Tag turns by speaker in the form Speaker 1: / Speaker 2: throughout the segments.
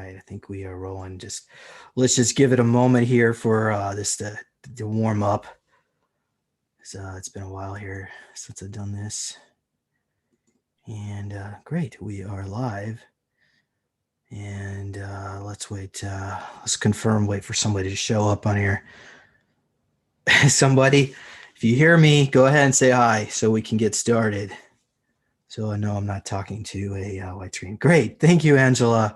Speaker 1: right, I think we are rolling. Let's just give it a moment here for this to warm up. So it's been a while here since I've done this. And great, we are live. And let's wait. Let's confirm. Wait for somebody to show up on here. Somebody, if you hear me, go ahead and say hi so we can get started. So I know I'm not talking to a white screen. Great. Thank you, Angela.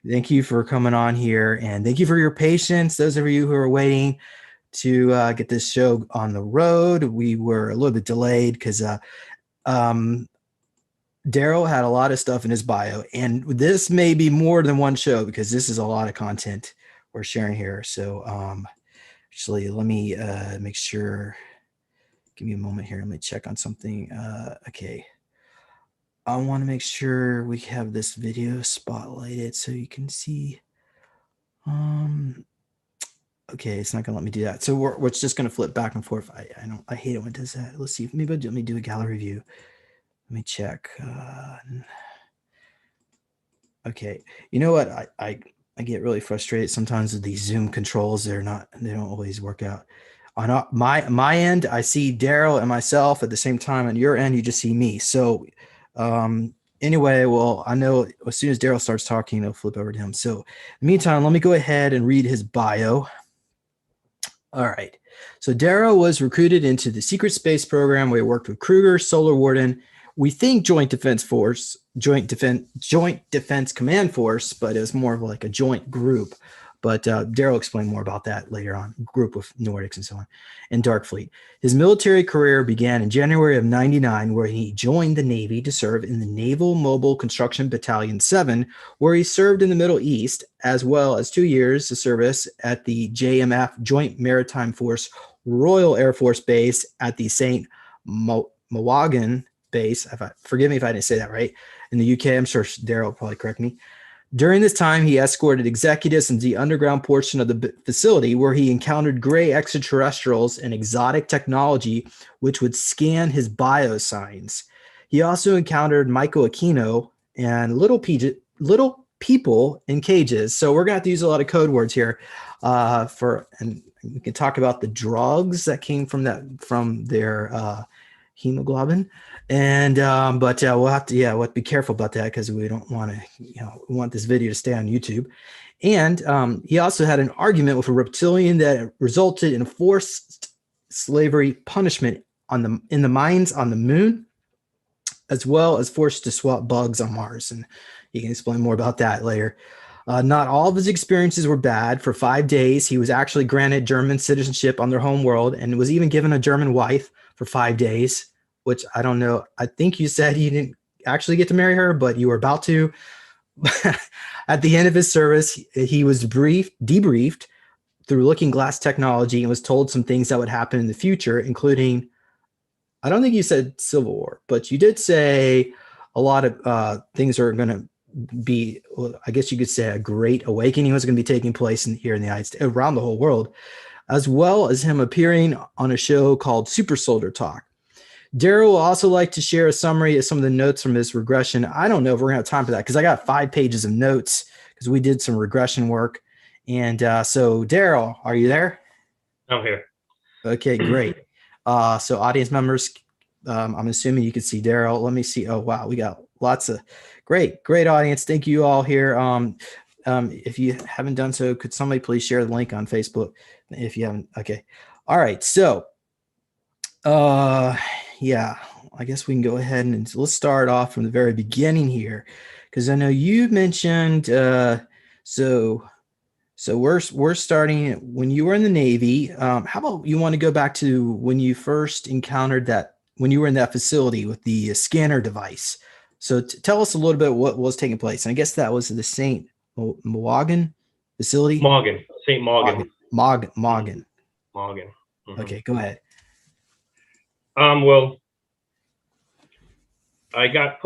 Speaker 1: Thank you for coming on here, and thank you for your patience. Those of you who are waiting to get this show on the road, we were a little bit delayed because Daryl had a lot of stuff in his bio, and this may be more than one show because this is a lot of content we're sharing here. So actually, let me make sure. Give me a moment here. Let me check on something. Okay. I want to make sure we have this video spotlighted so you can see. Okay, it's not gonna let me do that. So we're just gonna flip back and forth. I hate it when it does that. Let's see. Maybe let me do a gallery view. Let me check. Okay. You know what? I get really frustrated sometimes with these Zoom controls. They don't always work out. On my end, I see Daryl and myself at the same time. On your end, you just see me. So anyway, well, I know as soon as Daryl starts talking, it'll flip over to him. So in the meantime, let me go ahead and read his bio. All right. So Daryl was recruited into the secret space program where he worked with Kruger, Solar Warden. We think Joint Defense Command Force, but it was more of like a joint group. But Daryl explained more about that later on, group with Nordics and so on, and Darkfleet. His military career began in January of '99, where he joined the Navy to serve in the Naval Mobile Construction Battalion 7, where he served in the Middle East, as well as 2 years of service at the JMF, Joint Maritime Force Royal Air Force Base at the St. Mawgan Base. Forgive me if I didn't say that right. In the UK, I'm sure Daryl will probably correct me. During this time, he escorted executives into the underground portion of the facility where he encountered gray extraterrestrials and exotic technology which would scan his biosigns. He also encountered Michael Aquino and little people in cages. So we're going to have to use a lot of code words here and we can talk about the drugs that came from their hemoglobin. And but we'll have to be careful about that because we don't want to, we want this video to stay on YouTube. And he also had an argument with a reptilian that resulted in a forced slavery punishment in the mines on the moon, as well as forced to swap bugs on Mars. And he can explain more about that later. Not all of his experiences were bad. For 5 days, he was actually granted German citizenship on their home world and was even given a German wife for 5 days, which I don't know. I think you said you didn't actually get to marry her, but you were about to. At the end of his service, he was debriefed through Looking Glass technology and was told some things that would happen in the future, including, I don't think you said Civil War, but you did say a lot of things are going to be, I guess you could say, a great awakening was going to be taking place here in the United States, around the whole world, as well as him appearing on a show called Super Soldier Talk. Daryl will also like to share a summary of some of the notes from his regression. I don't know if we're going to have time for that because I got 5 pages of notes because we did some regression work. And so, Daryl, are you there?
Speaker 2: I'm here.
Speaker 1: Okay, great. So audience members, I'm assuming you can see Daryl. Let me see. Oh, wow. We got lots of great audience. Thank you all here. If you haven't done so, could somebody please share the link on Facebook if you haven't? Okay. All right. So, yeah, I guess we can go ahead and let's start off from the very beginning here, because I know you mentioned so we're starting when you were in the Navy. How about you want to go back to when you first encountered that, when you were in that facility with the scanner device? So tell us a little bit what was taking place. And I guess that was the St. Mawgan facility.
Speaker 2: St. Mawgan.
Speaker 1: Mawgan.
Speaker 2: Mm-hmm.
Speaker 1: Okay, go ahead.
Speaker 2: Well, I got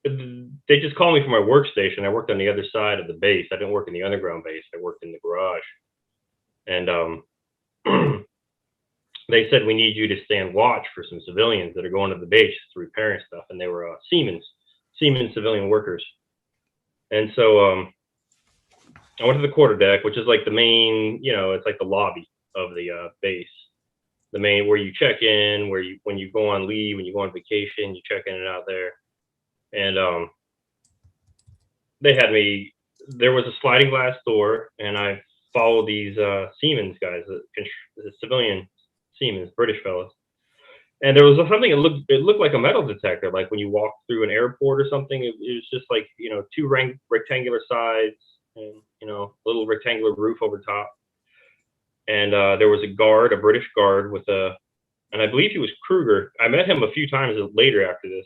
Speaker 2: they just called me from my workstation. I worked on the other side of the base. I didn't work in the underground base. I worked in the garage. And they said, we need you to stand watch for some civilians that are going to the base to repairing stuff. And they were Siemens civilian workers. And so I went to the quarterdeck, which is like the main, it's like the lobby of the base. The main where you check in, where you when you go on leave, when you go on vacation, you check in and out there. And they had me. There was a sliding glass door, and I followed these Siemens guys, the civilian Siemens, British fellows. And there was something it looked like a metal detector, like when you walk through an airport or something. It was just like two rectangular sides and a little rectangular roof over top. And there was a British guard with and I believe he was Kruger. I met him a few times later after this,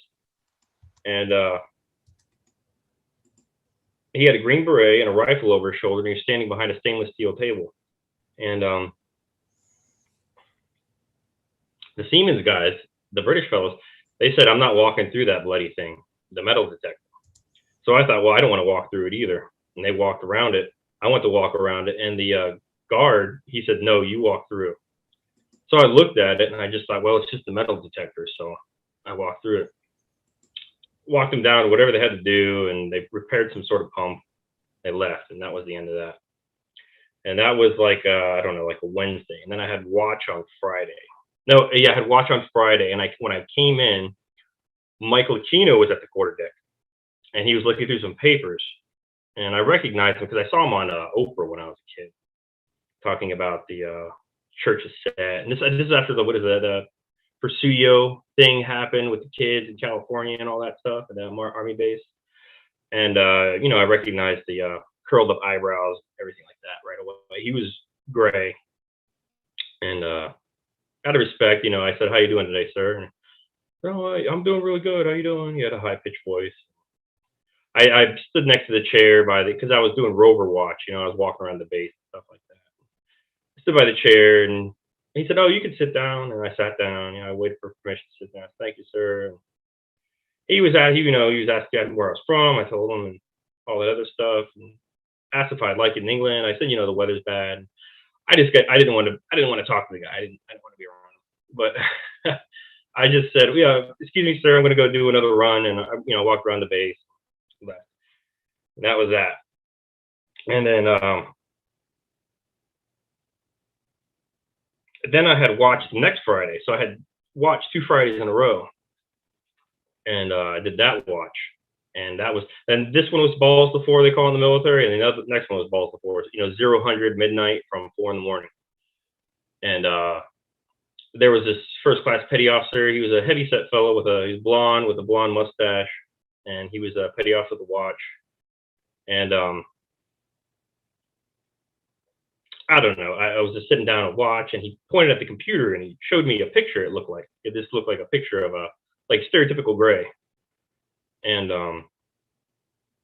Speaker 2: and he had a green beret and a rifle over his shoulder, and he was standing behind a stainless steel table. And the Siemens guys, the British fellows, they said, "I'm not walking through that bloody thing, the metal detector." So I thought, well, I don't want to walk through it either. And they walked around it. I went to walk around it, and the guard, he said, "No, you walk through." So I looked at it, and I just thought, well, it's just a metal detector. So I walked through it, walked them down, whatever they had to do, and they repaired some sort of pump. They left, and that was the end of that. And that was like I don't know, like a Wednesday. And then I had watch on Friday. No, yeah, I had watch on Friday, and when I came in, Michael Aquino was at the quarterdeck, and he was looking through some papers, and I recognized him because I saw him on Oprah when I was a kid, talking about the church is set. And this is after the what is that Pursuio thing happened with the kids in California and all that stuff at the Army base. And I recognized the curled up eyebrows, everything like that right away. He was gray, and out of respect, I said, "How you doing today, sir?" And, "Oh, I'm doing really good. How you doing?" He had a high pitched voice. I stood next to the chair because I was doing rover watch. I was walking around the base and stuff like that. I stood by the chair, and he said, "Oh, you can sit down." And I sat down. I waited for permission to sit down. "Thank you, sir." And he was asking where I was from. I told him and all that other stuff, and asked if I'd like it in England. I said, the weather's bad. I didn't want to talk to the guy. I didn't want to be around him. But I just said, "Yeah, excuse me, sir, I'm going to go do another run." And I walked around the base. Left. And that was that. And then I had watched the next Friday. So I had watched 2 Fridays in a row, and I did that watch. And this one was balls to four, they call it in the military, and the next one was balls to four. 0-100 midnight from 4 in the morning. And there was this first class petty officer. He was a heavy set fellow he was blonde with a blonde mustache, and he was a petty officer of the watch. And I don't know. I was just sitting down to watch, and he pointed at the computer, and he showed me a picture. It just looked like a picture of a stereotypical gray. And it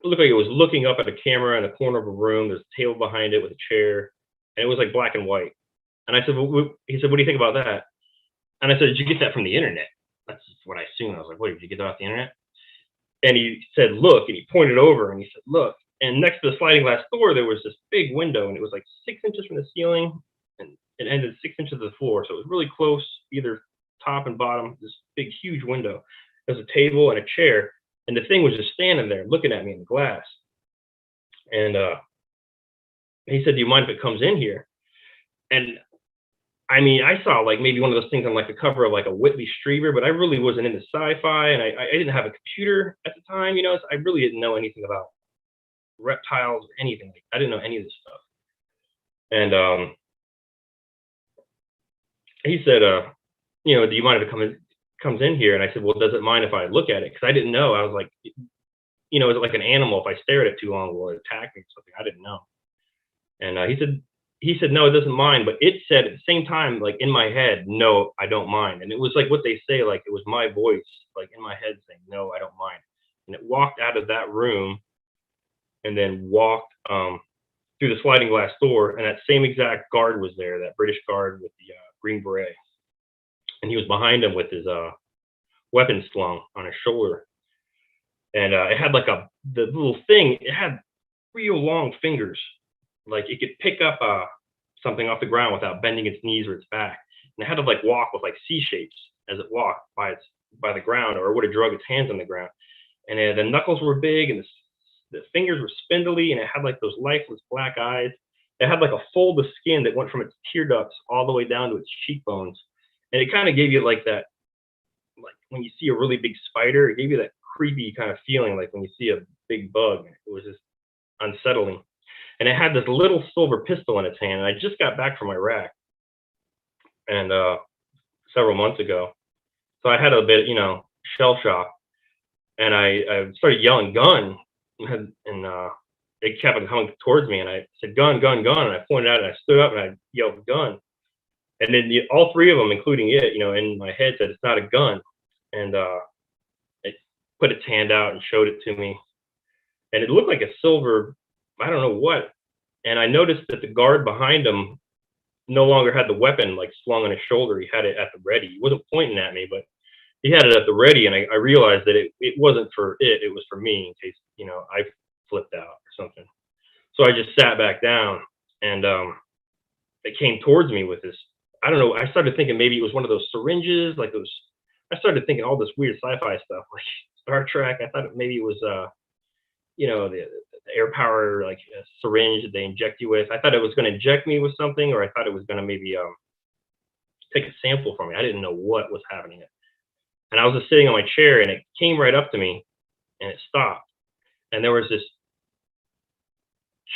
Speaker 2: looked like it was looking up at a camera in the corner of a room. There's a table behind it with a chair, and it was like black and white. And I said, he said, "What do you think about that?" And I said, "Did you get that from the internet?" That's what I assumed. I was like, "What, did you get that off the internet?" And he said, "Look," and he pointed over, and he said, "Look." And next to the sliding glass door, there was this big window, and it was like 6 inches from the ceiling, and it ended 6 inches to the floor. So it was really close, either top and bottom, this big, huge window. There was a table and a chair, and the thing was just standing there looking at me in the glass. And he said, "Do you mind if it comes in here?" And I mean, I saw like maybe one of those things on like the cover of like a Whitley Strieber, but I really wasn't into sci-fi, and I didn't have a computer at the time. So I really didn't know anything about reptiles or anything. I didn't know any of this stuff. And he said, "Do you mind if it comes in here?" And I said, "Well, does it mind if I look at it?" Because I didn't know. I was like, is it like an animal? If I stare at it too long, will it attack me or something? I didn't know. And he said, "No, it doesn't mind." But it said at the same time, like in my head, "No, I don't mind." And it was like what they say, like it was my voice, like in my head saying, "No, I don't mind." And it walked out of that room, and then walked through the sliding glass door, and that same exact guard was there, that British guard with the green beret, and he was behind him with his weapon slung on his shoulder. And it had like the little thing. It had real long fingers, like it could pick up something off the ground without bending its knees or its back. And it had to like walk with like C shapes as it walked by the ground, or it would have drug its hands on the ground. And the knuckles were big, and the fingers were spindly, and it had like those lifeless black eyes. It had like a fold of skin that went from its tear ducts all the way down to its cheekbones, and it kind of gave you like that, like when you see a really big spider, it gave you that creepy kind of feeling, like when you see a big bug. It was just unsettling. And it had this little silver pistol in its hand. And I just got back from Iraq, and several months ago, so I had a bit, shell shock, and I started yelling "gun," and it kept coming towards me, and I said "gun, gun, gun," and I pointed out, and I stood up, and I yelled "gun," and then all three of them, including it, in my head, said it's not a gun, and it put its hand out and showed it to me, and it looked like a silver, I don't know what, and I noticed that the guard behind him no longer had the weapon like slung on his shoulder. He had it at the ready. He wasn't pointing at me, but he had it at the ready, and I realized that it wasn't for it was for me, in case I flipped out or something. So I just sat back down, and it came towards me with this, I don't know, I started thinking maybe it was one of those syringes, like those. I started thinking all this weird sci-fi stuff, like Star Trek. I thought maybe it was the air power, like a syringe that they inject you with. I thought it was going to inject me with something, or I thought it was going to maybe take a sample from me. I didn't know what was happening. And I was just sitting on my chair, and it came right up to me, and it stopped. And there was this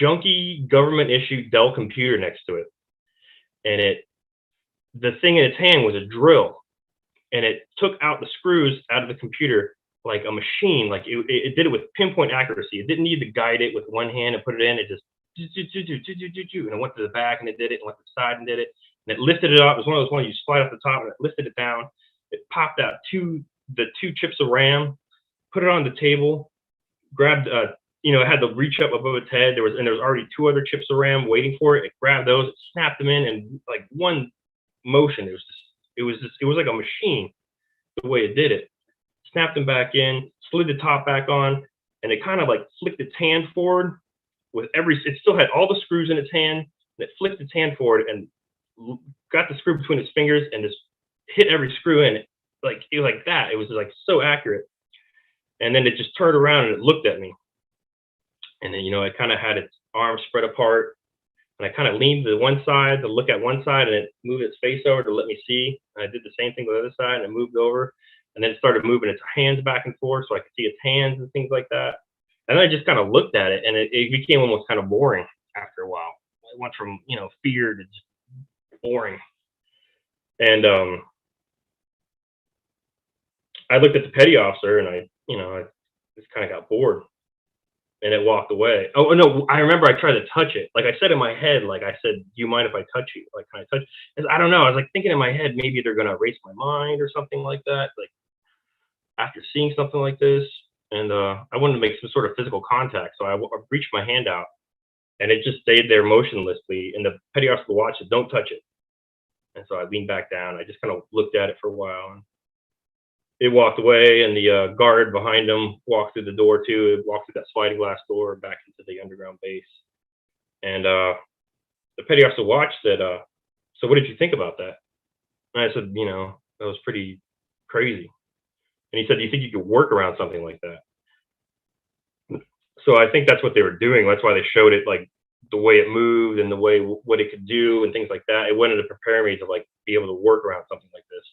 Speaker 2: junky government issued Dell computer next to it, and the thing in its hand was a drill, and it took out the screws out of the computer like a machine. Like it did it with pinpoint accuracy. It didn't need to guide it with one hand and put it in. It just and it went to the back, and it did it, and went to the side and did it, and it lifted it up. It was one of those ones you slide off the top, and it lifted it down. It popped out the two chips of RAM, put it on the table, grabbed it had to reach up above its head. There was already two other chips of RAM waiting for it. It grabbed those, it snapped them in, and like one motion, it was like a machine the way it did it. Snapped them back in, slid the top back on, and it kind of like flicked its hand forward with it still had all the screws in its hand, and it flicked its hand forward and got the screw between its fingers and just hit every screw in it. Like it was like that. It was like so accurate. And then it just turned around and it looked at me. And then, it kind of had its arms spread apart. And I kind of leaned to one side to look at one side, and it moved its face over to let me see. And I did the same thing with the other side, and it moved over. And then it started moving its hands back and forth so I could see its hands and things like that. And I just kind of looked at it, and it became almost kind of boring after a while. It went from, fear to just boring. And I looked at the petty officer, and I just kind of got bored, and it walked away. Oh no, I remember I tried to touch it. Like I said in my head, like I said, "Do you mind if I touch you? Like, can I touch?" Because I don't know. I was like thinking in my head, maybe they're gonna erase my mind or something like that. Like after seeing something like this, and I wanted to make some sort of physical contact, so I reached my hand out, and it just stayed there motionlessly. And the petty officer watched it, "Don't touch it." And so I leaned back down. I just kind of looked at it for a while, and it walked away, and the guard behind him walked through the door too. It walked through that sliding glass door back into the underground base. And the petty officer watched it. So what did you think about that? And I said, that was pretty crazy. And he said, do you think you could work around something like that? So I think that's what they were doing. That's why they showed it, like the way it moved and the way what it could do and things like that. It wanted to prepare me to like be able to work around something like this.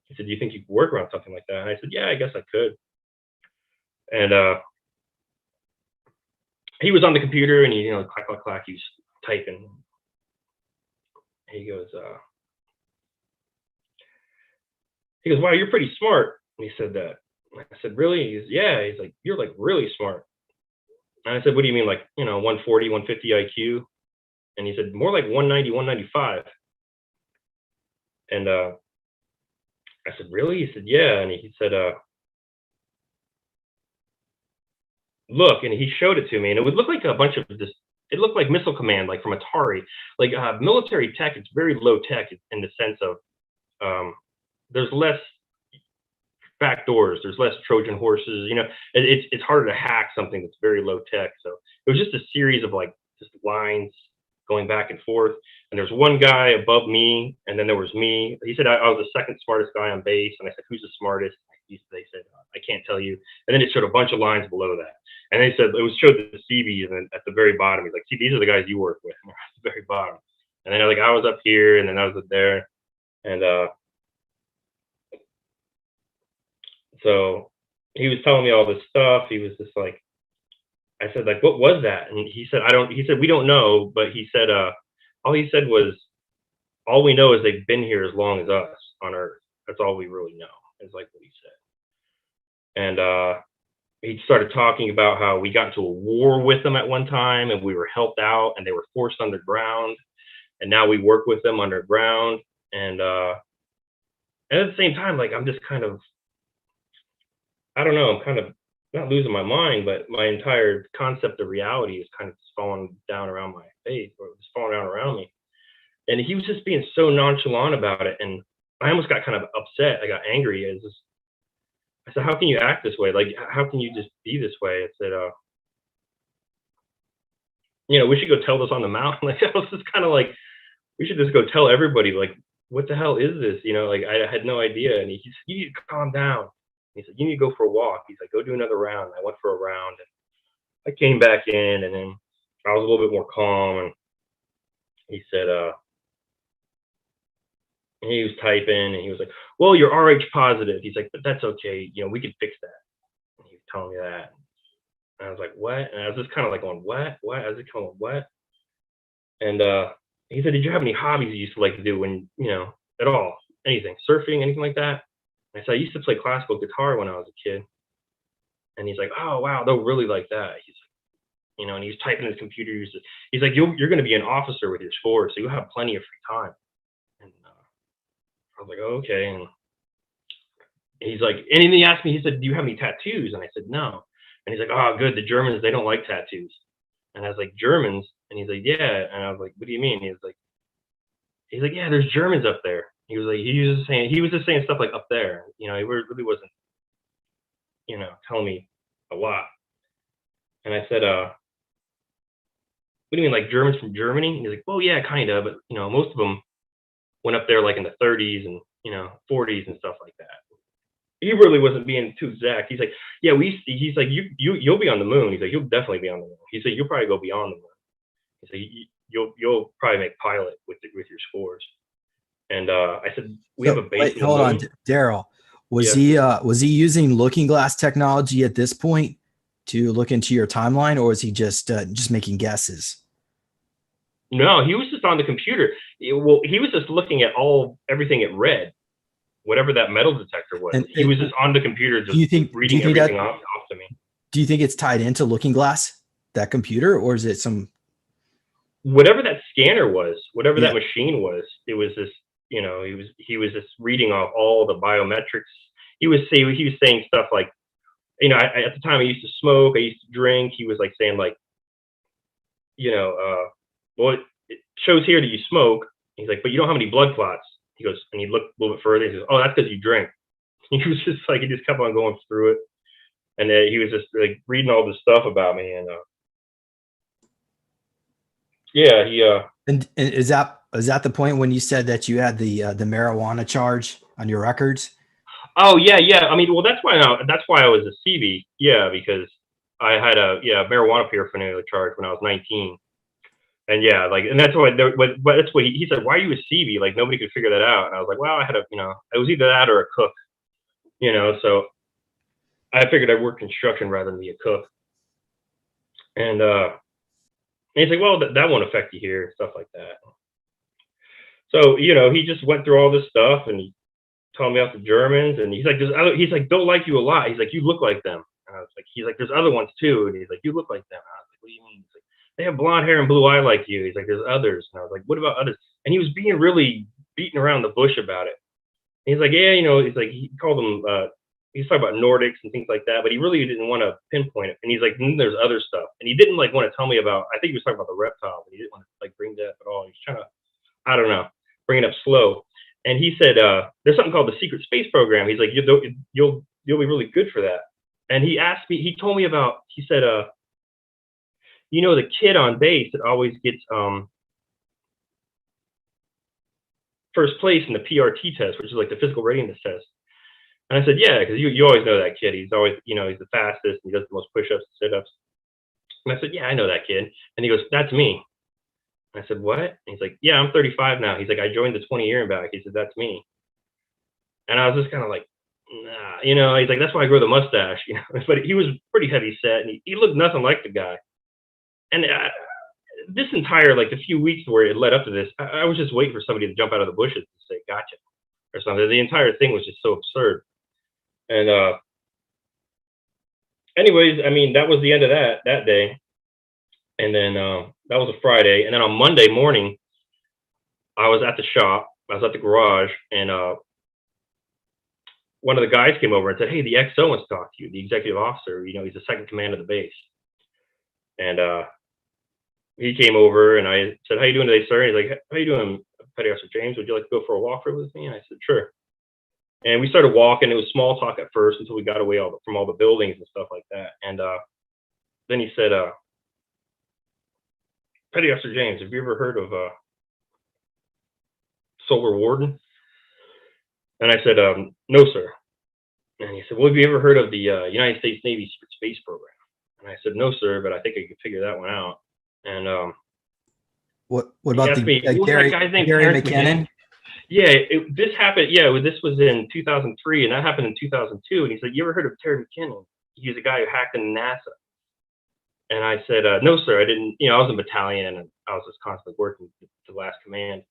Speaker 2: He said, do you think you could work around something like that? And I said, yeah, I guess I could. And he was on the computer, and he, clack, clack, clack, he was typing. He goes, wow, you're pretty smart. And he said that. I said, really? He goes, yeah. He's like, you're like really smart. And I said, what do you mean, like, 140, 150 IQ? And he said, more like 190, 195. And I said, really? He said, yeah. And he said, look, and he showed it to me, and it would look like a bunch of this. It looked like Missile Command, like from Atari, like military tech. It's very low tech in the sense of there's less back doors, there's less Trojan horses. It's harder to hack something that's very low tech. So it was just a series of like just lines going back and forth. And there's one guy above me, and then there was me. He said I was the second smartest guy on base, and I said, who's the smartest? They said, I can't tell you. And then it showed a bunch of lines below that. And they said it was showed the CBs, and at the very bottom, he's like, "See, these are the guys you work with." And at the very bottom, and then I was up here, and then I was up there, and so he was telling me all this stuff. He was just like, I said, like, what was that? And he said, I don't. He said, we don't know, but he said, all he said was, all we know is they've been here as long as us on Earth. That's all we really know. Is like what he said. And he started talking about how we got into a war with them at one time, and we were helped out, and they were forced underground, and now we work with them underground. And at the same time, like I'm just kind of, I don't know, I'm kind of not losing my mind, but my entire concept of reality is kind of just falling down around my face, or just falling down around me. And he was just being so nonchalant about it, and I almost got kind of upset. I got angry. I said, "How can you act this way? Like, how can you just be this way?" I said, we should go tell this on the mountain." Like, I was just kind of like, we should just go tell everybody, like, what the hell is this? Like I had no idea. And he said, "You need to calm down." He said, "You need to go for a walk." He's like, "Go do another round." I went for a round, and I came back in, and then I was a little bit more calm. And he said, he was typing, and he was like, "Well, you're RH positive." He's like, "But that's okay. We can fix that." And he was telling me that. And I was like, "What?" And I was just kind of like going, "What? What?" I was just kind of, "What?" And he said, "Did you have any hobbies you used to like to do when, at all? Anything? Surfing, anything like that?" And I said, "I used to play classical guitar when I was a kid." And he's like, "Oh, wow, they'll really like that." He's like, and he was typing in his computer. He's like, "You're going to be an officer with your sport, so you'll have plenty of free time." And I was like, "Oh, okay." And he's like, and then he asked me, he said, "Do you have any tattoos?" And I said, "No." And he's like, "Oh, good. The Germans, they don't like tattoos." And I was like, "Germans?" And he's like, "Yeah." And I was like, "What do you mean?" He's like, "Yeah, there's Germans up there." He was just saying stuff like up there. He really wasn't, telling me a lot. And I said, "What do you mean, like Germans from Germany?" And he's like, "Well, yeah, kind of, but most of them went up there like in the 30s and 40s and stuff like that." He really wasn't being too exact. He's like, "Yeah, he's like, you'll be on the moon." He's like, "You'll definitely be on the moon." He said, "You'll probably go beyond the moon." He said, "You'll probably make pilot with your scores." And I said, "We have a base
Speaker 1: wait,
Speaker 2: in the
Speaker 1: hold on,
Speaker 2: moon."
Speaker 1: Daryl. Was
Speaker 2: Yeah.
Speaker 1: he using looking glass technology at this point to look into your timeline, or was he just making guesses?
Speaker 2: No, he was just on the computer. Well, he was just looking at everything it read, whatever that metal detector was.
Speaker 1: And
Speaker 2: He was just on the computer,
Speaker 1: do
Speaker 2: just
Speaker 1: you think
Speaker 2: reading
Speaker 1: that
Speaker 2: everything off to me.
Speaker 1: do you think it's tied into looking glass, that computer, or is it some?
Speaker 2: Whatever that scanner was, whatever
Speaker 1: Yeah.
Speaker 2: that machine was, it was just, he was just reading off all the biometrics. He was saying stuff like, at the time I used to smoke, I used to drink. He was like saying like, you know, well, it shows here that you smoke. He's like, "But you don't have any blood clots." He goes, and he looked a little bit further. He goes, "Oh, that's because you drink." He was just like, he just kept on going through it, and he was just like reading all this stuff about me, and yeah, he
Speaker 1: And is that the point when you said that you had the marijuana charge on your records?
Speaker 2: oh yeah. I mean, well, that's why I was a CB, yeah, because I had a marijuana paraphernalia charge when I was 19. And yeah, like, and that's what, but that's what he said. "Why are you a CB? Like, nobody could figure that out." And I was like, "Well, I had it was either that or a cook, so I figured I'd work construction rather than be a cook." And he's like, "Well, that won't affect you here," stuff like that. So, he just went through all this stuff, and he told me about the Germans, and he's like, "They'll like you a lot." He's like, "You look like them." And I was like, he's like, "There's other ones too." And he's like, "You look like them." And I was like, "What do you mean?" He's like, "They have blonde hair and blue eye like you." He's like, "There's others." And I was like, "What about others?" And he was being really beating around the bush about it. And he's like, "Yeah, he's like, he called them, he's talking about Nordics and things like that, but he really didn't want to pinpoint it. And he's like, "There's other stuff." And he didn't like want to tell me about, I think he was talking about the reptile, but he didn't want to like bring that up at all. He's trying to, I don't know, bring it up slow. And he said, "There's something called the secret space program." He's like, You'll be really good for that." And he told me about, he said, the kid on base that always gets first place in the PRT test, which is like the physical readiness test. And I said, yeah, because you always know that kid. He's always, he's the fastest. And he does the most push-ups and sit-ups. And I said, yeah, I know that kid. And he goes, that's me. And I said, what? And he's like, yeah, I'm 35 now. He's like, I joined the 20 year and back. He said, that's me. And I was just kind of like, nah, he's like, that's why I grow the mustache, But he was pretty heavy set, and he looked nothing like the guy. And this entire, like, the few weeks where it led up to this, I was just waiting for somebody to jump out of the bushes and say, gotcha, or something. The entire thing was just so absurd. And anyways, I mean, that was the end of that day. And then that was a Friday. And then on Monday morning, I was at the shop. I was at the garage, and one of the guys came over and said, "Hey, the XO wants to talk to you, the executive officer. He's the second command of the base." And he came over, and I said, "How you doing today, sir?" And he's like, "How you doing, Petty Officer James? Would you like to go for a walkthrough with me?" And I said, "Sure." And we started walking. It was small talk at first until we got away from all the buildings and stuff like that. And then he said, "Petty Officer James, have you ever heard of Solar Warden?" And I said, "No, sir." And he said, "Well, have you ever heard of the United States Navy Secret Space Program?" And I said, "No, sir, but I think I could figure that one out." And
Speaker 1: What
Speaker 2: he
Speaker 1: about
Speaker 2: asked
Speaker 1: the
Speaker 2: me, "What was that guy's name?"
Speaker 1: Gary
Speaker 2: Terrence
Speaker 1: McKinnon?
Speaker 2: Yeah, this happened. Yeah, this was in 2003, and that happened in 2002. And he said, "You ever heard of Terry McKinnon? He's a guy who hacked into NASA." And I said, "No, sir, I didn't. I was in battalion, and I was just constantly working the last command."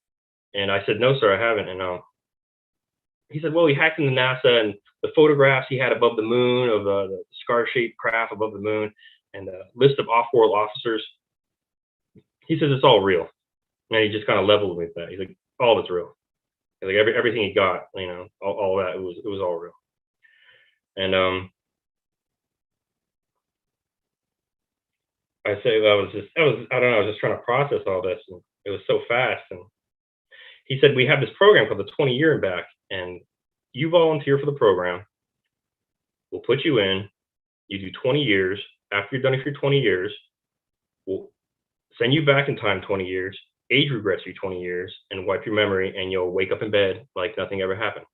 Speaker 2: And I said, "No, sir, I haven't." And he said, "Well, he hacked into NASA, and the photographs he had above the moon of the scar-shaped craft above the moon, and the list of off-world officers. He says it's all real." And he just kind of leveled with that. He's like, "All of it's real. Like everything he got, all that, it was all real." And I say I don't know, I was just trying to process all this, and it was so fast. And he said, "We have this program called the 20 year and back, and you volunteer for the program. We'll put you in. You do 20 years. After you're done with your 20 years, we'll send you back in time 20 years, age regress you 20 years, and wipe your memory, and you'll wake up in bed like nothing ever happened."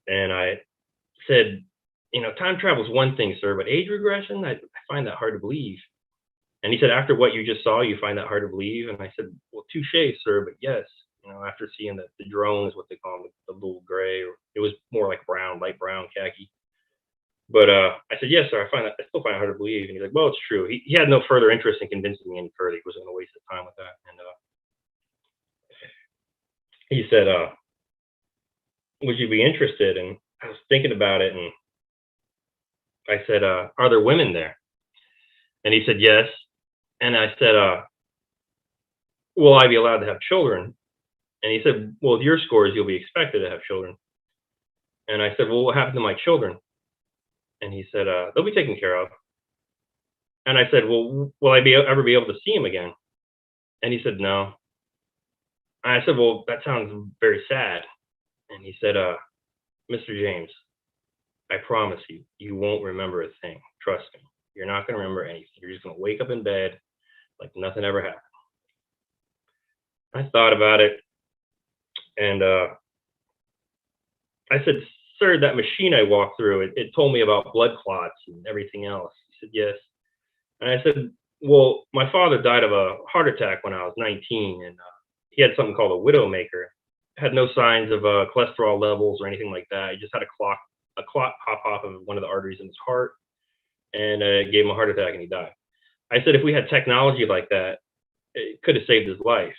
Speaker 2: And I said, "Time travel is one thing, sir, but age regression, I find that hard to believe." And he said, "After what you just saw, you find that hard to believe?" And I said, "Well, touche, sir, but yes." After seeing the drones, what they call them, the little gray, or it was more like brown, light brown, khaki. But I said, "Yes, sir, I still find it hard to believe." And he's like, "Well, it's true." He had no further interest in convincing me any further. He wasn't going to waste his time with that. And he said, "Would you be interested?" And I was thinking about it, and I said, "Are there women there?" And he said, "Yes." And I said, "Will I be allowed to have children?" And he said, "Well, with your scores, you'll be expected to have children." And I said, "Well, what happened to my children?" And he said, "They'll be taken care of." And I said, "Well, will I ever be able to see him again?" And he said, "No." And I said, "Well, that sounds very sad." And he said, "Mr. James, I promise you, you won't remember a thing. Trust me. You're not going to remember anything. You're just going to wake up in bed like nothing ever happened." I thought about it, and I said, "Sir, that machine I walked through, it told me about blood clots and everything else." He said, "Yes." And I said, "Well, my father died of a heart attack when I was 19, and he had something called a widowmaker. Had no signs of cholesterol levels or anything like that. He just had a clot pop off of one of the arteries in his heart, and it gave him a heart attack, and he died." I said, "If we had technology like that, it could have saved his life."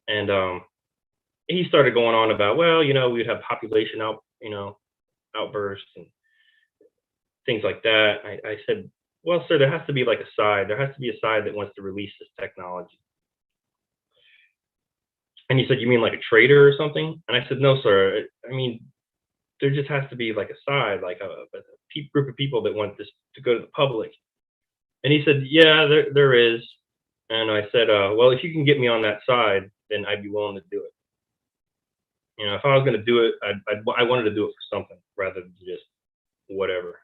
Speaker 2: And he started going on about, well, we'd have population outbursts and things like that. I said, "Well, sir, there has to be like a side. There has to be a side that wants to release this technology." And he said, "You mean like a trader or something?" And I said, "No, sir. I mean, there just has to be like a side, like a group of people that want this to go to the public." And he said, "Yeah, there is." And I said, "Well, if you can get me on that side, then I'd be willing to do it. If I was going to do it, I wanted to do it for something rather than just whatever."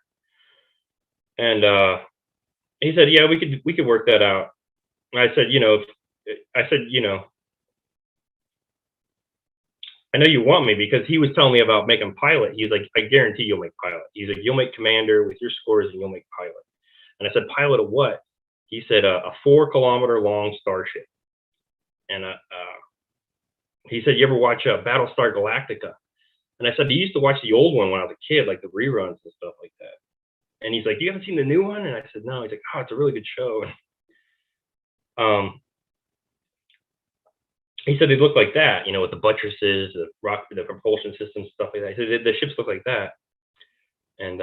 Speaker 2: And he said, "Yeah, we could work that out." And I said, I said, I know you want me, because he was telling me about making pilot. He's like, I guarantee you'll make pilot. He's like, you'll make commander with your scores and you'll make pilot. And I said, pilot of what? He said, a 4-kilometer long starship. And he said, you ever watch Battlestar Galactica? And I said, I used to watch the old one when I was a kid, like the reruns and stuff like that. And he's like, you haven't seen the new one? And I said, no. He's like, oh, it's a really good show. He said they look like that, with the buttresses, the propulsion systems, stuff like that. He said the ships look like that. And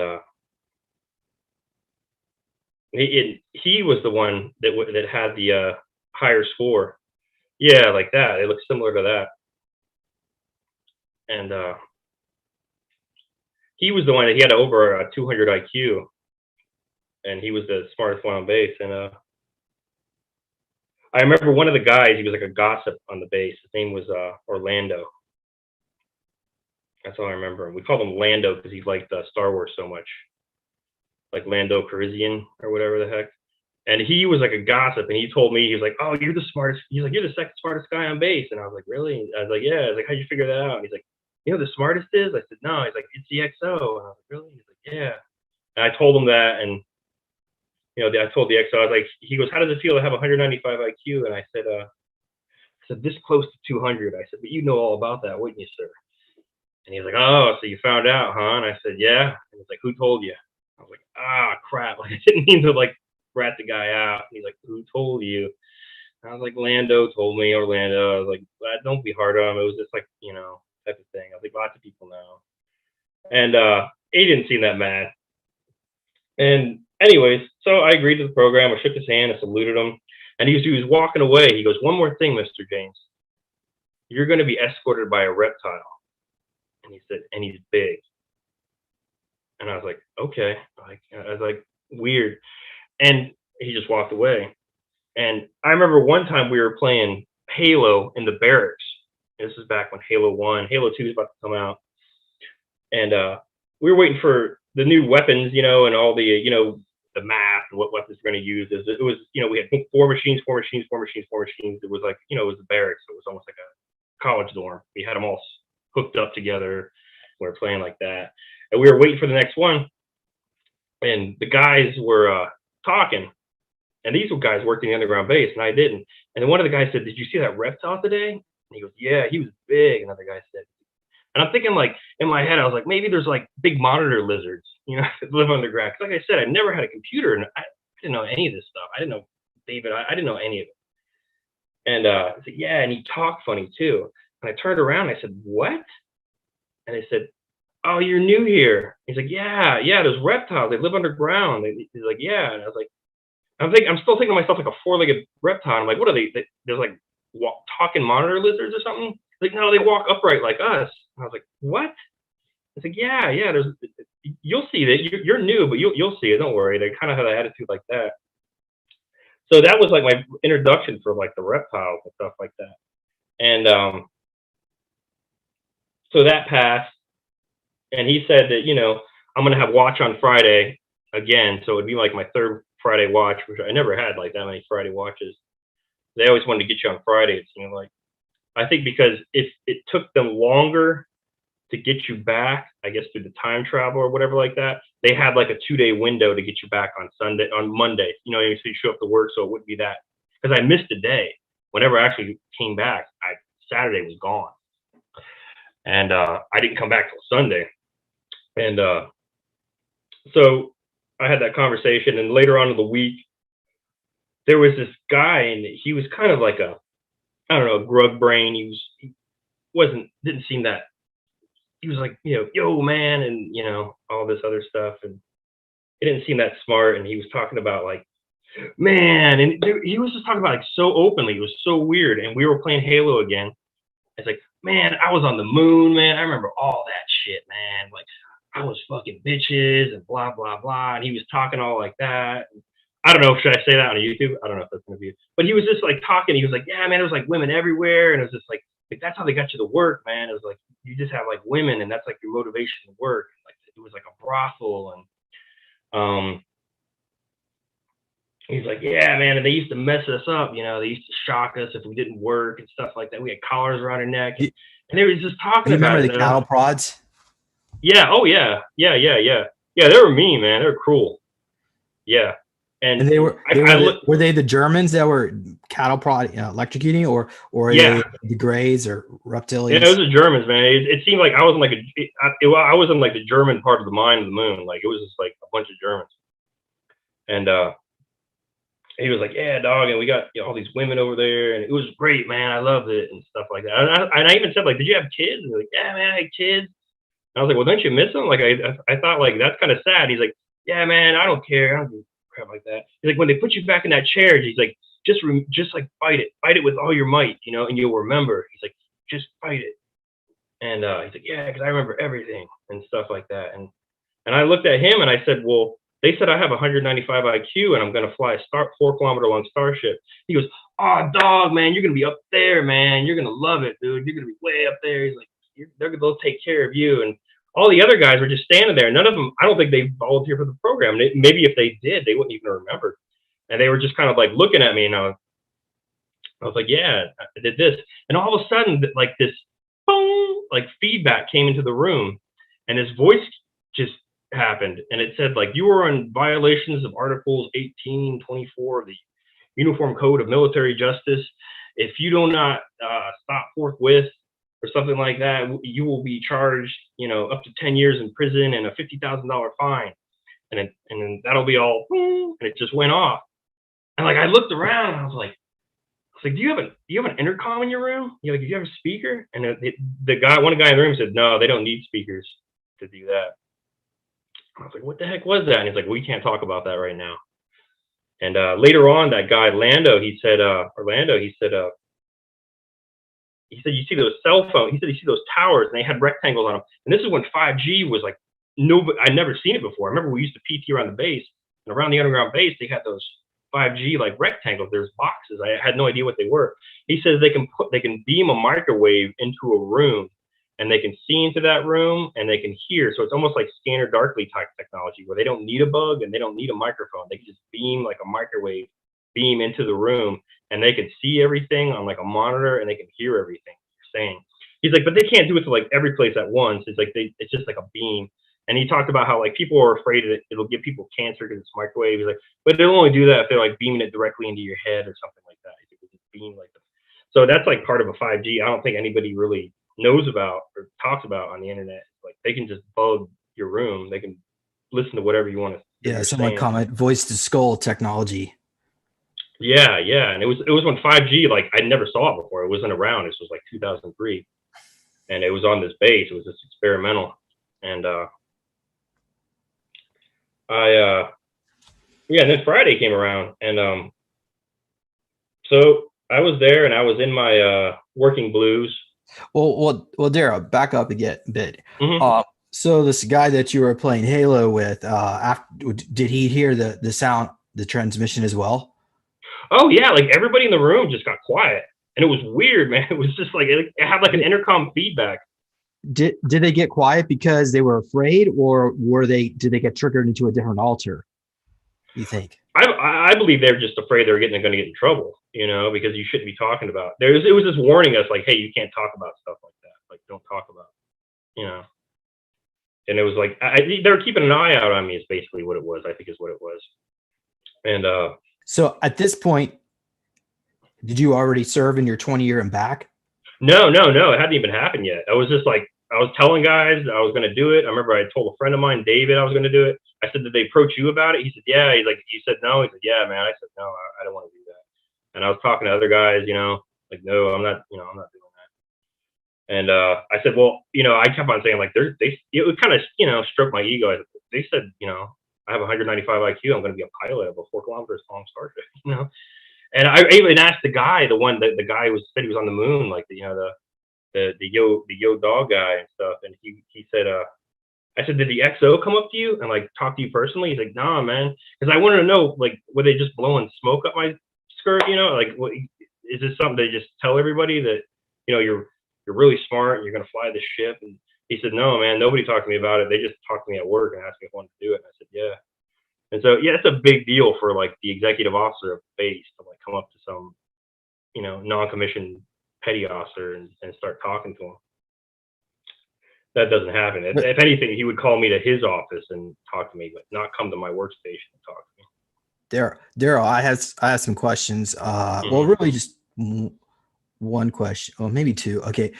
Speaker 2: he was the one that had the higher score. Yeah, like that. It looks similar to that. And he was the one that he had over a 200 IQ, and he was the smartest one on base. And I remember one of the guys, he was like a gossip on the base. His name was Orlando. That's all I remember. We called him Lando because he liked Star Wars so much, like Lando Calrissian or whatever the heck. And he was like a gossip, and he told me, he was like, "Oh, you're the smartest." He's like, "You're the second smartest guy on base." And I was like, "Really?" I was like, "Yeah." I was like, "How'd you figure that out?" And he's like, "You know who the smartest is?" I said, "No." He's like, "It's the XO." And I was like, "Really?" He's like, "Yeah." And I told him that, and I told the XO, I was like, he goes, "How does it feel to have 195 IQ?" And I said, "This close to 200." I said, "But you know all about that, wouldn't you, sir?" And he's like, "Oh, so you found out, huh?" And I said, "Yeah." And he's like, "Who told you?" I was like, "Ah, crap." Like, I didn't mean to like rat the guy out. And he's like, "Who told you?" And I was like, "Lando told me, Orlando." I was like, "Don't be hard on him. It was just like, type of thing." I was like, "Lots of people know." And he didn't seem that mad. And anyways, so I agreed to the program. I shook his hand, I saluted him, and he was walking away. He goes, "One more thing, Mr. James. You're going to be escorted by a reptile." And he said, "And he's big." And I was like, "Okay." I was like, weird. And he just walked away. And I remember one time we were playing Halo in the barracks. This is back when Halo 1, Halo 2 was about to come out. And we were waiting for the new weapons, and all the, the map and what weapons we're going to use. It was, we had 4 machines. It was like, it was a barracks. So it was almost like a college dorm. We had them all hooked up together. We were playing like that. And we were waiting for the next one. And the guys were talking. And these guys worked in the underground base, and I didn't. And then one of the guys said, "Did you see that reptile today?" And he goes, "Yeah, he was big." Another guy said. And I'm thinking, like, in my head, I was like, maybe there's like big monitor lizards, that live underground. Because like I said, I never had a computer, and I didn't know any of this stuff. I didn't know David. I didn't know any of it. And I said, "Yeah," and he talked funny too. And I turned around, and I said, "What?" And they said, "Oh, you're new here." He's like, "Yeah, there's reptiles. They live underground." He's like, "Yeah." And I was like, I'm still thinking to myself like a 4-legged reptile. I'm like, what are they? There's like talking monitor lizards or something? Like, no, they walk upright like us. And I was like, what? It's like, yeah. You'll see that. You're new, but you'll see it. Don't worry. They kind of have an attitude like that. So that was like my introduction for like the reptiles and stuff like that. And so that passed. And he said that, I'm going to have watch on Friday again. So it'd be like my 3rd Friday watch, which I never had like that many Friday watches. They always wanted to get you on Friday, it seemed like. I think because if it took them longer to get you back, I guess through the time travel or whatever like that, they had like a 2-day window to get you back on Monday. So you show up to work, so it wouldn't be that. Because I missed a day. Whenever I actually came back, Saturday was gone. And I didn't come back till Sunday. And so I had that conversation, and later on in the week, there was this guy, and he was kind of like a grug brain. He didn't seem that. He was like, yo, man, and all this other stuff, and he didn't seem that smart. And he was talking about like, man, and he was just talking about like so openly. It was so weird. And we were playing Halo again. It's like, man, I was on the moon, man. I remember all that shit, man. Like, I was fucking bitches and blah, blah, blah. And he was talking all like that. I don't know. Should I say that on YouTube? I don't know if that's going to be. But he was just like talking. He was like, yeah, man, it was like women everywhere. And it was just like that's how they got you to work, man. It was like, you just have like women, and that's like your motivation to work. Like, it was like a brothel. And he's like, yeah, man. And they used to mess us up. They used to shock us if we didn't work and stuff like that. We had collars around our neck. And they were just
Speaker 1: Do
Speaker 2: talking
Speaker 1: you
Speaker 2: about
Speaker 1: remember
Speaker 2: it.
Speaker 1: the cattle prods?
Speaker 2: Yeah. Oh yeah. Yeah. Yeah. Yeah. Yeah. They were mean, man. They were cruel. Yeah. And
Speaker 1: And
Speaker 2: I look.
Speaker 1: were they the Germans that were cattle prod electrocuting, or are
Speaker 2: Yeah.
Speaker 1: they the Greys or
Speaker 2: Yeah. It was
Speaker 1: reptilians?
Speaker 2: the Germans, man. It seemed like I was in like I was in like the German part of the mine of the moon. Like it was just like a bunch of Germans. And he was like, "Yeah, dog," and we got all these women over there, and it was great, man. I loved it and stuff like that. And I even said like, "Did you have kids?" And they're like, "Yeah, man, I had kids." And I was like, "Well, don't you miss them?" Like I thought like that's kind of sad. He's like, "Yeah, man, I don't care. I don't do crap like that." He's like, "When they put you back in that chair," he's like, just like fight it with all your might, and you'll remember." He's like, "Just fight it." And he's like, "Yeah, because I remember everything and stuff like that." And I looked at him and I said, "Well, they said I have 195 IQ and I'm going to fly a 4 kilometer long starship." He goes, "Oh, dog, man, you're going to be up there, man. You're going to love it, dude. You're going to be way up there." He's like, they'll take care of you. And all the other guys were just standing there. None of them, I don't think they volunteered for the program. Maybe if they did, they wouldn't even remember. And they were just kind of like looking at me. And I was like, "Yeah, I did this." And all of a sudden, like this, boom, like feedback came into the room. And his voice just happened, and it said like, "You are in violations of articles 1824 of the Uniform Code of Military Justice. If you do not stop forthwith," or something like that, "you will be charged, up to 10 years in prison and a $50,000 fine." And then that'll be all, and it just went off. And like I looked around and I was like, "Do you have an intercom in your room? Do you have a speaker?" And one guy in the room said, "No, they don't need speakers to do that." I was like, "What the heck was that?" And he's like, "We can't talk about that right now." And later on, that guy Orlando, he said, "You see those cell phones?" He said, "You see those towers, and they had rectangles on them." And this is when 5G was like, no, I'd never seen it before. I remember we used to PT around the base, and around the underground base, they had those 5G like rectangles. There's boxes. I had no idea what they were. He says they can beam a microwave into a room, and they can see into that room, and they can hear. So it's almost like scanner darkly type technology, where they don't need a bug and they don't need a microphone. They can just beam like a microwave beam into the room, and they can see everything on like a monitor, and they can hear everything you're saying. He's like, "But they can't do it to like every place at once. It's like it's just like a beam." And he talked about how like people are afraid that it'll give people cancer because it's microwave. He's like, "But they'll only do that if they're like beaming it directly into your head or something like that. It just beam like that." So that's like part of a 5G. I don't think anybody really knows about or talks about on the internet. Like they can just bug your room. They can listen to whatever you want to
Speaker 1: Yeah,
Speaker 2: you're
Speaker 1: someone
Speaker 2: saying.
Speaker 1: comment voice to skull technology.
Speaker 2: Yeah, yeah, and it was when 5G, like I never saw it before. It wasn't around. This was like 2003, and it was on this base. It was just experimental, and I yeah. And then Friday came around, and so I was there, and I was in my working blues.
Speaker 1: Well, Daryl, back up again a bit.
Speaker 2: Hmm.
Speaker 1: Uh, so this guy that you were playing Halo with, did he hear the sound, the transmission as well?
Speaker 2: Oh yeah, like everybody in the room just got quiet, and it was weird, man. It was just like it had like an intercom feedback.
Speaker 1: Did they get quiet because they were afraid, or did they get triggered into a different altar? You think?
Speaker 2: I believe they're just afraid they're going to get in trouble, because you shouldn't be talking about. It was just warning us, like, "Hey, you can't talk about stuff like that. Like, don't talk about, you know." And it was like they were keeping an eye out on me. Is basically what it was. I think is what it was. And
Speaker 1: So at this point, did you already serve in your 20 year and back?
Speaker 2: no, no, no, it hadn't even happened yet. I was just like I was telling guys I was going to do it. I remember I told a friend of mine, David, I was going to do it. I said, "Did they approach you about it?" He said, "Yeah." He's like, "You said no." He said, "Yeah, man." I said, "No, I don't want to do that." And I was talking to other guys, like, "No, I'm not. I'm not doing that." And I said, "Well, I kept on saying like, it would kind of, stroke my ego. They said, I have 195 IQ. I'm going to be a pilot of a 4 kilometers long starship. And I even asked the guy, the guy who said he was on the moon, like the yo dog guy and stuff. And he said, I said, "Did the XO come up to you and like talk to you personally?" He's like, "Nah, man," because I wanted to know like, were they just blowing smoke up my skirt? Like, what is this something they just tell everybody that you're really smart and you're gonna fly this ship? And he said, "No, man, nobody talked to me about it. They just talked to me at work and asked me if I wanted to do it." And I said, "Yeah." And so yeah, it's a big deal for like the executive officer of base to like come up to some non-commissioned petty officer and start talking to him. that doesn't happen. If anything, he would call me to his office and talk to me, but not come to my workstation and talk to me.
Speaker 1: Daryl, I had some questions. Well,
Speaker 2: Mm-hmm.
Speaker 1: really just one question, or maybe two. Okay.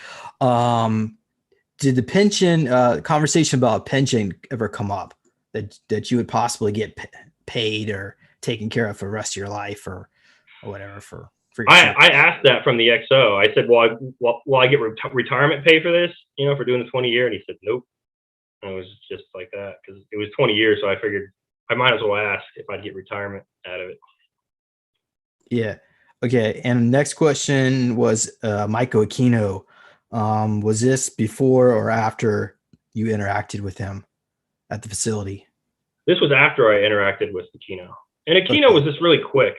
Speaker 1: Did the pension conversation about pension ever come up that you would possibly get paid or taken care of for the rest of your life or whatever for your
Speaker 2: I
Speaker 1: service?
Speaker 2: asked that from the XO. I said, "Well, will I get retirement pay for this? You know, for doing the 20 year?" And he said, "Nope." And it was just like that because it was 20 years, so I figured I might as well ask if I'd get retirement out of it.
Speaker 1: Yeah. Okay. And next question was Michael Aquino. Was this before or after you interacted with him at the facility?
Speaker 2: This was after I interacted with Aquino, and Aquino
Speaker 1: Okay.
Speaker 2: was just really quick.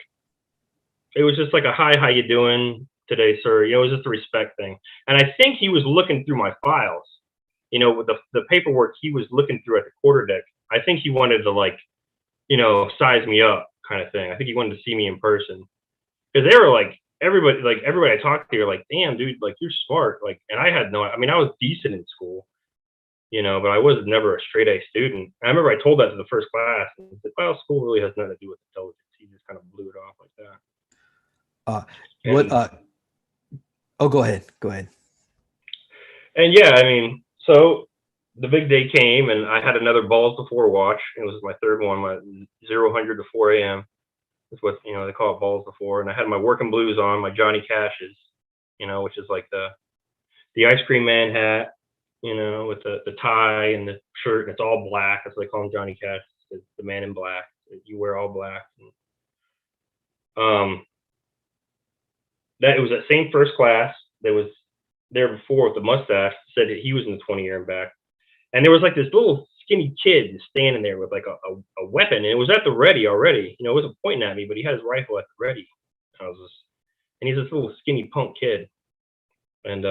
Speaker 2: It was just like a hi, how you doing today, sir? You know, it was just a respect thing. And I think he was looking through my files. You know, with the paperwork he was looking through at the quarter deck. I think he wanted to like, you know, size me up kind of thing. I think he wanted to see me in person because they were like everybody I talked to, you're like, damn, dude, like you're smart. Like, and I had no, I mean, I was decent in school, you know, but I was never a straight A student. And I remember I told that to the first class, and they said, well, school really has nothing to do with intelligence. He just kind of blew it off like that.
Speaker 1: Uh, what?
Speaker 2: And
Speaker 1: Oh, go ahead. Go ahead.
Speaker 2: and yeah, I mean, so the big day came, and I had another balls to four watch. It was my third one, my 0 to 4 a.m. Is what you know they call it balls to four. And I had my working blues on, my Johnny Cashes, you know, which is like the ice cream man hat, you know, with the tie and the shirt, and it's all black. That's what they call him, Johnny Cash, the man in black. You wear all black. And, that it was that same first class that was there before with the mustache said that he was in the 20 year and back. And there was like this little skinny kid standing there with like a weapon, and it was at the ready already. You know, it wasn't pointing at me, but he had his rifle at the ready. I was just, and he's this little skinny punk kid, and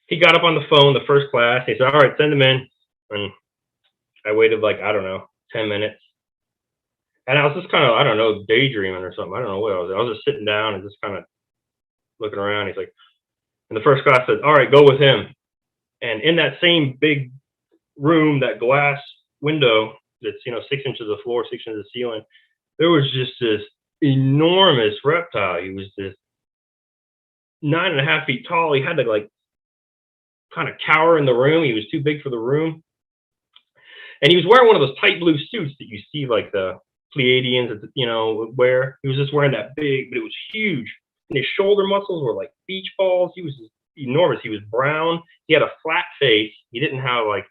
Speaker 2: he got up on the phone the first class. He said, "All right, send him in." And I waited like I don't know 10 minutes, and I was just kind of I don't know daydreaming or something. I don't know what I was. I was just sitting down and just kind of looking around. He's like, and the first class said, "All right, go with him." And in that same big room, that glass window that's 6 inches of floor, 6 inches of ceiling, there was just this enormous reptile. He was this 9.5 feet tall. He had to like kind of cower in the room. He was too big for the room, and he was wearing one of those tight blue suits that you see like the Pleiadians, wear. He was just wearing that big, but it was huge, and his shoulder muscles were like beach balls. He was just enormous. He was brown. He had a flat face. He didn't have like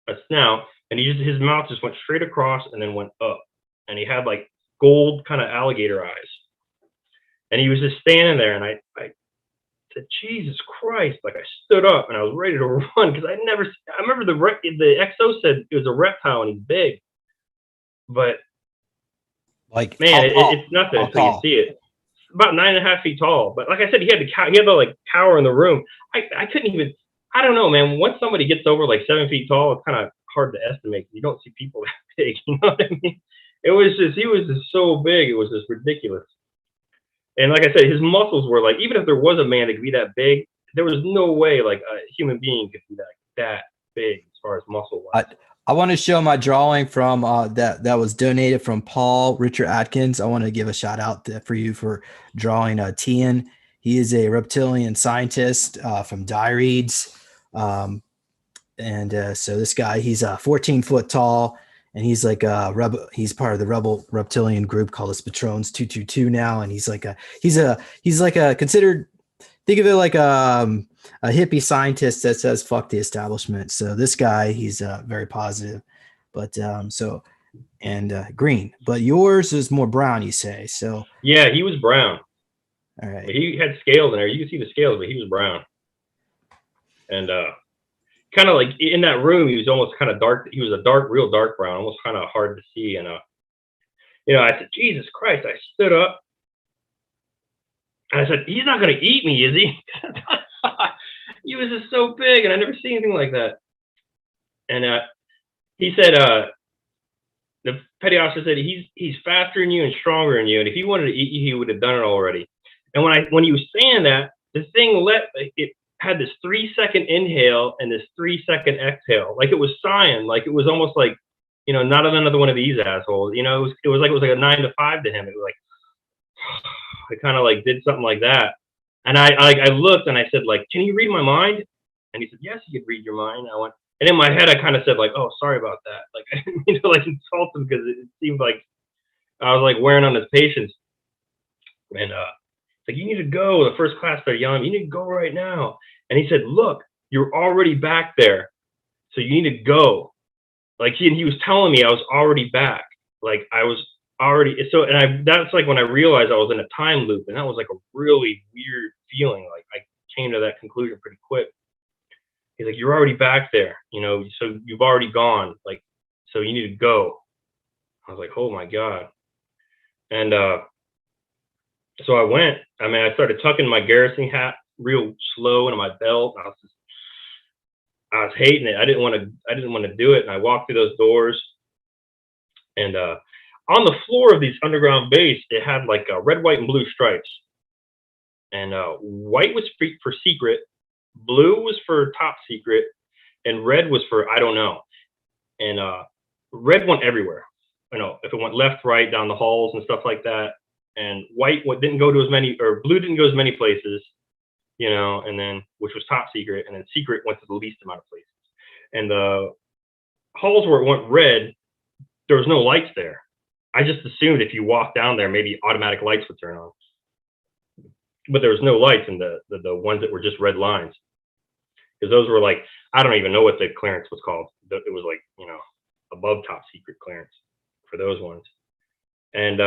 Speaker 2: a snout, and his mouth just went straight across and then went up, and he had like gold kind of alligator eyes, and he was just standing there, and I said, Jesus Christ, like I stood up and I was ready to run because I remember the XO said it was a reptile and he's big, but
Speaker 1: Like
Speaker 2: man, it's nothing
Speaker 1: how
Speaker 2: until you
Speaker 1: tall?
Speaker 2: see it. About 9.5 feet tall, but like I said, he had to like cower in the room. I couldn't even. I don't know, man. Once somebody gets over like 7 feet tall, it's kind of hard to estimate. You don't see people that big. You know what I mean? He was just so big. It was just ridiculous. And like I said, his muscles were like, even if there was a man that could be that big, there was no way like a human being could be that big as far as muscle wise.
Speaker 1: I want to show my drawing from that was donated from Paul Richard Atkins. I want to give a shout out for you for drawing Tian. He is a reptilian scientist from Direeds. So this guy, he's 14 foot tall, and he's like a rebel. He's part of the rebel reptilian group called the Patrons 222 now, and he's like a considered. Think of it like a hippie scientist that says "fuck the establishment." So this guy, he's very positive, but green. But yours is more brown, you say? So
Speaker 2: Yeah, he was brown.
Speaker 1: all right.
Speaker 2: He had scales in there. You could see the scales, but he was brown. And kind of like in that room, he was almost kind of dark. He was real dark brown, almost kind of hard to see. And I said, Jesus Christ! I stood up and I said, he's not going to eat me, is he? He was just so big, and I never seen anything like that. And he said, the petty officer said he's faster than you and stronger than you, and if he wanted to eat you, he would have done it already. And when he was saying that, the thing it had this 3-second inhale and this 3-second exhale. Like it was cyan. Like it was almost like, not another one of these assholes. It was like a 9 to 5 to him. It was like, I kind of like did something like that. And I looked and I said, like, can you read my mind? And he said, yes, he could read your mind. I went, and in my head, I kind of said, like, oh, sorry about that. Like, I didn't mean to like insult him because it seemed like I was like wearing on his patience. And like, you need to go. The first class, they're yelling, you need to go right now. And he said, look, you're already back there, so you need to go. Like he was telling me I was already back. Like I was already that's like when I realized I was in a time loop, and that was like a really weird feeling. Like I came to that conclusion pretty quick. He's like, you're already back there, so you've already gone, like, so you need to go. I was like, oh my God. And so I went. I mean, I started tucking my garrison hat real slow into my belt. I was hating it. I didn't want to do it. And I walked through those doors, and on the floor of these underground base, it had like red, white, and blue stripes. And white was for secret, blue was for top secret, and red was for I don't know. And red went everywhere. If it went left, right, down the halls and stuff like that. And white didn't go to as many, or blue didn't go as many places, and then, which was top secret, and then secret went to the least amount of places. And the halls where it went red, there was no lights there. I just assumed if you walked down there, maybe automatic lights would turn on. But there was no lights in the ones that were just red lines. Because those were like, I don't even know what the clearance was called. It was like, above top secret clearance for those ones. And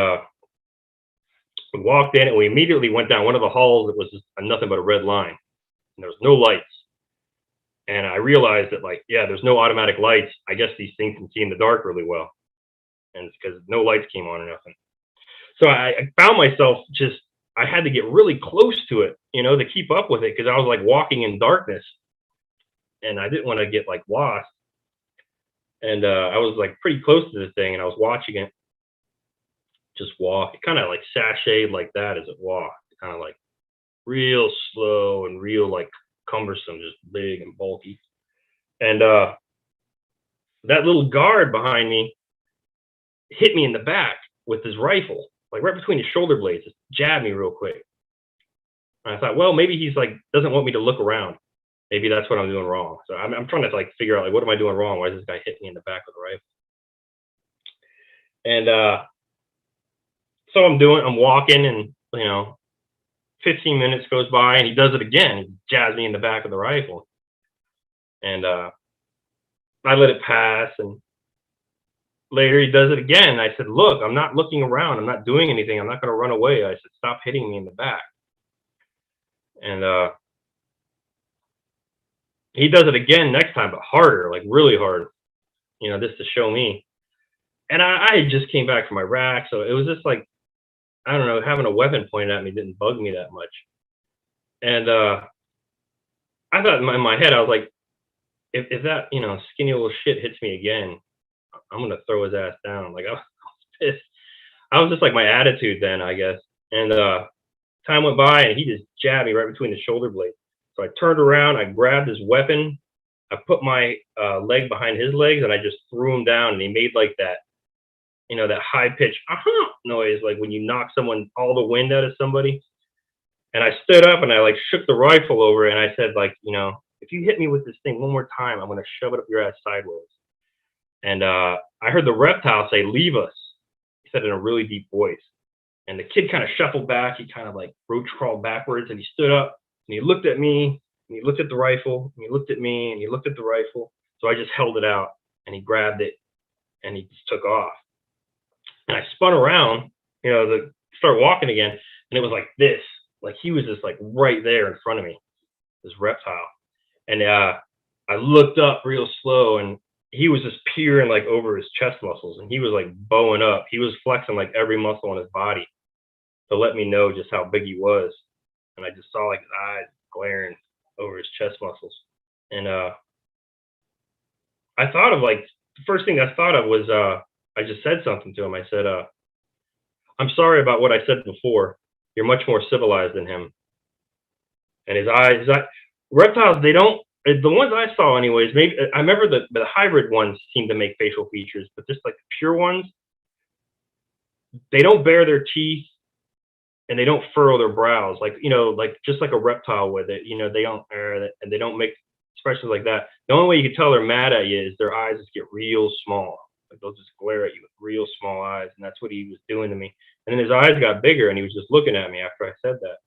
Speaker 2: we walked in, and we immediately went down one of the halls that was just nothing but a red line. And there was no lights. And I realized that, like, yeah, there's no automatic lights. I guess these things can see in the dark really well. And it's because no lights came on or nothing. So I found myself I had to get really close to it, to keep up with it, because I was like walking in darkness, and I didn't want to get like lost. And I was like pretty close to the thing, and I was watching it just walk. It kind of like sashayed like that as it walked, kind of like real slow and real like cumbersome, just big and bulky. And that little guard behind me hit me in the back with his rifle, like right between his shoulder blades, just jabbed me real quick. And I thought, well, maybe he's like doesn't want me to look around. Maybe that's what I'm doing wrong. So I'm trying to like figure out, like, what am I doing wrong? Why is this guy hitting me in the back with a rifle? And so I'm walking, and 15 minutes goes by, and he does it again. He jabs me in the back of the rifle, and I let it pass. And later he does it again. I said, look, I'm not looking around. I'm not doing anything. I'm not going to run away. I said, stop hitting me in the back. And he does it again next time, but harder, like really hard, just to show me. And I just came back from my rack, so it was just like, I don't know, having a weapon pointed at me didn't bug me that much. And I thought in my head, I was like, if that, skinny little shit hits me again, I'm going to throw his ass down. Like, I was pissed. I was just like my attitude then, I guess. And time went by, and he just jabbed me right between the shoulder blades. So I turned around, I grabbed his weapon, I put my leg behind his legs, and I just threw him down, and he made like that, that high-pitched noise, like when you knock all the wind out of somebody. And I stood up, and I like shook the rifle over, and I said, like, if you hit me with this thing one more time, I'm going to shove it up your ass sideways. And I heard the reptile say, leave us. He said in a really deep voice. And the kid kind of shuffled back. He kind of like roach crawled backwards, and he stood up, and he looked at me, and he looked at the rifle, and he looked at me, and he looked at the rifle. So I just held it out, and he grabbed it, and he just took off. And I spun around, to start walking again, and it was like this. Like he was just like right there in front of me, this reptile. And I looked up real slow, and he was just peering like over his chest muscles, and he was like bowing up. He was flexing like every muscle on his body to let me know just how big he was. And I just saw like his eyes glaring over his chest muscles. And I thought of like, the first thing I thought of was, I just said something to him. I said, I'm sorry about what I said before. You're much more civilized than him. and his eye, reptiles, they don't. The ones I saw, anyways. Maybe I remember the hybrid ones seem to make facial features, but just like the pure ones, they don't bare their teeth and they don't furrow their brows like like just like a reptile with it. They don't and they don't make expressions like that. The only way you can tell they're mad at you is their eyes just get real small. Like they'll just glare at you with real small eyes, and that's what he was doing to me. And then his eyes got bigger, and he was just looking at me after I said that.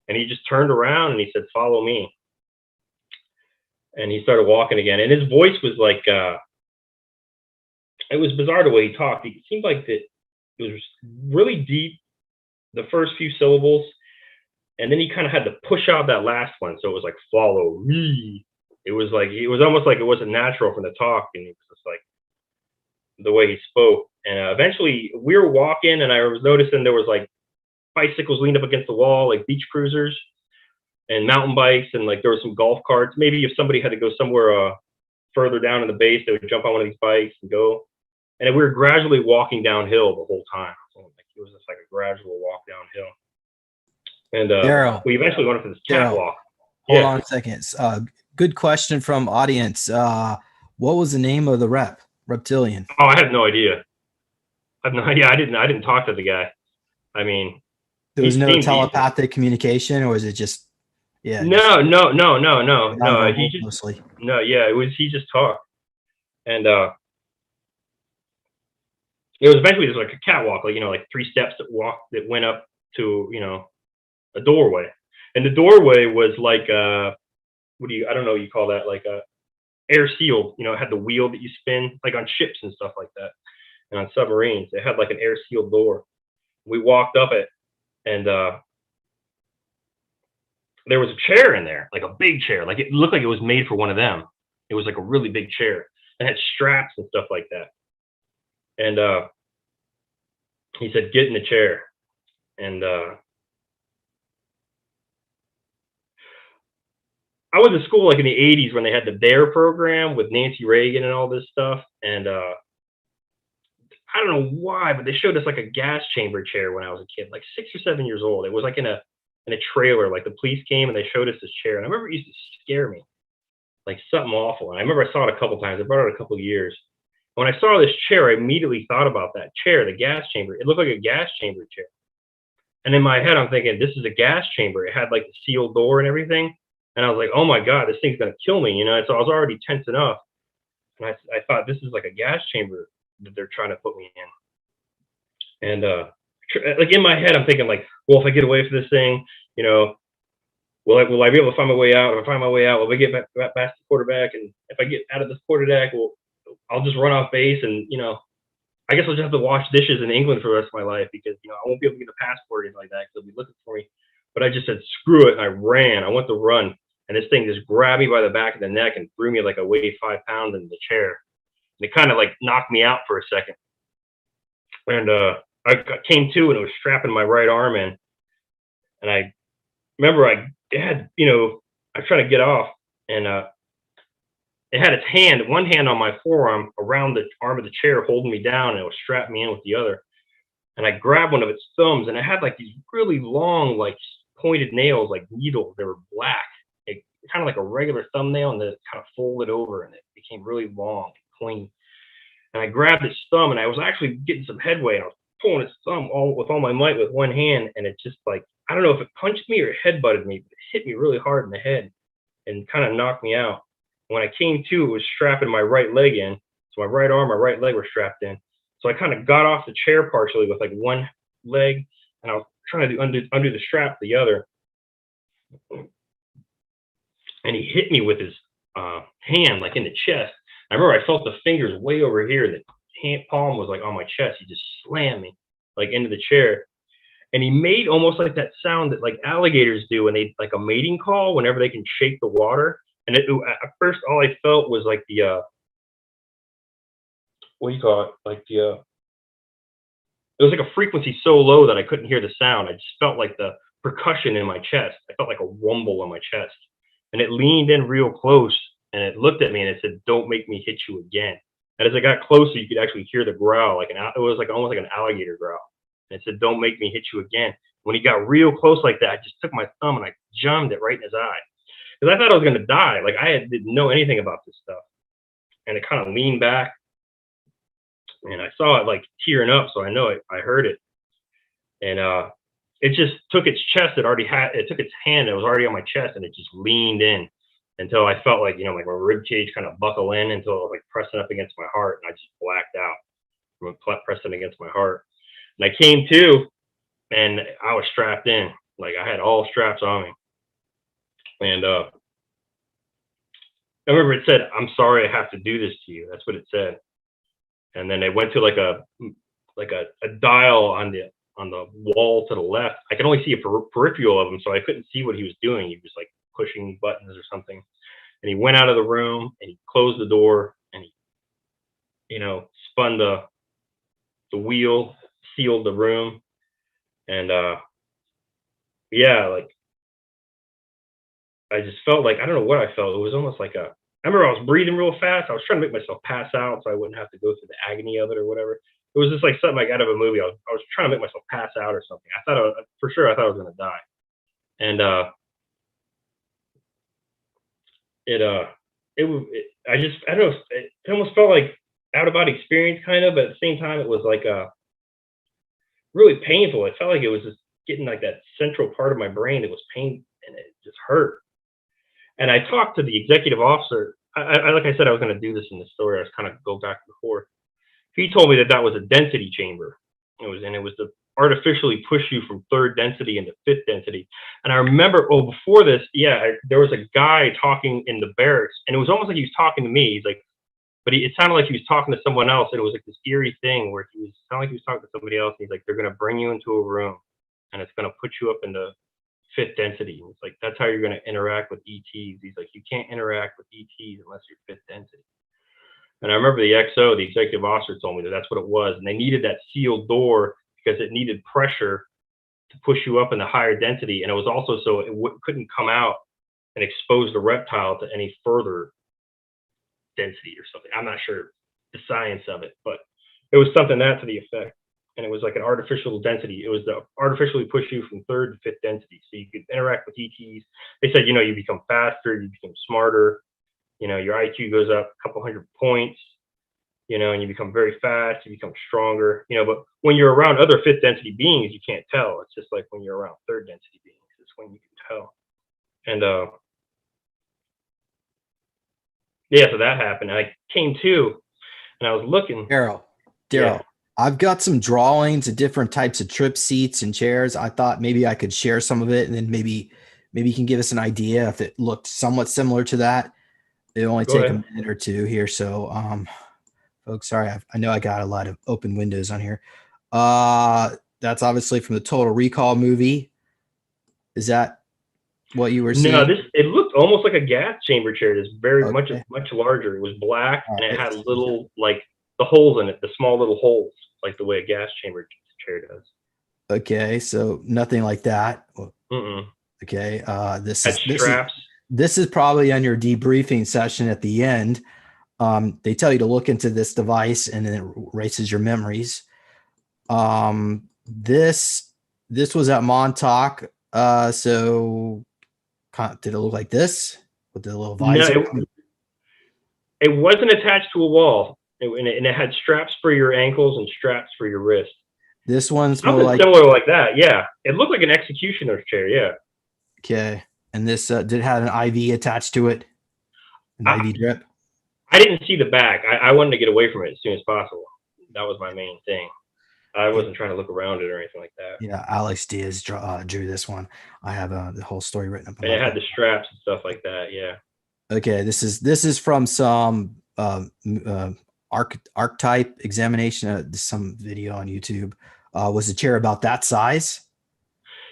Speaker 2: And he just turned around and he said, "Follow me." And he started walking again. And his voice was like, it was bizarre the way he talked. It seemed like that it was really deep, the first few syllables, and then he kind of had to push out that last one. So it was like, "Follow me." It was almost like it wasn't natural from the talk, and it was just like the way he spoke. And eventually we were walking, and I was noticing there was like bicycles leaned up against the wall, like beach cruisers and mountain bikes, and like there were some golf carts. Maybe if somebody had to go somewhere further down in the base, they would jump on one of these bikes and go. And we were gradually walking downhill the whole time. So like it was just like a gradual walk downhill. And
Speaker 1: Daryl,
Speaker 2: we eventually went up to this catwalk.
Speaker 1: Hold on a second. Good question from audience. What was the name of the reptilian?
Speaker 2: Oh, I have no idea. I have no idea. I didn't talk to the guy. I mean,
Speaker 1: there was no telepathic communication, or was it just
Speaker 2: No. He just
Speaker 1: mostly.
Speaker 2: No, yeah, he just talked. And it was eventually just like a catwalk, like like 3 steps that went up to a doorway. And the doorway was like I don't know what you call that, like air sealed. It had the wheel that you spin, like on ships and stuff like that, and on submarines. It had like an air sealed door. We walked up it, and there was a chair in there, like a big chair. Like it looked like it was made for one of them. It was like a really big chair. It had straps and stuff like that. And he said, "Get in the chair." And I was in school like in the 80s when they had the DARE program with Nancy Reagan and all this stuff. And I don't know why, but they showed us like a gas chamber chair when I was a kid, like 6 or 7 years old. It was like in a trailer. Like the police came and they showed us this chair. And I remember it used to scare me, like something awful. And I remember I saw it a couple times. I brought it a couple of years. When I saw this chair, I immediately thought about that chair, the gas chamber. It looked like a gas chamber chair. And in my head, I'm thinking, this is a gas chamber. It had like the sealed door and everything. And I was like, oh my God, this thing's going to kill me. So I was already tense enough. And I thought, this is like a gas chamber that they're trying to put me in. And like in my head, I'm thinking like, well, if I get away from this thing, will I be able to find my way out? If I find my way out, will I get back past the quarterback? And if I get out of this quarterback, I'll just run off base, and I guess I'll just have to wash dishes in England for the rest of my life, because I won't be able to get a passport or anything like that, because they'll be looking for me. But I just said screw it, and I ran. I went to run, and this thing just grabbed me by the back of the neck and threw me like I weighed 5 pounds into the chair. And it kind of like knocked me out for a second. And I came to, and it was strapping my right arm in. And I remember I had, I was trying to get off, and it had its hand, one hand on my forearm around the arm of the chair, holding me down, and it was strapped me in with the other. And I grabbed one of its thumbs, and it had like these really long, like pointed nails, like needles. They were black, kind of like a regular thumbnail, and then it kind of folded over, and it became really long and pointy. And I grabbed its thumb, and I was actually getting some headway, and I was pulling its thumb with all my might with one hand, and it just like, I don't know if it punched me or it headbutted me, but it hit me really hard in the head and kind of knocked me out. When I came to, it was strapping my right leg in. So my right arm, my right leg were strapped in. So I kind of got off the chair partially with like one leg, and I was trying to undo the strap the other. And he hit me with his hand, like in the chest. I remember I felt the fingers way over here. The hand palm was like on my chest. He just slammed me like into the chair. And he made almost like that sound that like alligators do when they like a mating call whenever they can shake the water. And at first, all I felt was like the what do you call it? Like it was like a frequency so low that I couldn't hear the sound. I just felt like the percussion in my chest. I felt like a rumble in my chest. And it leaned in real close, and it looked at me, and it said, "Don't make me hit you again." And as I got closer, you could actually hear the growl, like it was like almost like an alligator growl. And it said, "Don't make me hit you again." When he got real close like that, I just took my thumb and I jammed it right in his eye because I thought I was going to die. Like didn't know anything about this stuff. And it kind of leaned back and I saw it like tearing up. So I know it, I heard it. And it just took its chest. It took its hand that was already on my chest and it just leaned in until I felt like, like my rib cage kind of buckle in until it was like pressing up against my heart. And I just blacked out from pressing against my heart. And I came to and I was strapped in. Like I had all straps on me. And I remember it said, "I'm sorry I have to do this to you." That's what it said. And then they went to like a dial on the wall to the left. I could only see a peripheral of him, so I couldn't see what he was doing. He was like pushing buttons or something. And he went out of the room and he closed the door and he, spun the wheel, sealed the room. And yeah, like I just felt like, I don't know what I felt. It was almost like I remember I was breathing real fast. I was trying to make myself pass out so I wouldn't have to go through the agony of it or whatever. It was just like something like out of a movie. I was trying to make myself pass out or something. I thought I was going to die. And I don't know. It almost felt like out of body experience kind of, but at the same time, it was like really painful. It felt like it was just getting like that central part of my brain. It was pain and it just hurt. And I talked to the executive officer. Like I said, I was going to do this in the story. I was kind of go back and forth. He told me that was a density chamber. It was to artificially push you from third density into fifth density. And I remember, before this, there was a guy talking in the barracks, and it was almost like he was talking to me. He's like, but it sounded like he was talking to someone else, and it was like this eerie thing where sounded like he was talking to somebody else. And he's like, they're going to bring you into a room, and it's going to put you up into fifth density. And it's like, that's how you're going to interact with ETs. He's like, you can't interact with ETs unless you're fifth density. And I remember the XO, the executive officer, told me that that's what it was. And they needed that sealed door because it needed pressure to push you up in the higher density. And it was also so it couldn't come out and expose the reptile to any further density or something. I'm not sure the science of it, but it was something that to the effect. And it was like an artificial density. It was to artificially push you from third to fifth density. So you could interact with ETs. They said, you become faster, you become smarter, your IQ goes up a couple hundred points, and you become very fast, you become stronger, but when you're around other fifth density beings, you can't tell. It's just like when you're around third density beings, it's when you can tell. And so that happened. I came to, and I was looking.
Speaker 1: Daryl,
Speaker 2: Yeah.
Speaker 1: I've got some drawings of different types of trip seats and chairs. I thought maybe I could share some of it, and then maybe you can give us an idea if it looked somewhat similar to that. It'll only take a minute or two here. So, folks, sorry, I know I got a lot of open windows on here. That's obviously from the Total Recall movie. Is that what you were seeing?
Speaker 2: No, it looked almost like a gas chamber chair. It's very much larger. It was black and it had little like the holes in it, the small little holes, like the way a gas chamber chair does.
Speaker 1: Okay, so nothing like that.
Speaker 2: Mm-mm.
Speaker 1: Okay, this is probably on your debriefing session at the end. They tell you to look into this device and then it erases your memories. This was at Montauk. So did it look like this with the little visor?
Speaker 2: No, it wasn't attached to a wall, and it had straps for your ankles and straps for your wrist.
Speaker 1: This one's
Speaker 2: something more similar like that. Yeah, it looked like an executioner's chair. Yeah.
Speaker 1: Okay, and this did it have an IV attached to it? An IV drip?
Speaker 2: I didn't see the back. I wanted to get away from it as soon as possible. That was my main thing. I wasn't trying to look around it or anything like that.
Speaker 1: Yeah, Alex Diaz drew this one. I have the whole story written up.
Speaker 2: And it had the straps and stuff like that. Yeah.
Speaker 1: Okay, this is from some archetype examination. Some video on YouTube. Was the chair about that size?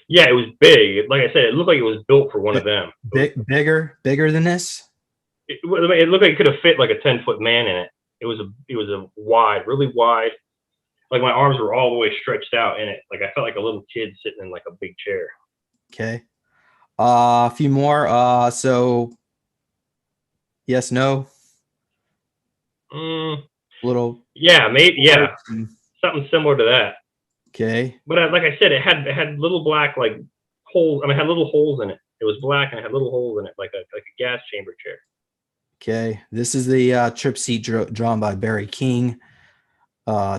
Speaker 2: Yeah, it was big. Like I said, it looked like it was built for one of them.
Speaker 1: Bigger than this?
Speaker 2: It looked like it could have fit like a 10-foot man in it. It was a wide, really wide. Like my arms were all the way stretched out in it. Like I felt like a little kid sitting in like a big chair.
Speaker 1: Okay. A few more. So yes, no. Little.
Speaker 2: Yeah, maybe. Yeah, something similar to that.
Speaker 1: Okay.
Speaker 2: But like I said, it had little black like holes. I mean, it had little holes in it. It was black and it had little holes in it, like a gas chamber chair.
Speaker 1: Okay. This is the trip seat drawn by Barry King.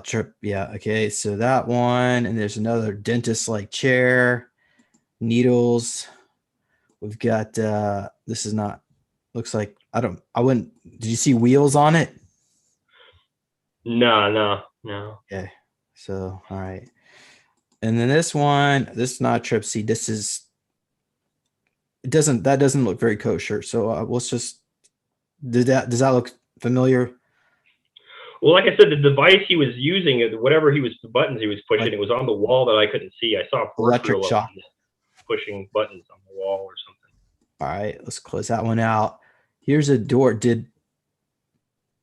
Speaker 1: Trip. Yeah. Okay. So that one, and there's another dentist like chair, needles. We've got this is not looks like I wouldn't did you see wheels on it?
Speaker 2: No.
Speaker 1: Okay. So all right. And then this one, this is not a trip seat. This is that doesn't look very kosher. So let's just does that look familiar?
Speaker 2: Well, like I said, the device he was using, whatever the buttons he was pushing,
Speaker 1: Like
Speaker 2: it was on the wall that I couldn't see. I saw a
Speaker 1: electric
Speaker 2: peripheral of
Speaker 1: shock.
Speaker 2: him pushing buttons on the wall or something.
Speaker 1: All right, let's close that one out. Here's a door.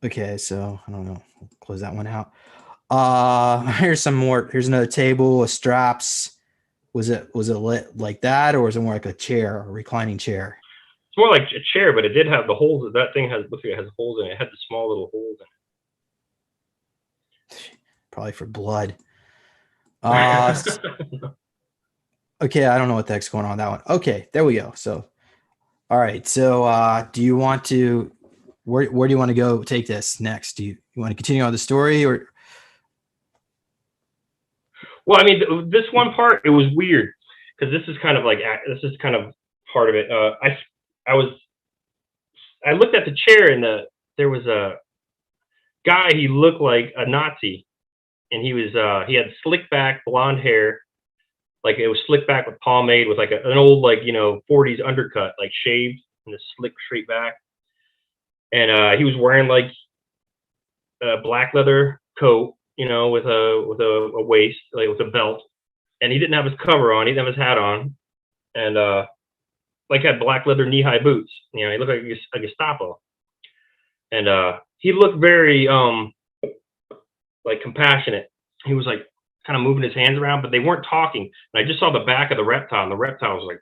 Speaker 1: Okay, so I don't know. Close that one out. Here's some more. Here's another table with straps. Was it lit like that, or was it more like a chair, a reclining chair?
Speaker 2: It's more like a chair, but it did have the holes. That thing looks like it has holes in it. It had the small little holes in
Speaker 1: Probably for blood.
Speaker 2: it.
Speaker 1: Okay, I don't know what the heck's going on with that one. Okay, there we go. So, all right. So, do you want to where do you want to go take this next? Do you want to continue on the story or
Speaker 2: Well, I mean, this one part, it was weird because this is kind of part of it. I looked at the chair and there was a guy. He looked like a Nazi, and he had slick back blonde hair, like it was slick back with pomade, with like an old 40s undercut, like shaved and a slick straight back. And he was wearing like a black leather coat, with a waist, like with a belt, and he didn't have his cover on. He didn't have his hat on, and like had black leather knee high boots. He looked like a Gestapo, and he looked very like compassionate. He was like kind of moving his hands around, but they weren't talking. And I just saw the back of the reptile, and the reptile was like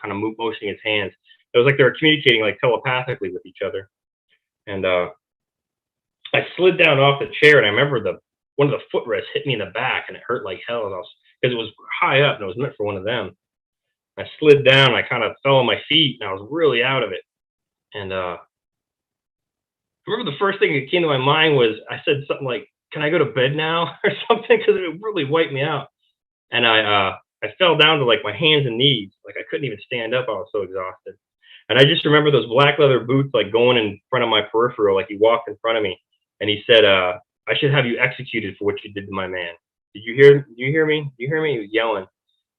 Speaker 2: kind of motioning its hands. It was like they were communicating like telepathically with each other. And I slid down off the chair, and I remember one of the footrests hit me in the back, and it hurt like hell. Because it was high up, and it was meant for one of them. I slid down, and I kind of fell on my feet, and I was really out of it. And I remember the first thing that came to my mind was I said something like, "Can I go to bed now?" or something, because it really wiped me out. And I fell down to like my hands and knees, like I couldn't even stand up. I was so exhausted. And I just remember those black leather boots like going in front of my peripheral, like he walked in front of me, and he said, "I should have you executed for what you did to my man." Did you hear? Do you hear me? Do you hear me? He was yelling,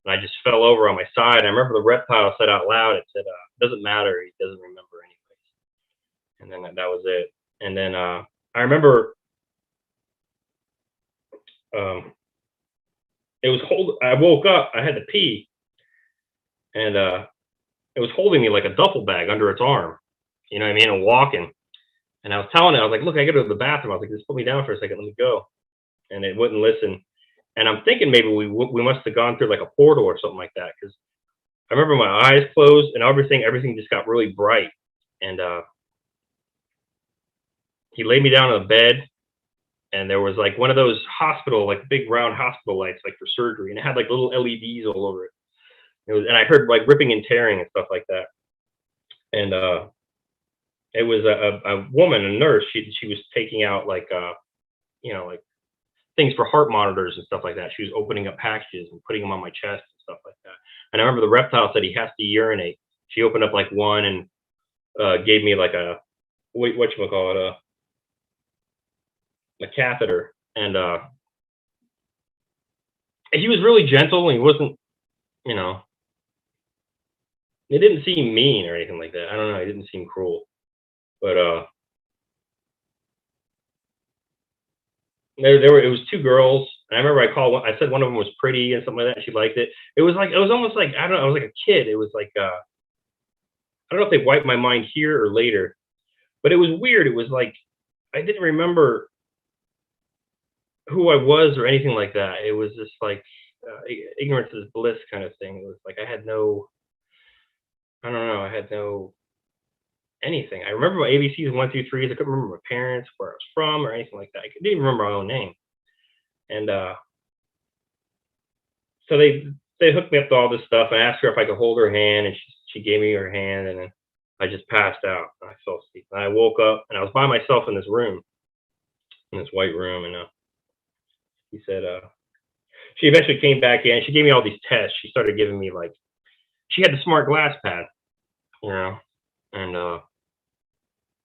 Speaker 2: and I just fell over on my side. I remember the reptile said out loud, it said, "Doesn't matter. He doesn't remember anyways." And then that was it. And then I remember I woke up. I had to pee, and it was holding me like a duffel bag under its arm. You know what I mean? And walking. And I was telling it, I was like, "Look, I got to go to the bathroom." I was like, "Just put me down for a second. Let me go." And it wouldn't listen. And I'm thinking maybe we must have gone through like a portal or something like that, because I remember my eyes closed and everything just got really bright. And he laid me down on the bed, and there was like one of those like big round hospital lights, like for surgery, and it had like little LEDs all over it. And I heard like ripping and tearing and stuff like that. And it was a woman, a nurse. She was taking out like like things for heart monitors and stuff like that. She was opening up packages and putting them on my chest and stuff like that. And I remember the reptile said he has to urinate. She opened up like one and gave me like a whatchamacallit, a catheter. And he was really gentle, and he wasn't, it didn't seem mean or anything like that. I don't know. It didn't seem cruel, but it was two girls. And I remember I said one of them was pretty and something like that. And she liked it. It was almost like, I don't know. I was like a kid. It was like, I don't know if they wiped my mind here or later, but it was weird. It was like, I didn't remember who I was or anything like that. It was just like ignorance is bliss kind of thing. It was like, I don't know. I had no anything. I remember my ABCs 1, 2, 3s. I couldn't remember my parents, where I was from, or anything like that. I didn't even remember my own name. And so they hooked me up to all this stuff. And I asked her if I could hold her hand, and she gave me her hand, and then I just passed out. And I fell asleep. And I woke up, and I was by myself in this room, in this white room, and he said, she eventually came back in. She gave me all these tests. She started giving me like, she had the smart glass pad, you know, and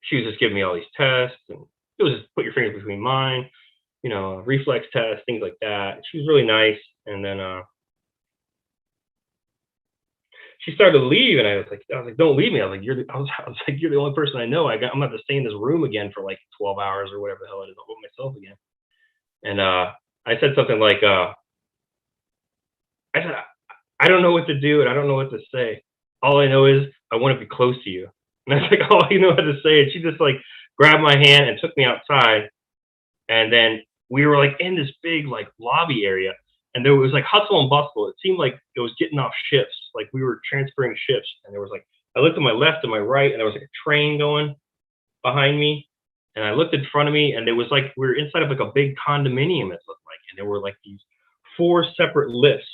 Speaker 2: she was just giving me all these tests, and it was just put your fingers between mine, you know, reflex tests, things like that. She was really nice, and then she started to leave, and I was like, don't leave me. I was like, you're the only person I know. I'm gonna have to stay in this room again for like 12 hours or whatever the hell it is. I'll hold myself again. And I said something like, I said, I don't know what to do, and I don't know what to say. All I know is I want to be close to you. And that's like all you know how to say. And she just like grabbed my hand and took me outside. And then we were like in this big like lobby area, and there was like hustle and bustle. It seemed like it was getting off shifts, like we were transferring shifts. And there was like, I looked to my left and my right, and there was like a train going behind me. And I looked in front of me, and it was like we were inside of like a big condominium, it looked like. And there were like these 4 separate lifts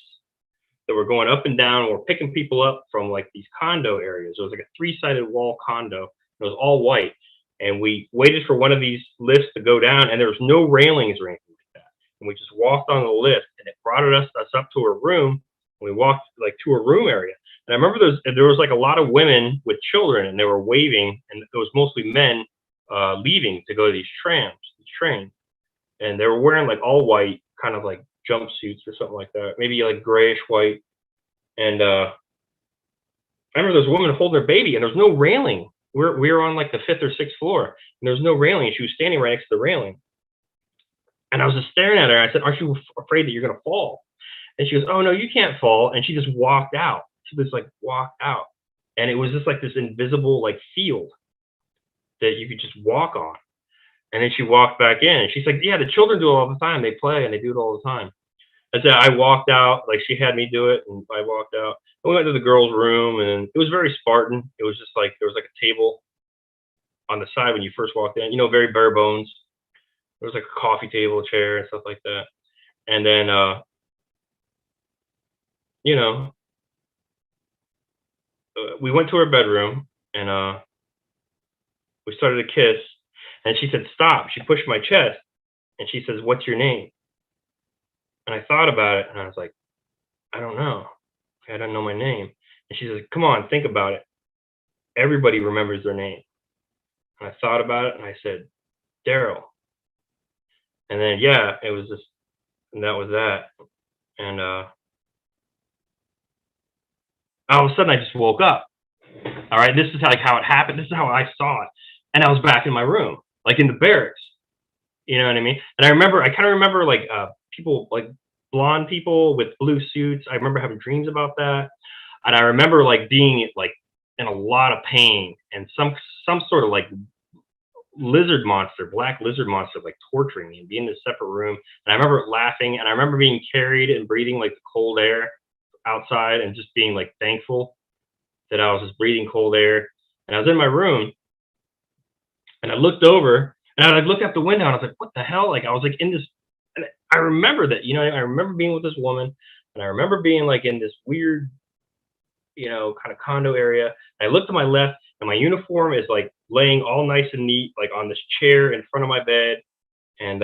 Speaker 2: that were going up and down. And we're picking people up from like these condo areas. It was like a 3-sided wall condo. It was all white. And we waited for one of these lifts to go down, and there was no railings or anything like that. And we just walked on the lift, and it brought us up to a room. And we walked like to a room area. And I remember there was like a lot of women with children, and they were waving, and it was mostly men leaving to go to these trains. And they were wearing like all white, kind of like jumpsuits or something like that, maybe like grayish white. And I remember there was a woman holding her baby, and there was no railing. We were on like the 5th or 6th floor, and there was no railing, and she was standing right next to the railing. And I was just staring at her. I said, "Aren't you afraid that you're gonna fall?" And she goes, "Oh no, you can't fall." And she just walked out. She just like walked out, and it was just like this invisible like field that you could just walk on. And then she walked back in, and she's like, "Yeah, the children do it all the time. They play and they do it all the time." I said, I walked out, like she had me do it, and I walked out. We went to the girls' room, and it was very Spartan. It was just like there was like a table on the side when you first walked in, you know, very bare bones. There was like a coffee table, a chair, and stuff like that. And then, you know, we went to her bedroom, and we started to kiss. And she said, "Stop." She pushed my chest, and she says, "What's your name?" And I thought about it, and I was like, I don't know. I don't know my name. And she says, "Come on, think about it. Everybody remembers their name." And I thought about it, and I said, "Daryl." And then, yeah, it was just, and that was that. And all of a sudden, I just woke up. All right, this is how it happened. This is how I saw it. And I was back in my room, like in the barracks. You know what I mean? And I kind of remember like people, like blonde people with blue suits. I remember having dreams about that. And I remember like being like in a lot of pain, and some sort of like lizard monster, black lizard monster, like torturing me and being in a separate room. And I remember laughing, and I remember being carried and breathing like the cold air outside, and just being like thankful that I was just breathing cold air. And I was in my room, and I looked over, and I like looked out the window, and I was like, what the hell? Like I was like in this, and I remember that, you know, I remember being with this woman, and I remember being like in this weird, you know, kind of condo area. And I looked to my left, and my uniform is like laying all nice and neat, like on this chair in front of my bed. And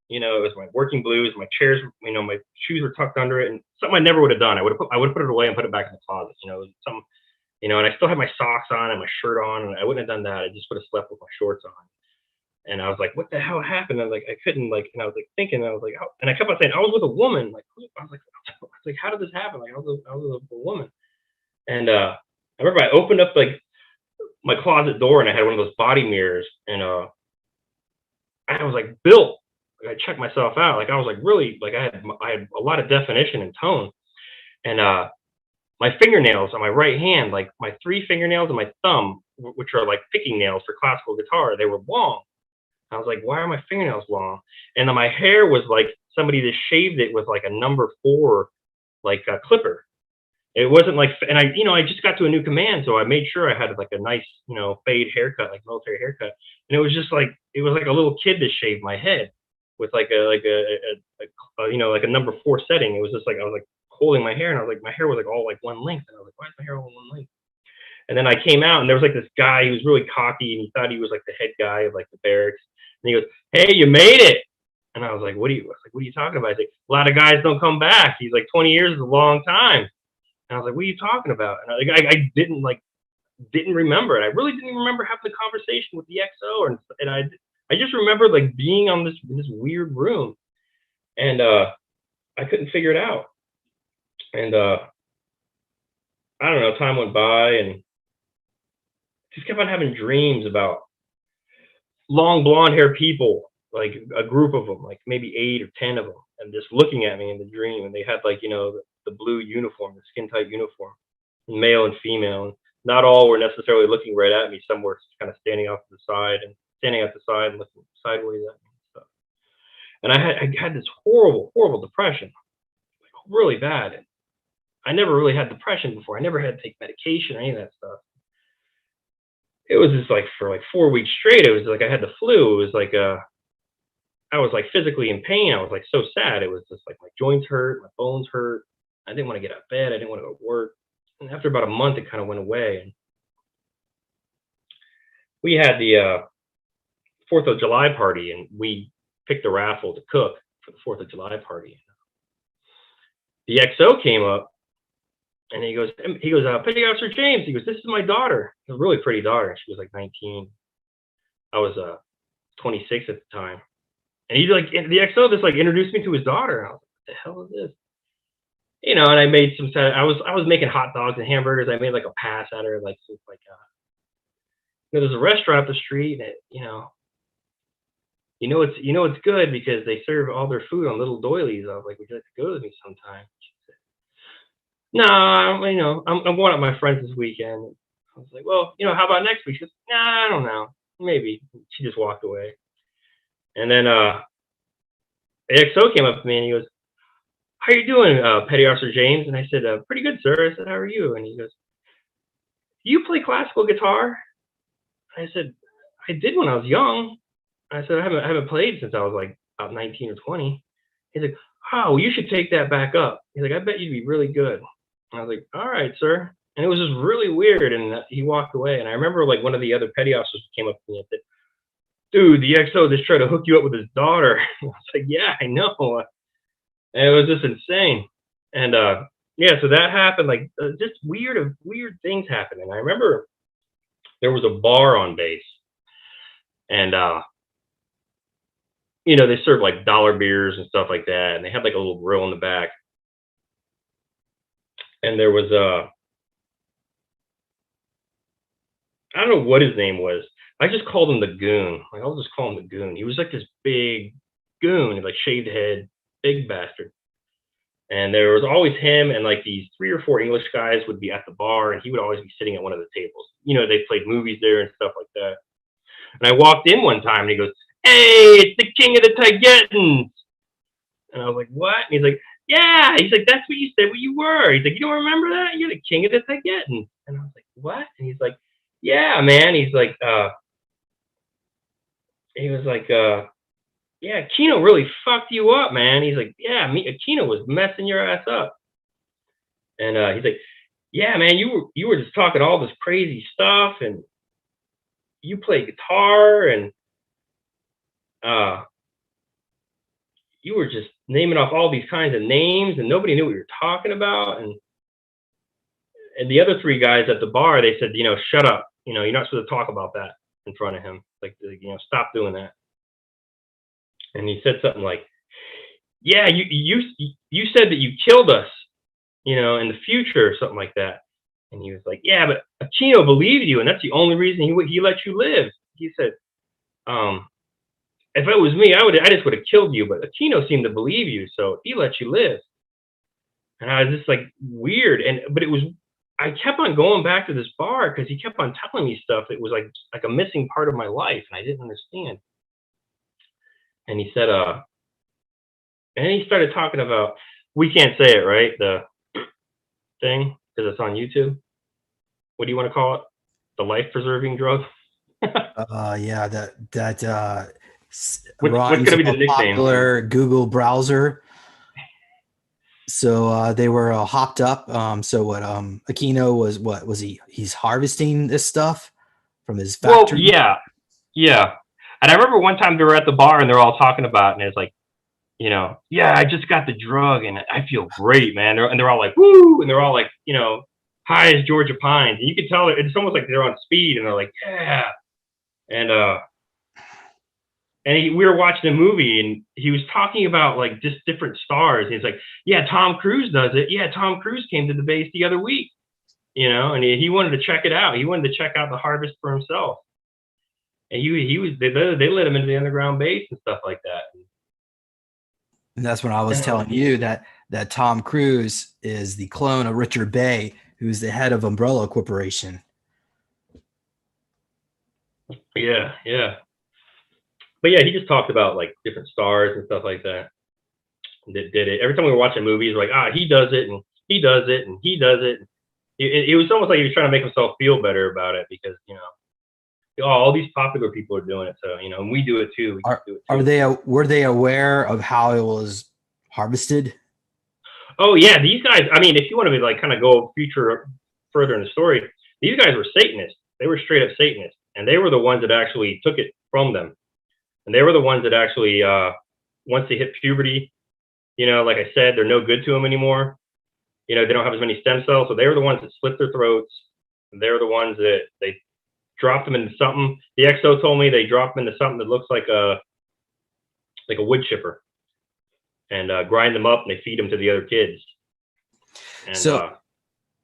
Speaker 2: you know, it was my working blues, my chairs, you know, my shoes were tucked under it, and something I never would have done. I would have put it away and put it back in the closet, you know, it was some, you know, and I still had my socks on and my shirt on, and I wouldn't have done that. I just would have slept with my shorts on. And I was like, what the hell happened? I was like, I couldn't, like, and I was like thinking, I was like, how? And I kept on saying, I was with a woman. Like, I was like, how did this happen? Like, I was with a woman. And I remember I opened up like my closet door, and I had one of those body mirrors, and I was like built. Like, I checked myself out. Like I was like really, like I had a lot of definition and tone. And my fingernails on my right hand, like my 3 fingernails and my thumb, which are like picking nails for classical guitar, they were long. I was like, why are my fingernails long? And then my hair was like somebody that shaved it with like a number 4, like a clipper. It wasn't like, and I, you know, I just got to a new command, so I made sure I had like a nice, you know, fade haircut, like military haircut. And it was just like, it was like a little kid that shaved my head with like a you know, like a number 4 setting. It was just like, I was like holding my hair, and I was like, my hair was like all like one length, and I was like, why is my hair all one length? And then I came out, and there was like this guy who was really cocky, and he thought he was like the head guy of like the barracks. And he goes, "Hey, you made it!" And I was like, "What are you talking about?" He's like, "A lot of guys don't come back." He's like, "20 years is a long time." And I was like, "What are you talking about?" And I didn't remember it. I really didn't remember having the conversation with the XO, and I just remember like being on this weird room, and I couldn't figure it out. And I don't know. Time went by, and just kept on having dreams about long blonde hair people, like a group of them, like maybe 8 or 10 of them, and just looking at me in the dream. And they had like, the blue uniform, the skin tight uniform, male and female. And not all were necessarily looking right at me. Some were kind of standing out to the side and looking sideways at me and stuff. And I had this horrible, horrible depression, like really bad. And I never really had depression before. I never had to take medication or any of that stuff. It was just like for like 4 weeks straight. It was like I had the flu. It was like I was like physically in pain. I was like so sad. It was just like my joints hurt, my bones hurt. I didn't want to get out of bed. I didn't want to go to work. And after about a month, it kind of went away. And we had the 4th of July party, and we picked a raffle to cook for the 4th of July party. The XO came up, and he goes, "Petty Officer James." He goes, "This is my daughter." A really pretty daughter. She was like 19. I was 26 at the time. And he's like, the XO just like introduced me to his daughter. And I was like, "What the hell is this?" And I made I was making hot dogs and hamburgers. I made like a pass at her, like there's a restaurant up the street that it's good because they serve all their food on little doilies. I was like, "Would you like to go with me sometime?" She said, "No, I'm going out with my friends this weekend." I was like, "Well, how about next week?" She goes, "Nah, I don't know, maybe." She just walked away. And then the XO came up to me and he goes, "How you doing, Petty Officer James?" And I said, "Pretty good, sir." I said, "How are you?" And he goes, "Do you play classical guitar?" I said, "I did when I was young." I said, I haven't played since I was like about 19 or 20. He's like, "Oh, well, you should take that back up." He's like, "I bet you'd be really good." And I was like, "All right, sir." And it was just really weird. And he walked away. And I remember like one of the other petty officers came up to me and said, "Dude, the XO just tried to hook you up with his daughter." I was like, "Yeah, I know." And it was just insane. And yeah, so that happened. Like just weird things happened. And I remember there was a bar on base, and they served like dollar beers and stuff like that, and they had like a little grill in the back. And there was I don't know what his name was. I just called him the Goon. Like I'll just call him the Goon. He was like this big goon, like shaved head, big bastard. And there was always him and like these 3 or 4 English guys would be at the bar, and he would always be sitting at one of the tables. They played movies there and stuff like that. And I walked in one time and he goes, "Hey, it's the King of the Tibetans." And I was like, "What?" And he's like, "Yeah." He's like, "That's what you said what you were." He's like, "You don't remember that? You're the King of the Tibetans." And I was like, "What?" And he's like, "Yeah, man." He's like, "Yeah, Kino really fucked you up, man." He's like, "Yeah, Kino was messing your ass up." And he's like, "Yeah, man, you were just talking all this crazy stuff, and you play guitar, and you were just naming off all these kinds of names, and nobody knew what you were talking about." And the other 3 guys at the bar, they said, "Shut up. You're not supposed to talk about that in front of him. Like, stop doing that." And he said something like, "Yeah, you said that you killed us, in the future," or something like that. And he was like, "Yeah, but Aquino believed you, and that's the only reason he let you live." He said, "If it was me, I just would have killed you, but Aquino seemed to believe you, so he let you live." And I was just like weird, but I kept on going back to this bar because he kept on telling me stuff that was like a missing part of my life, and I didn't understand. And he said, and he started talking about, we can't say it, right? The thing, because it's on YouTube. What do you want to call it? The life-preserving drug?
Speaker 1: Yeah, that
Speaker 2: What's
Speaker 1: rhymes
Speaker 2: going to be
Speaker 1: with
Speaker 2: the
Speaker 1: a
Speaker 2: nickname?
Speaker 1: popular Google browser. So they were hopped up. So what? Aquino what was he? He's harvesting this stuff from his
Speaker 2: Well,
Speaker 1: factory.
Speaker 2: yeah, yeah. And I remember one time they were at the bar and they're all talking about it, and it's like, yeah, I just got the drug and I feel great, man. And they're all like, woo, and they're all like, high as Georgia pines. And you can tell it's almost like they're on speed, and they're like, yeah. And we were watching a movie, and he was talking about like just different stars. And he's like, yeah, Tom Cruise does it. Yeah, Tom Cruise came to the base the other week, and he wanted to check it out. He wanted to check out the harvest for himself. And they let him into the underground base and stuff like that.
Speaker 1: And that's when I was
Speaker 2: And
Speaker 1: telling you that Tom Cruise is the clone of Richard Bay, who's the head of Umbrella Corporation.
Speaker 2: yeah, yeah. But yeah, he just talked about like different stars and stuff like that. That did it. Every time we were watching movies, like, he does it, and he does it, and he does it. It was almost like he was trying to make himself feel better about it because all these popular people are doing it, so and we do it too. We can do it too.
Speaker 1: Were they aware of how it was harvested?
Speaker 2: Oh yeah, these guys. I mean, if you want to like kind of go further in the story, these guys were Satanists. They were straight up Satanists, and they were the ones that actually took it from them. And they were the ones that actually, once they hit puberty, like I said, they're no good to them anymore. They don't have as many stem cells, so they were the ones that slit their throats. They're the ones that they dropped them into something. The XO told me they dropped them into something that looks like a wood chipper, and grind them up, and they feed them to the other kids. And
Speaker 1: so,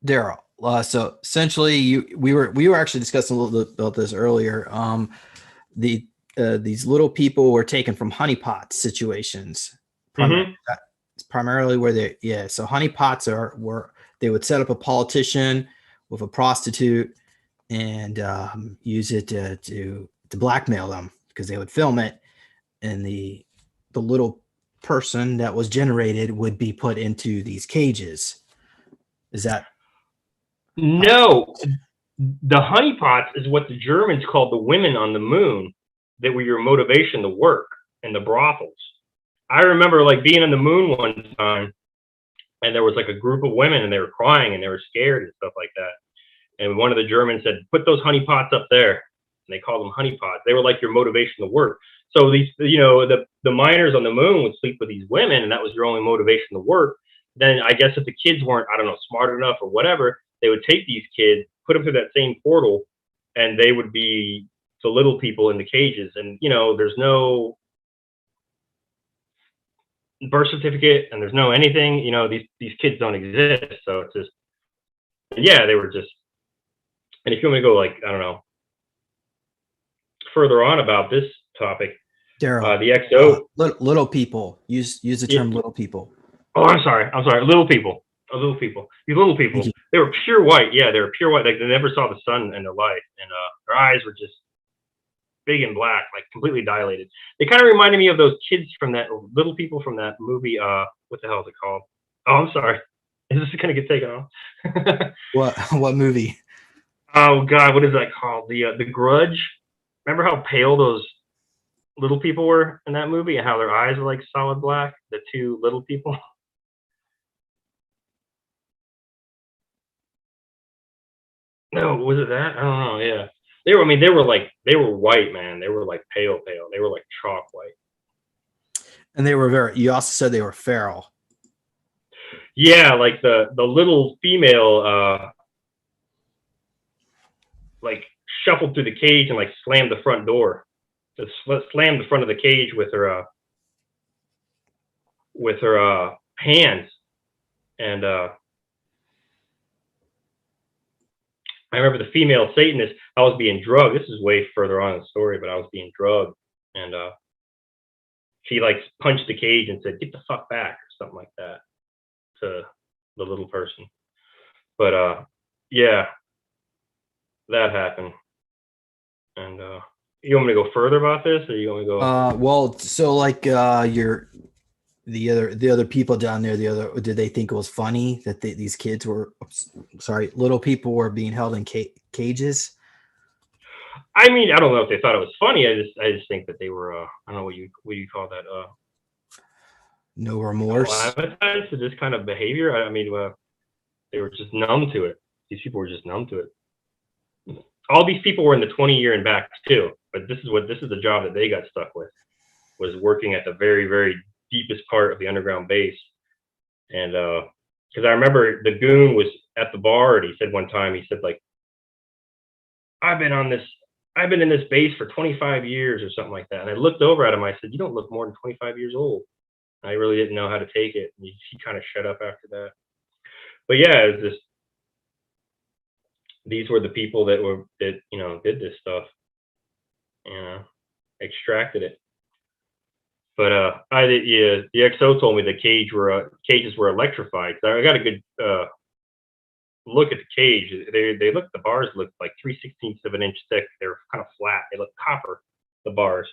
Speaker 1: Daryl, so essentially, we were actually discussing a little bit about this earlier. These little people were taken from honeypot situations, primarily where so honeypots were they would set up a politician with a prostitute and use it to blackmail them because they would film it, and the little person that was generated would be put into these cages. Is that
Speaker 2: no? The honeypots is what the Germans called the women on the moon that were your motivation to work in the brothels. I remember like being on the moon one time, and there was like a group of women, and they were crying and they were scared and stuff like that. And one of the Germans said, "Put those honeypots up there," and they called them honeypots. They were like your motivation to work. So these, the miners on the moon would sleep with these women, and that was your only motivation to work. Then I guess if the kids weren't, I don't know, smart enough or whatever, they would take these kids, put them through that same portal, and they would be the little people in the cages. And there's no birth certificate, and there's no anything. These kids don't exist. So it's just, yeah, they were just. And if you want me to go like, I don't know, further on about this topic,
Speaker 1: Daryl?
Speaker 2: the XO
Speaker 1: Little people. Use the term little people.
Speaker 2: Oh, I'm sorry. Little people. Little people. These little people. They were pure white. Yeah, they were pure white. Like they never saw the sun in their life, and their eyes were just big and black, like completely dilated. They kind of reminded me of those kids from that little people from that movie. What the hell is it called? Oh, I'm sorry. Is this gonna get taken off?
Speaker 1: What movie?
Speaker 2: Oh God, what is that called? The Grudge. Remember how pale those little people were in that movie, and how their eyes were like solid black? The two little people. No, was it that? I don't know. Yeah, they were. I mean, they were white, man. They were like pale. They were like chalk white.
Speaker 1: And they were you also said they were feral.
Speaker 2: Yeah, like the little female, like shuffled through the cage and like slammed the front door. Just slammed the front of the cage with her hands, and I remember the female Satanist. I was being drugged. This is way further on in the story, but I was being drugged, and she like punched the cage and said, "Get the fuck back," or something like that to the little person. But yeah, that happened. And you want me to go further about this, or you want me to go?
Speaker 1: Well, so like the other people down there, did they think it was funny that these kids were, little people were being held in cages?
Speaker 2: I mean, I don't know if they thought it was funny. I just think that they were. I don't know what you call that.
Speaker 1: No remorse.
Speaker 2: acclimatized to this kind of behavior. I mean, they were just numb to it. These people were just numb to it. All these people were in the 20-year and back too, but this is the job that they got stuck with, was working at the very, very deepest part of the underground base. And because I remember the goon was at the bar, and he said one time, he said like, I've been in this base for 25 years or something like that. And I looked over at him. I said, you don't look more than 25 years old. I really didn't know how to take it. And he kind of shut up after that. But yeah, it was just, these were the people that did this stuff, you know, extracted it. But yeah, the XO told me the cages were electrified. So I got a good look at the cage. The bars looked like 3/16 of an inch thick. They were kind of flat. They looked copper, the bars.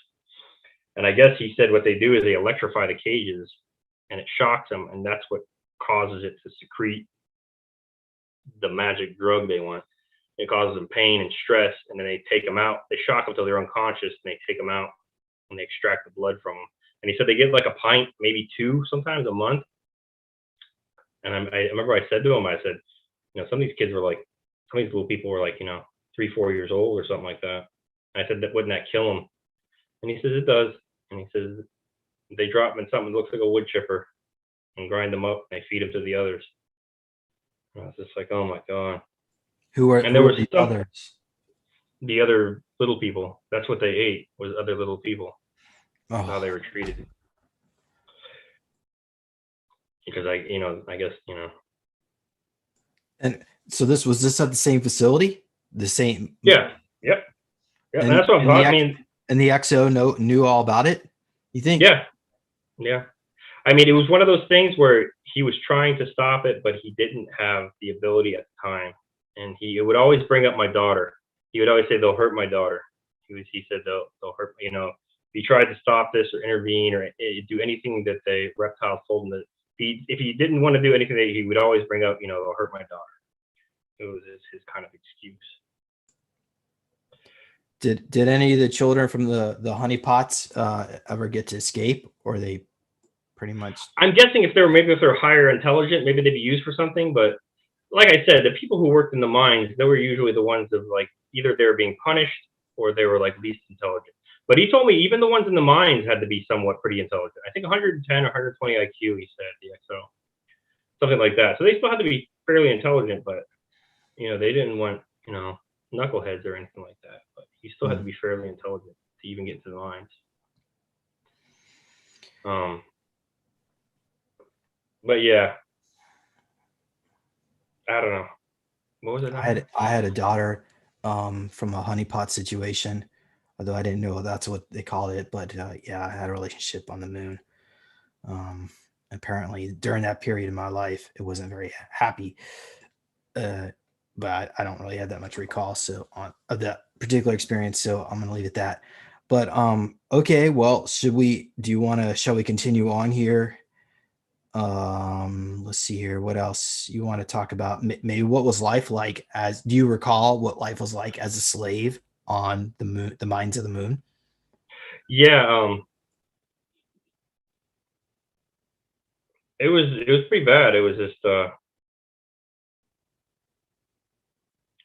Speaker 2: And I guess he said what they do is they electrify the cages, and it shocks them, and that's what causes it to secrete the magic drug they want. It causes them pain and stress, and then they take them out. They shock them till they're unconscious, and they take them out, and they extract the blood from them. And he said they get like a pint, maybe two, sometimes a month. And I remember I said to him, I said, some of these kids were like, some of these little people were like, 3-4 years old or something like that. And I said, wouldn't that kill them? And he says, it does. And he says, they drop them in something that looks like a wood chipper and grind them up, and they feed them to the others. And I was just like, oh my God.
Speaker 1: And there were the others?
Speaker 2: The other little people. That's what they ate, was other little people.
Speaker 1: Oh.
Speaker 2: How they were treated. Because I guess.
Speaker 1: And so this at the same facility? The same?
Speaker 2: Yeah. Yep. Yeah. And that's what I'm talking.
Speaker 1: And the XO knew all about it, you think?
Speaker 2: Yeah. Yeah. I mean, it was one of those things where he was trying to stop it, but he didn't have the ability at the time. And he would always bring up my daughter. He would always say, they'll hurt my daughter. He said, they'll hurt, if he tried to stop this or intervene or do anything that the reptiles told him that, if he didn't want to do anything, he would always bring up, they'll hurt my daughter. It was his kind of excuse.
Speaker 1: Did any of the children from the honeypots ever get to escape, or they pretty much?
Speaker 2: I'm guessing if they're higher intelligent, maybe they'd be used for something. But like I said, the people who worked in the mines, they were usually the ones of like either they were being punished or they were like least intelligent. But he told me even the ones in the mines had to be somewhat pretty intelligent. I think 110 or 120 IQ, he said, the XO. Something like that. So they still had to be fairly intelligent, but, they didn't want, knuckleheads or anything like that. But you still had to be fairly intelligent to even get to the mines. But yeah. I don't know. What was it?
Speaker 1: I had a daughter from a honeypot situation, although I didn't know that's what they called it. But yeah, I had a relationship on the moon. Apparently, during that period of my life, it wasn't very happy. But I don't really have that much recall of that particular experience. So I'm going to leave it at that. But okay, well, shall we continue on here? Let's see here. What else you want to talk about? Maybe what was life like do you recall what life was like as a slave on the moon, the mines of the moon?
Speaker 2: Yeah. It was pretty bad. It was just,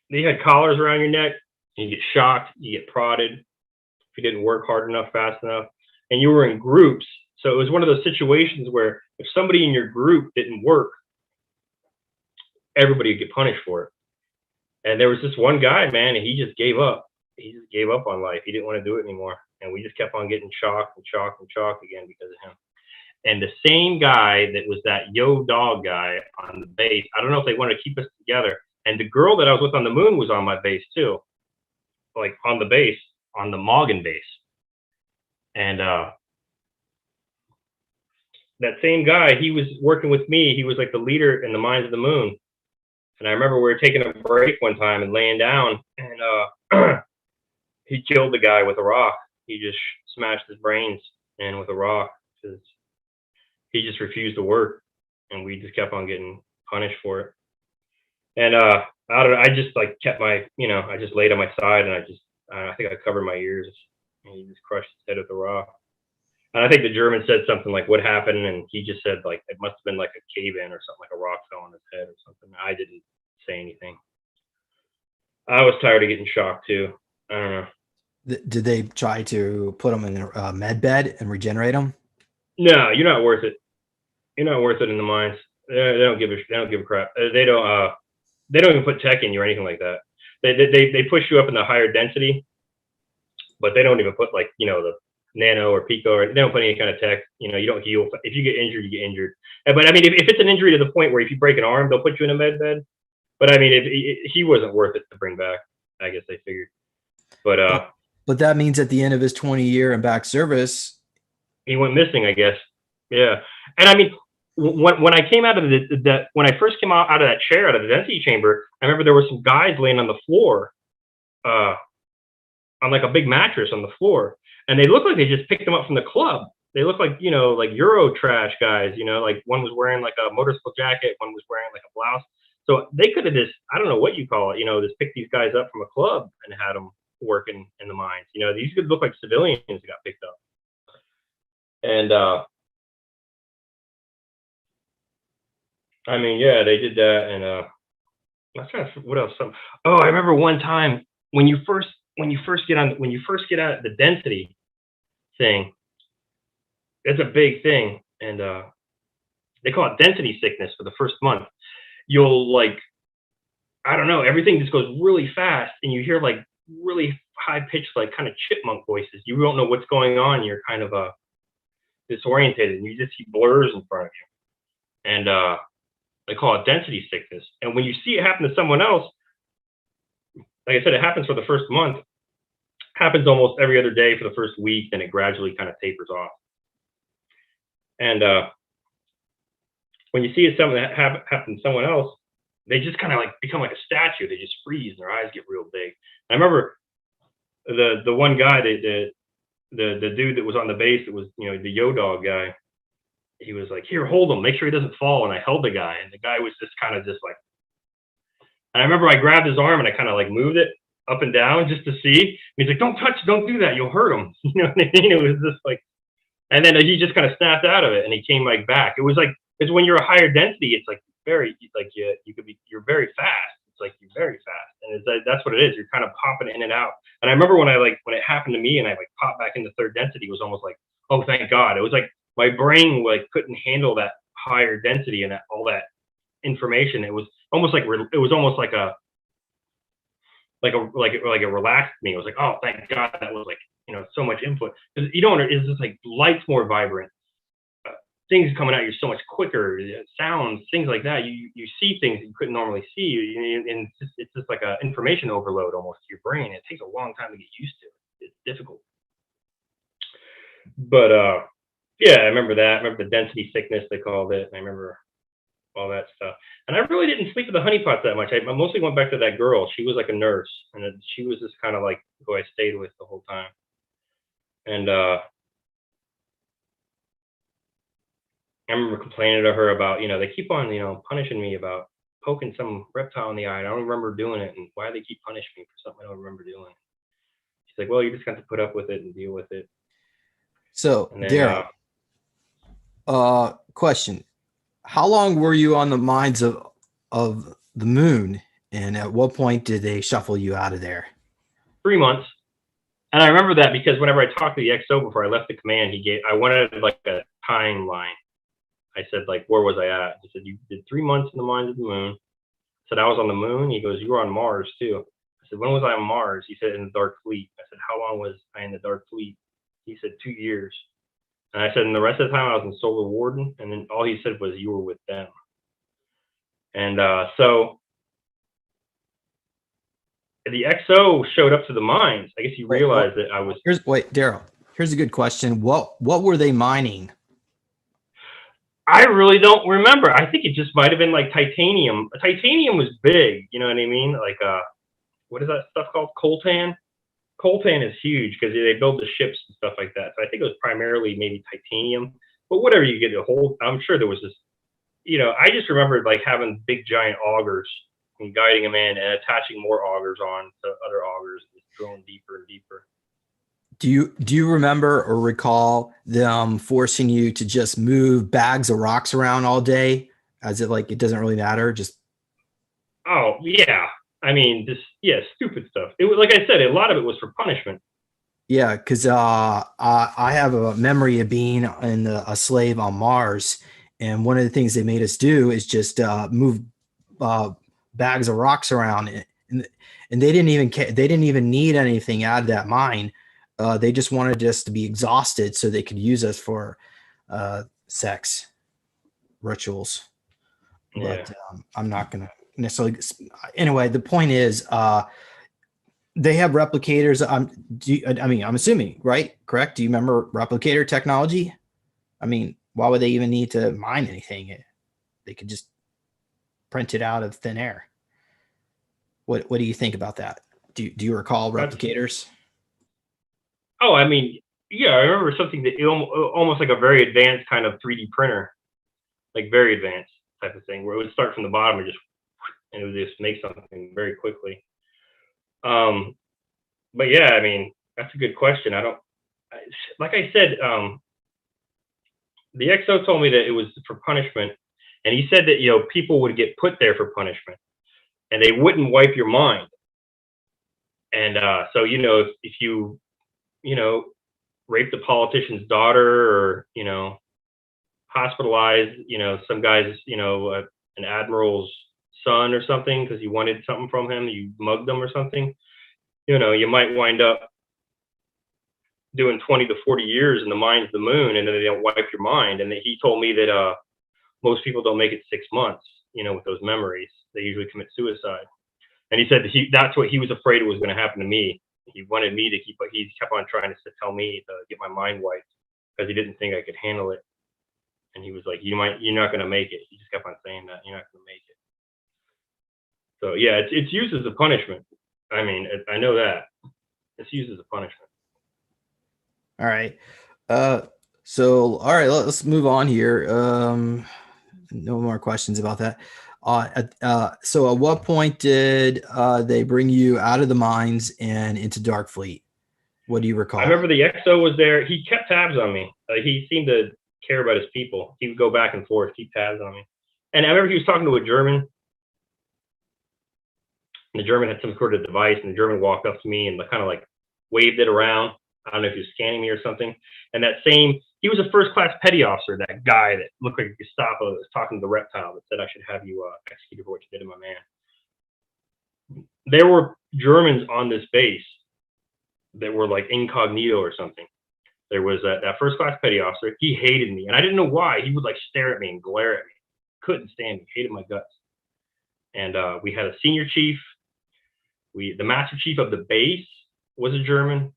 Speaker 2: you had collars around your neck, and you get shocked, you get prodded if you didn't work hard enough, fast enough, and you were in groups. So it was one of those situations where if somebody in your group didn't work, everybody would get punished for it. And there was this one guy, man, and he just gave up. He just gave up on life. He didn't want to do it anymore. And we just kept on getting shocked and shocked and shocked again because of him. And the same guy that was that yo dog guy on the base, I don't know if they wanted to keep us together. And the girl that I was with on the moon was on my base too, like on the base, on the Morgan base. And that same guy, he was working with me. He was like the leader in the mines of the moon. And I remember we were taking a break one time and laying down, and he killed the guy with a rock. He just smashed his brains in with a rock because he just refused to work, and we just kept on getting punished for it. And I don't know, I just like kept my, I just laid on my side, and I think I covered my ears, and he just crushed his head with a rock. And I think the German said something like, "What happened?" And he just said like, "It must have been like a cave in or something, like a rock fell on his head or something." I didn't say anything. I was tired of getting shocked too. I don't know.
Speaker 1: Did they try to put them in a med bed and regenerate them?
Speaker 2: No, you're not worth it. You're not worth it in the mines. They don't give a they don't give a crap. They don't even put tech in you or anything like that. They push you up in the higher density, but they don't even put like the nano or pico, or they don't put any kind of tech. You don't heal. If you get injured, you get injured. But I mean, if it's an injury to the point where if you break an arm, they'll put you in a med bed. But I mean, he wasn't worth it to bring back. I guess they figured. But
Speaker 1: But that means at the end of his 20-year and back service,
Speaker 2: he went missing, I guess. Yeah, and I mean, when I came out of when I first came out of that chair, out of the density chamber, I remember there were some guys laying on the floor, uh, on like a big mattress on the floor, and they looked like they just picked them up from the club. They looked like like Euro trash guys. Like one was wearing like a motorcycle jacket, one was wearing like a blouse. So they could have just, I don't know what you call it, just picked these guys up from a club and had them working in the mines. These could look like civilians that got picked up. And I mean, yeah, they did that. And I'm trying to, what else? Oh, I remember one time when you first get out the density thing. It's a big thing, and they call it density sickness for the first month. You'll like, I don't know, everything just goes really fast, and you hear like really high pitched, like kind of chipmunk voices. You don't know what's going on. You're kind of disorientated, and you just see blurs in front of you. And they call it density sickness. And when you see it happen to someone else, like I said, it happens for the first month. Happens almost every other day for the first week, then it gradually kind of tapers off. And when you see it something that happen to someone else, they just kind of like become like a statue. They just freeze and their eyes get real big. I remember the one guy, the dude that was on the base, that was the Yo Dog guy. He was like, "Here, hold him, make sure he doesn't fall." And I held the guy, and the guy was just kind of just like. And I remember I grabbed his arm and I kind of like moved it up and down just to see. And he's like, "Don't touch, don't do that, you'll hurt him." You know what I mean? It was just like, and then he just kind of snapped out of it, and he came like back. It was like, because when you're a higher density, it's like very like you're very fast. It's like you're very fast, and that's what it is. You're kind of popping in and out. And I remember when it happened to me, and I like popped back into third density, it was almost like, oh, thank God. It was like my brain like couldn't handle that higher density and all that information. It was almost like a it relaxed me. It was like, oh, thank God, that was like so much input, because it's just like light's more vibrant, things coming at you so much quicker, sounds, things like that. You see things that you couldn't normally see, and it's just like an information overload almost to your brain. It takes a long time to get used to. It's difficult. But yeah, I remember that. I remember the density sickness, they called it. And I remember all that stuff. And I really didn't sleep with the honeypots that much. I mostly went back to that girl. She was like a nurse, and she was just kind of like who I stayed with the whole time. And I remember complaining to her about, they keep on, punishing me about poking some reptile in the eye. And I don't remember doing it. And why do they keep punishing me for something I don't remember doing? She's like, well, you just got to put up with it and deal with it.
Speaker 1: So, Daryl, question: how long were you on the mines of the moon, and at what point did they shuffle you out of there?
Speaker 2: 3 months. And I remember that because whenever I talked to the XO before I left the command, I wanted like a timeline. I said, like, where was I at? He said, you did 3 months in the mines of the moon. I said, I was on the moon. He goes, you were on Mars too. I said, when was I on Mars? He said, in the Dark Fleet. I said, how long was I in the Dark Fleet? He said, 2 years. And I said, and the rest of the time I was in Solar Warden. And then all he said was, you were with them. And so the XO showed up to the mines. I guess he realized that I was.
Speaker 1: Daryl, here's a good question. What were they mining?
Speaker 2: I really don't remember. I think it just might have been like titanium. Titanium was big, you know what I mean? Like what is that stuff called? Coltan. Coltan is huge because they build the ships and stuff like that. So I think it was primarily maybe titanium. But whatever you get a hold, I'm sure there was this. I just remembered like having big giant augers and guiding them in and attaching more augers on to other augers, just drilling deeper and deeper.
Speaker 1: Do you remember or recall them forcing you to just move bags of rocks around all day, as it like it doesn't really matter? Just
Speaker 2: Oh yeah, I mean, just yeah, stupid stuff. It was like I said, a lot of it was for punishment.
Speaker 1: yeah, because I have a memory of being a slave on Mars, and one of the things they made us do is just move uh, bags of rocks around, and they didn't even need anything out of that mine. They just wanted us to be exhausted so they could use us for sex rituals.
Speaker 2: Yeah,
Speaker 1: But I'm not going to necessarily. Anyway, the point is, they have replicators. I mean, I'm assuming, right? Correct? Do you remember replicator technology? I mean, why would they even need to mine anything? They could just print it out of thin air. What do you think about that? Do you recall
Speaker 2: that's.
Speaker 1: replicators?
Speaker 2: Oh, I mean, yeah, I remember something that almost like a very advanced kind of 3D printer, like very advanced type of thing, where it would start from the bottom and it would just make something very quickly. Um, but yeah, I mean, that's a good question. Like I said, the XO told me that it was for punishment, and he said that people would get put there for punishment, and they wouldn't wipe your mind. And so if you know raped a politician's daughter, or hospitalized some guy's an admiral's son or something because you wanted something from him, you mugged them or something, you might wind up doing 20 to 40 years in the mines of the moon, and then they don't wipe your mind. And he told me that most people don't make it 6 months, with those memories. They usually commit suicide. And he said that's what he was afraid was going to happen to me. He wanted me to he kept on trying to tell me to get my mind wiped because he didn't think I could handle it. And he was like, you're not going to make it. He just kept on saying that you're not going to make it. So yeah, it's used as a punishment. I mean, I know that it's used as a punishment.
Speaker 1: All right. Uh, so all right, let's move on here. No more questions about that. So at what point did they bring you out of the mines and into Darkfleet? What do you
Speaker 2: I
Speaker 1: recall?
Speaker 2: remember the XO was there. He kept tabs on me. He seemed to care about his people. He would go back and forth, keep tabs on me. And I remember he was talking to a German. And the German had some sort of device, and the German walked up to me and kind of like waved it around. I don't know if he was scanning me or something. And he was a first class petty officer, that guy that looked like a Gestapo that was talking to the reptile that said, I should have you executed for what you did to my man. There were Germans on this base that were like incognito or something. There was that first class petty officer. He hated me, and I didn't know why. He would like stare at me and glare at me. Couldn't stand me. Hated my guts. And we had a senior chief. The master chief of the base was a German.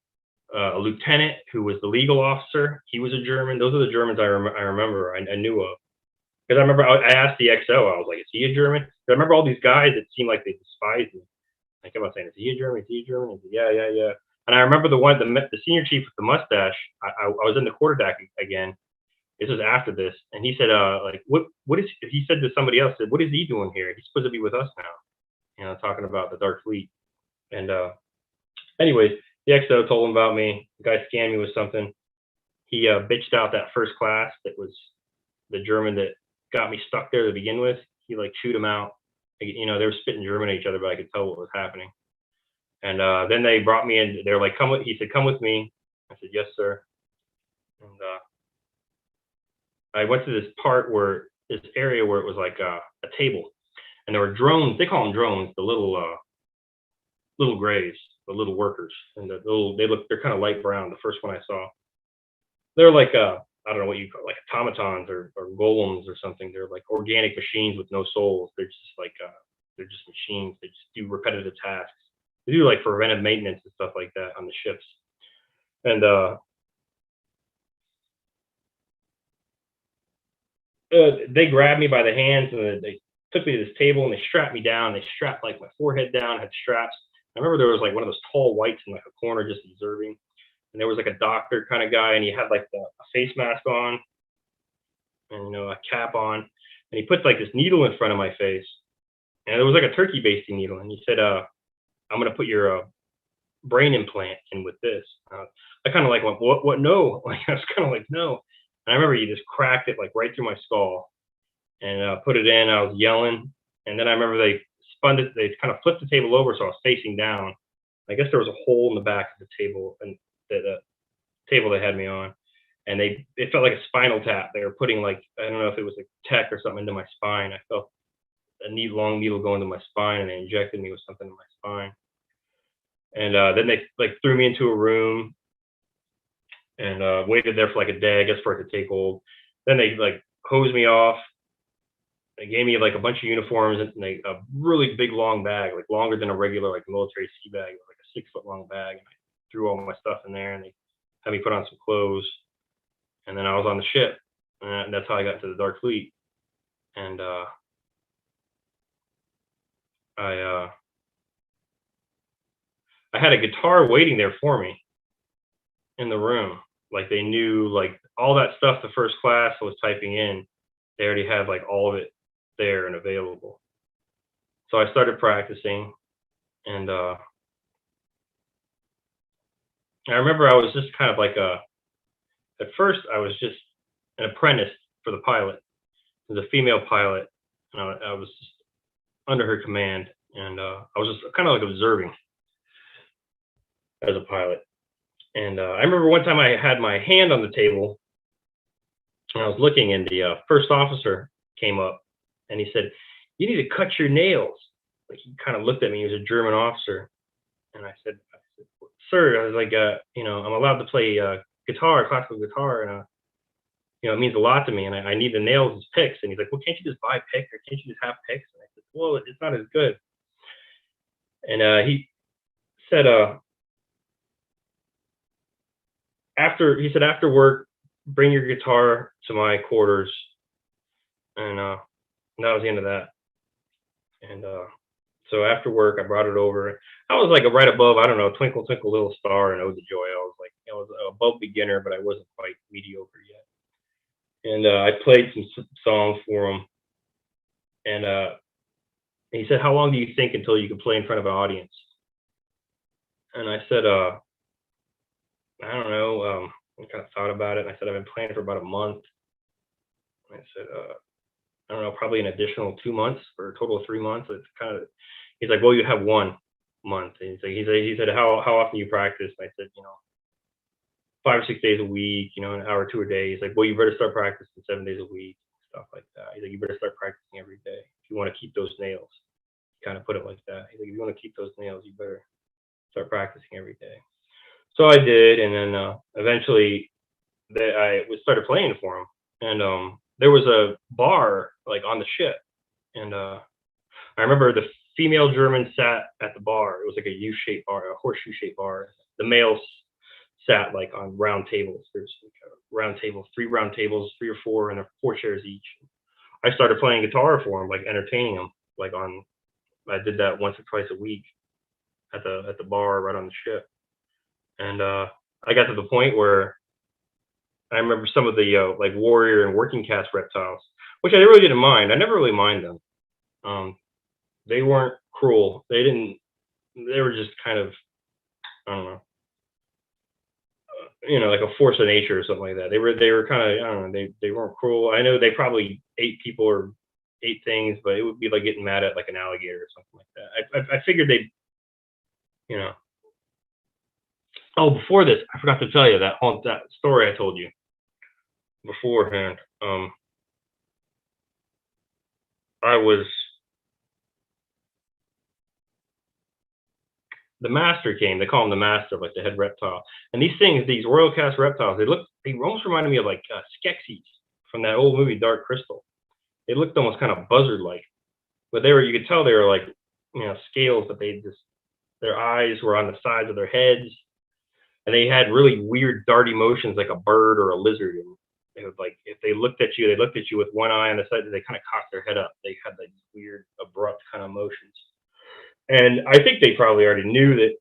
Speaker 2: A lieutenant who was the legal officer, he was a German. Those are the Germans I remember. I knew of, because I remember I asked the XO. I was like, "Is he a German?" I remember all these guys that seemed like they despised me. I kept on saying, "Is he a German? Is he a German?" Said, yeah, yeah, yeah. And I remember the senior chief with the mustache. I was in the quarterdeck again. This was after this, and he said, like, what is he said to somebody else? Said, "What is he doing here? He's supposed to be with us now." Talking about the Dark Fleet. And anyways, the XO told him about me. The guy scanned me with something. He bitched out that first class that was the German that got me stuck there to begin with. He like chewed him out. They were spitting German at each other, but I could tell what was happening. And then they brought me in. They were like, he said, "Come with me." I said, "Yes, sir." And I went to this area where it was like a table, and there were drones. They call them drones, the little grays, the little workers, and they're kind of light brown. The first one I saw, they're like I don't know what you call it, like automatons or golems or something. They're like organic machines with no souls. They're just like they're just machines. They just do repetitive tasks. They do like preventive maintenance and stuff like that on the ships. And they grabbed me by the hands, and they took me to this table, and they strapped me down. They strapped like my forehead down, had straps. I remember there was like one of those tall whites in like a corner just observing. And there was like a doctor kind of guy, and he had like a face mask on and a cap on, and he put like this needle in front of my face, and it was like a turkey basting needle, and he said, "I'm gonna put your brain implant in with this. I kind of like went, what, no? Like, I was kind of like, no. And I remember he just cracked it like right through my skull and put it in. I was yelling. And then I remember they spun it, they kind of flipped the table over so I was facing down. I guess there was a hole in the back of the table and the table they had me on. And it felt like a spinal tap. They were putting like, I don't know if it was like tech or something into my spine. I felt a long needle go into my spine and they injected me with something in my spine. And then they like threw me into a room and waited there for like a day, I guess, for it to take hold. Then they like hosed me off. They gave me like a bunch of uniforms and a really big long bag, like longer than a regular like military sea bag, like a 6-foot long bag. And I threw all my stuff in there and they had me put on some clothes. And then I was on the ship, and that's how I got to the Dark Fleet. And I had a guitar waiting there for me in the room. Like they knew like all that stuff the first class was typing in, they already had like all of it there and available. So I started practicing, and I remember I was just kind of like at first I was just an apprentice for the pilot. There's a female pilot, and I was just under her command, and I was just kind of like observing as a pilot. And I remember one time I had my hand on the table, and I was looking, and the first officer came up, and he said, "You need to cut your nails." Like he kind of looked at me. He was a German officer, and I said, "Sir," I was like, I'm allowed to play guitar, classical guitar, and it means a lot to me, and I need the nails as picks." And he's like, "Well, can't you just buy picks, or can't you just have picks?" And I said, "Well, it's not as good." And he said, after work, bring your guitar to my quarters, and that was the end of that. And so after work, I brought it over. I was like right above, I don't know, Twinkle Twinkle Little Star and Ode to Joy. I was above beginner, but I wasn't quite mediocre yet. And I played some songs for him. And he said, "How long do you think until you can play in front of an audience?" And I said, "I don't know." I kind of thought about it, and I said, "I've been playing for about a month." And I said, "I don't know, probably an additional 2 months for a total of 3 months." It's kind of. He's like, "Well, you have 1 month." And he said, how often you practice? And I said, 5 or 6 days a week, an hour or 2 a day. He's like, "Well, you better start practicing 7 days a week," stuff like that. He's like, "You better start practicing every day if you want to keep those nails." He kind of put it like that. He's like, "If you want to keep those nails, you better start practicing every day." So I did, and then eventually I started playing for him. And there was a bar like on the ship, and I remember the female German sat at the bar. It was like a U-shaped bar, a horseshoe-shaped bar. The males sat like on round tables. There's like a round table, 3 round tables, 3 or 4, and there 4 chairs each. I started playing guitar for him, like entertaining him. I did that once or twice a week at the bar right on the ship. And I got to the point where I remember some of the like warrior and working caste reptiles, which I really didn't mind. I never really minded them. They weren't cruel. They were just kind of, I don't know, like a force of nature or something like that. They were kind of, I don't know, they weren't cruel. I know they probably ate people or ate things, but it would be like getting mad at like an alligator or something like that. I figured they'd, you know. Oh, before this, I forgot to tell you that story I told you beforehand. The master came. They call him the master, like the head reptile. And these things, these royal cast reptiles, they almost reminded me of like Skeksis from that old movie Dark Crystal. They looked almost kind of buzzard-like, but you could tell they were like, scales, but their eyes were on the sides of their heads, and they had really weird darty motions like a bird or a lizard. And they would, like, if they looked at you with one eye on the side, they kind of cocked their head up. They had like weird, abrupt kind of motions. And I think they probably already knew that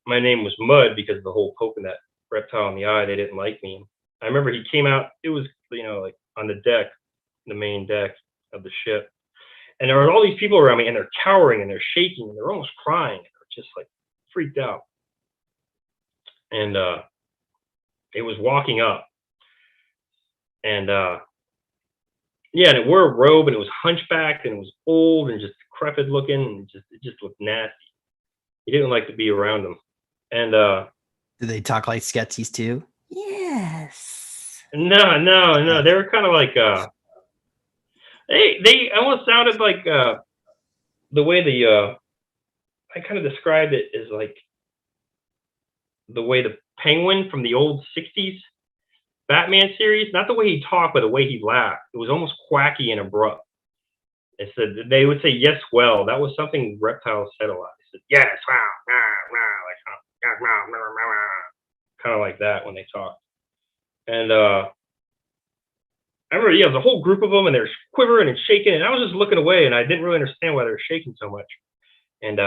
Speaker 2: my name was Mud because of the whole poking that reptile in the eye. They didn't like me. I remember he came out. It was, like on the deck, the main deck of the ship, and there were all these people around me, and they're cowering and they're shaking and they're almost crying. And they're just like freaked out. and it was walking up, and yeah, and it wore a robe, and it was hunchbacked, and it was old and just decrepit looking, and it just looked nasty. He didn't like to be around them, and
Speaker 1: Do they talk like Skeksis too? Yes.
Speaker 2: no, they were kind of like they almost sounded like the way I kind of described it as like the way the Penguin from the old '60s Batman series, not the way he talked, but the way he laughed. It was almost quacky and abrupt. It said they would say yes, well. That was something reptiles said a lot. They said yes, wow, like kind of like that when they talked. And I remember, yeah, there was a whole group of them, and they're quivering and shaking, and I was just looking away, and I didn't really understand why they were shaking so much. And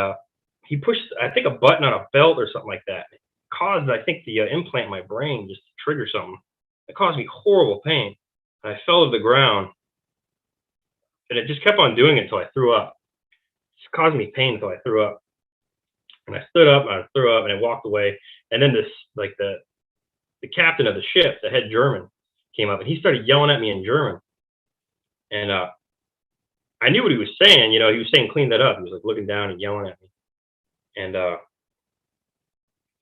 Speaker 2: he pushed, I think, a button on a belt or something like that. It caused, I think, the implant in my brain just to trigger something. It caused me horrible pain. And I fell to the ground, and it just kept on doing it until I threw up. It just caused me pain until I threw up. And I stood up, and I threw up, and I walked away. And then this, like the captain of the ship, the head German, came up, and he started yelling at me in German. And I knew what he was saying. You know, he was saying clean that up. He was like looking down and yelling at me. And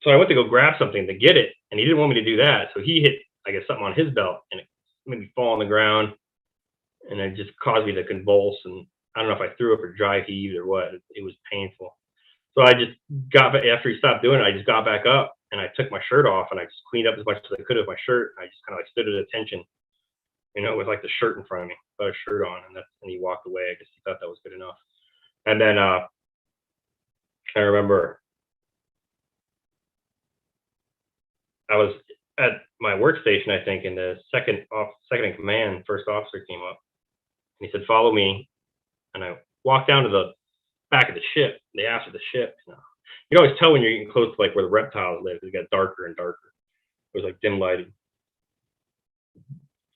Speaker 2: so I went to go grab something to get it, and he didn't want me to do that. So he hit, I guess, something on his belt, and it made me fall on the ground, and it just caused me to convulse. And I don't know if I threw up or dry heaved or what. It was painful. So I just got back after he stopped doing it. I just got back up, and I took my shirt off, and I just cleaned up as much as I could of my shirt. I just kind of like stood at attention, you know, with like the shirt in front of me, put a shirt on, and he walked away. I guess he thought that was good enough. And then I remember I was at my workstation, I think, and the second in command, first officer came up, and he said, "Follow me." And I walked down to the back of the ship, the aft of the ship. You can always tell when you're getting close to like where the reptiles live. It got darker and darker. It was like dim lighting,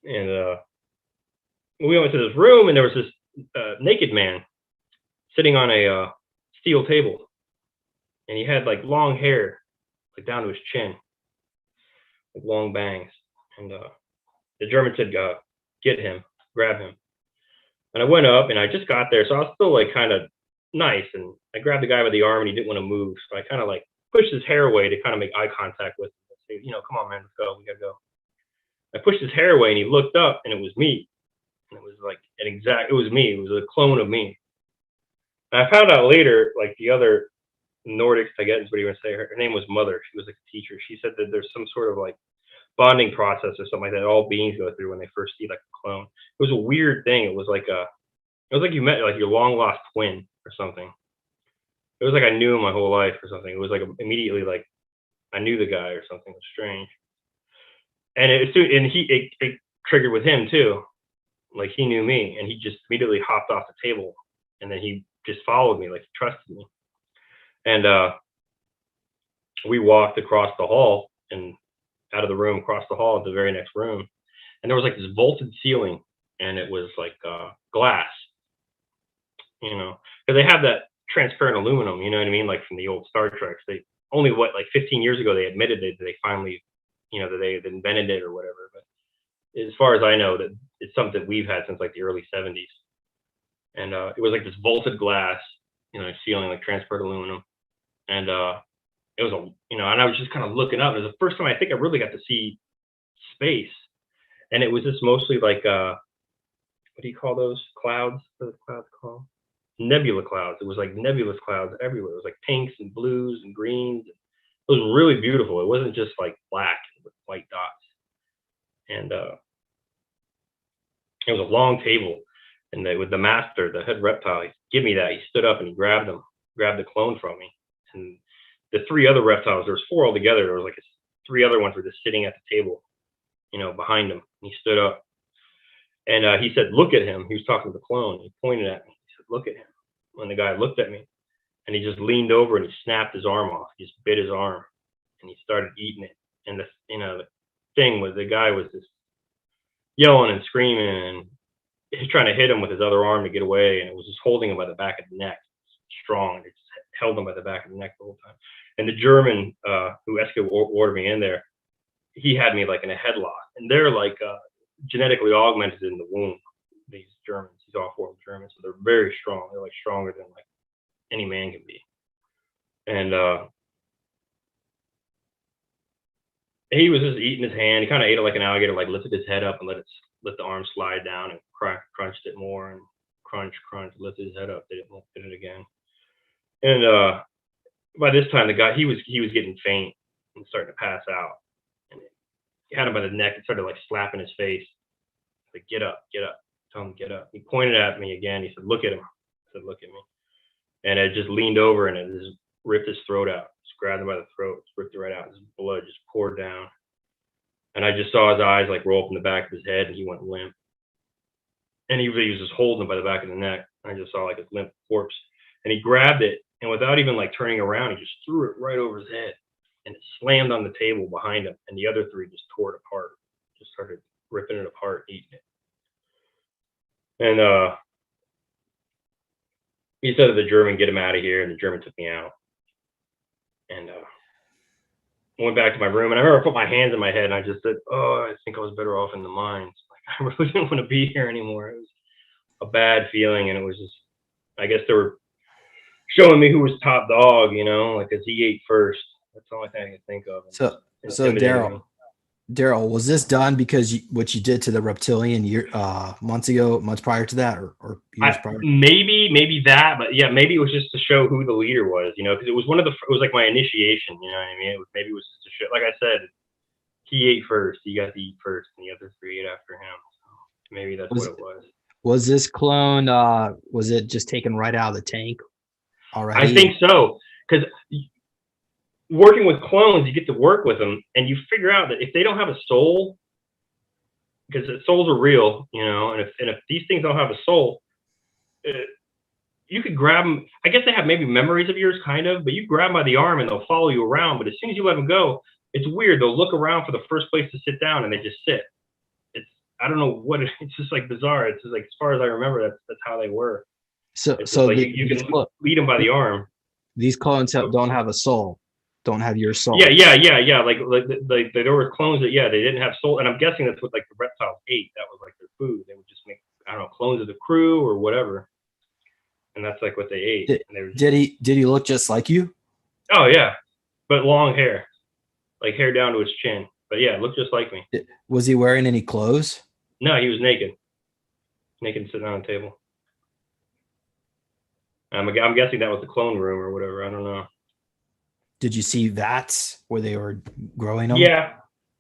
Speaker 2: and we went to this room, and there was this naked man sitting on a steel table, and he had like long hair, like down to his chin, like long bangs. And the German said, "Get him, grab him." And I went up, and I just got there, so I was still like kind of nice. And I grabbed the guy by the arm, and he didn't want to move, so I kind of like pushed his hair away to kind of make eye contact with him. Say, you know, come on, man, let's go. We gotta go. I pushed his hair away, and he looked up, and it was me. And it was like it was me. It was a clone of me. And I found out later, like the other Nordics, I guess is what you would say. Her name was Mother. She was like a teacher. She said that there's some sort of like bonding process or something like that all beings go through when they first see like a clone. It was a weird thing. It was like you met like your long lost twin or something. It was like I knew him my whole life or something. It was like immediately like I knew the guy or something. It was strange. And it triggered with him too. Like he knew me, and he just immediately hopped off the table, and then he just followed me, like he trusted me. And we walked across the hall and out of the room, across the hall, to the very next room, and there was like this vaulted ceiling, and it was like glass, you know, because they have that transparent aluminum, you know what I mean, like from the old Star Treks. They only like 15 years ago they admitted that they finally, you know, that they had invented it or whatever. But as far as I know, that it's something we've had since like the early '70s. And it was like this vaulted glass, you know, ceiling, like transparent aluminum. And it was you know, and I was just kind of looking up. It was the first time I think I really got to see space. And it was just mostly like, what do you call those clouds? What are the clouds called? Nebula clouds. It was like nebulous clouds everywhere. It was like pinks and blues and greens. It was really beautiful. It wasn't just like black with white dots. And it was a long table. And with the master, the head reptile, he give me that. He stood up and he grabbed the clone from me. And the three other reptiles, there was four altogether. There was like three other ones were just sitting at the table, you know, behind him. And he stood up, and he said, "Look at him." He was talking to the clone. He pointed at me. He said, "Look at him." When the guy looked at me, and he just leaned over and he snapped his arm off. He just bit his arm, and he started eating it. And the thing was, the guy was just yelling and screaming, and he's trying to hit him with his other arm to get away, and it was just holding him by the back of the neck, strong. It just held him by the back of the neck the whole time. And the German who ordered me in there, he had me like in a headlock, and they're like genetically augmented in the womb. These Germans, these off-world Germans, so they're very strong. They're like stronger than like any man can be. And he was just eating his hand. He kind of ate it like an alligator, like lifted his head up and let the arm slide down and crunched it more and crunch, lifted his head up, did it again. And by this time, the guy he was getting faint and starting to pass out. And he had him by the neck and started like slapping his face. Like, get up. Tell him to get up. He pointed at me again. He said, look at him. I said, look at me. And I just leaned over and it just ripped his throat out. Just grabbed him by the throat, just ripped it right out. His blood just poured down. And I just saw his eyes like roll up in the back of his head, and he went limp. And he was just holding him by the back of the neck. I just saw like his limp corpse. And he grabbed it, and without even like turning around, he just threw it right over his head. And it slammed on the table behind him. And the other three just tore it apart. Just started ripping it apart, eating it. And he said to the German, get him out of here. And the German took me out. And I went back to my room. And I remember I put my hands in my head. And I just said, oh, I think I was better off in the mines. Like, I really didn't want to be here anymore. It was a bad feeling. And it was just, I guess they were showing me who was top dog, you know, like, because he ate first. That's the only thing I can think of.
Speaker 1: So Daryl, was this done because what you did to the reptilian months prior to that, or years prior?
Speaker 2: Maybe that, but yeah, maybe it was just to show who the leader was, you know, because it was it was like my initiation, you know what I mean? Maybe it was just to show, like I said, he ate first, he got to eat first, and the other three ate after him. So maybe that's what it was.
Speaker 1: Was this clone? Was it just taken right out of the tank already?
Speaker 2: I think so, because working with clones, you get to work with them, and you figure out that if they don't have a soul, because souls are real, you know, and if these things don't have a soul, you could grab them. I guess they have maybe memories of yours, kind of, but you grab them by the arm and they'll follow you around. But as soon as you let them go, it's weird. They'll look around for the first place to sit down, and they just sit. I don't know what it's just like bizarre. It's just like, as far as I remember, that's how they were. So like you can lead them by the arm.
Speaker 1: These clones don't have a soul. Don't have your soul.
Speaker 2: Yeah. Like there were clones that they didn't have soul, and I'm guessing that's what like the reptiles ate. That was like their food. They would just make, I don't know, clones of the crew or whatever, and that's like what they ate.
Speaker 1: Did he look just like you?
Speaker 2: Oh yeah, but long hair, like hair down to his chin. But yeah, looked just like me.
Speaker 1: Was he wearing any clothes?
Speaker 2: No, he was naked, sitting on a table. I'm guessing that was the clone room or whatever. I don't know.
Speaker 1: Did you see vats where they were growing them?
Speaker 2: Yeah.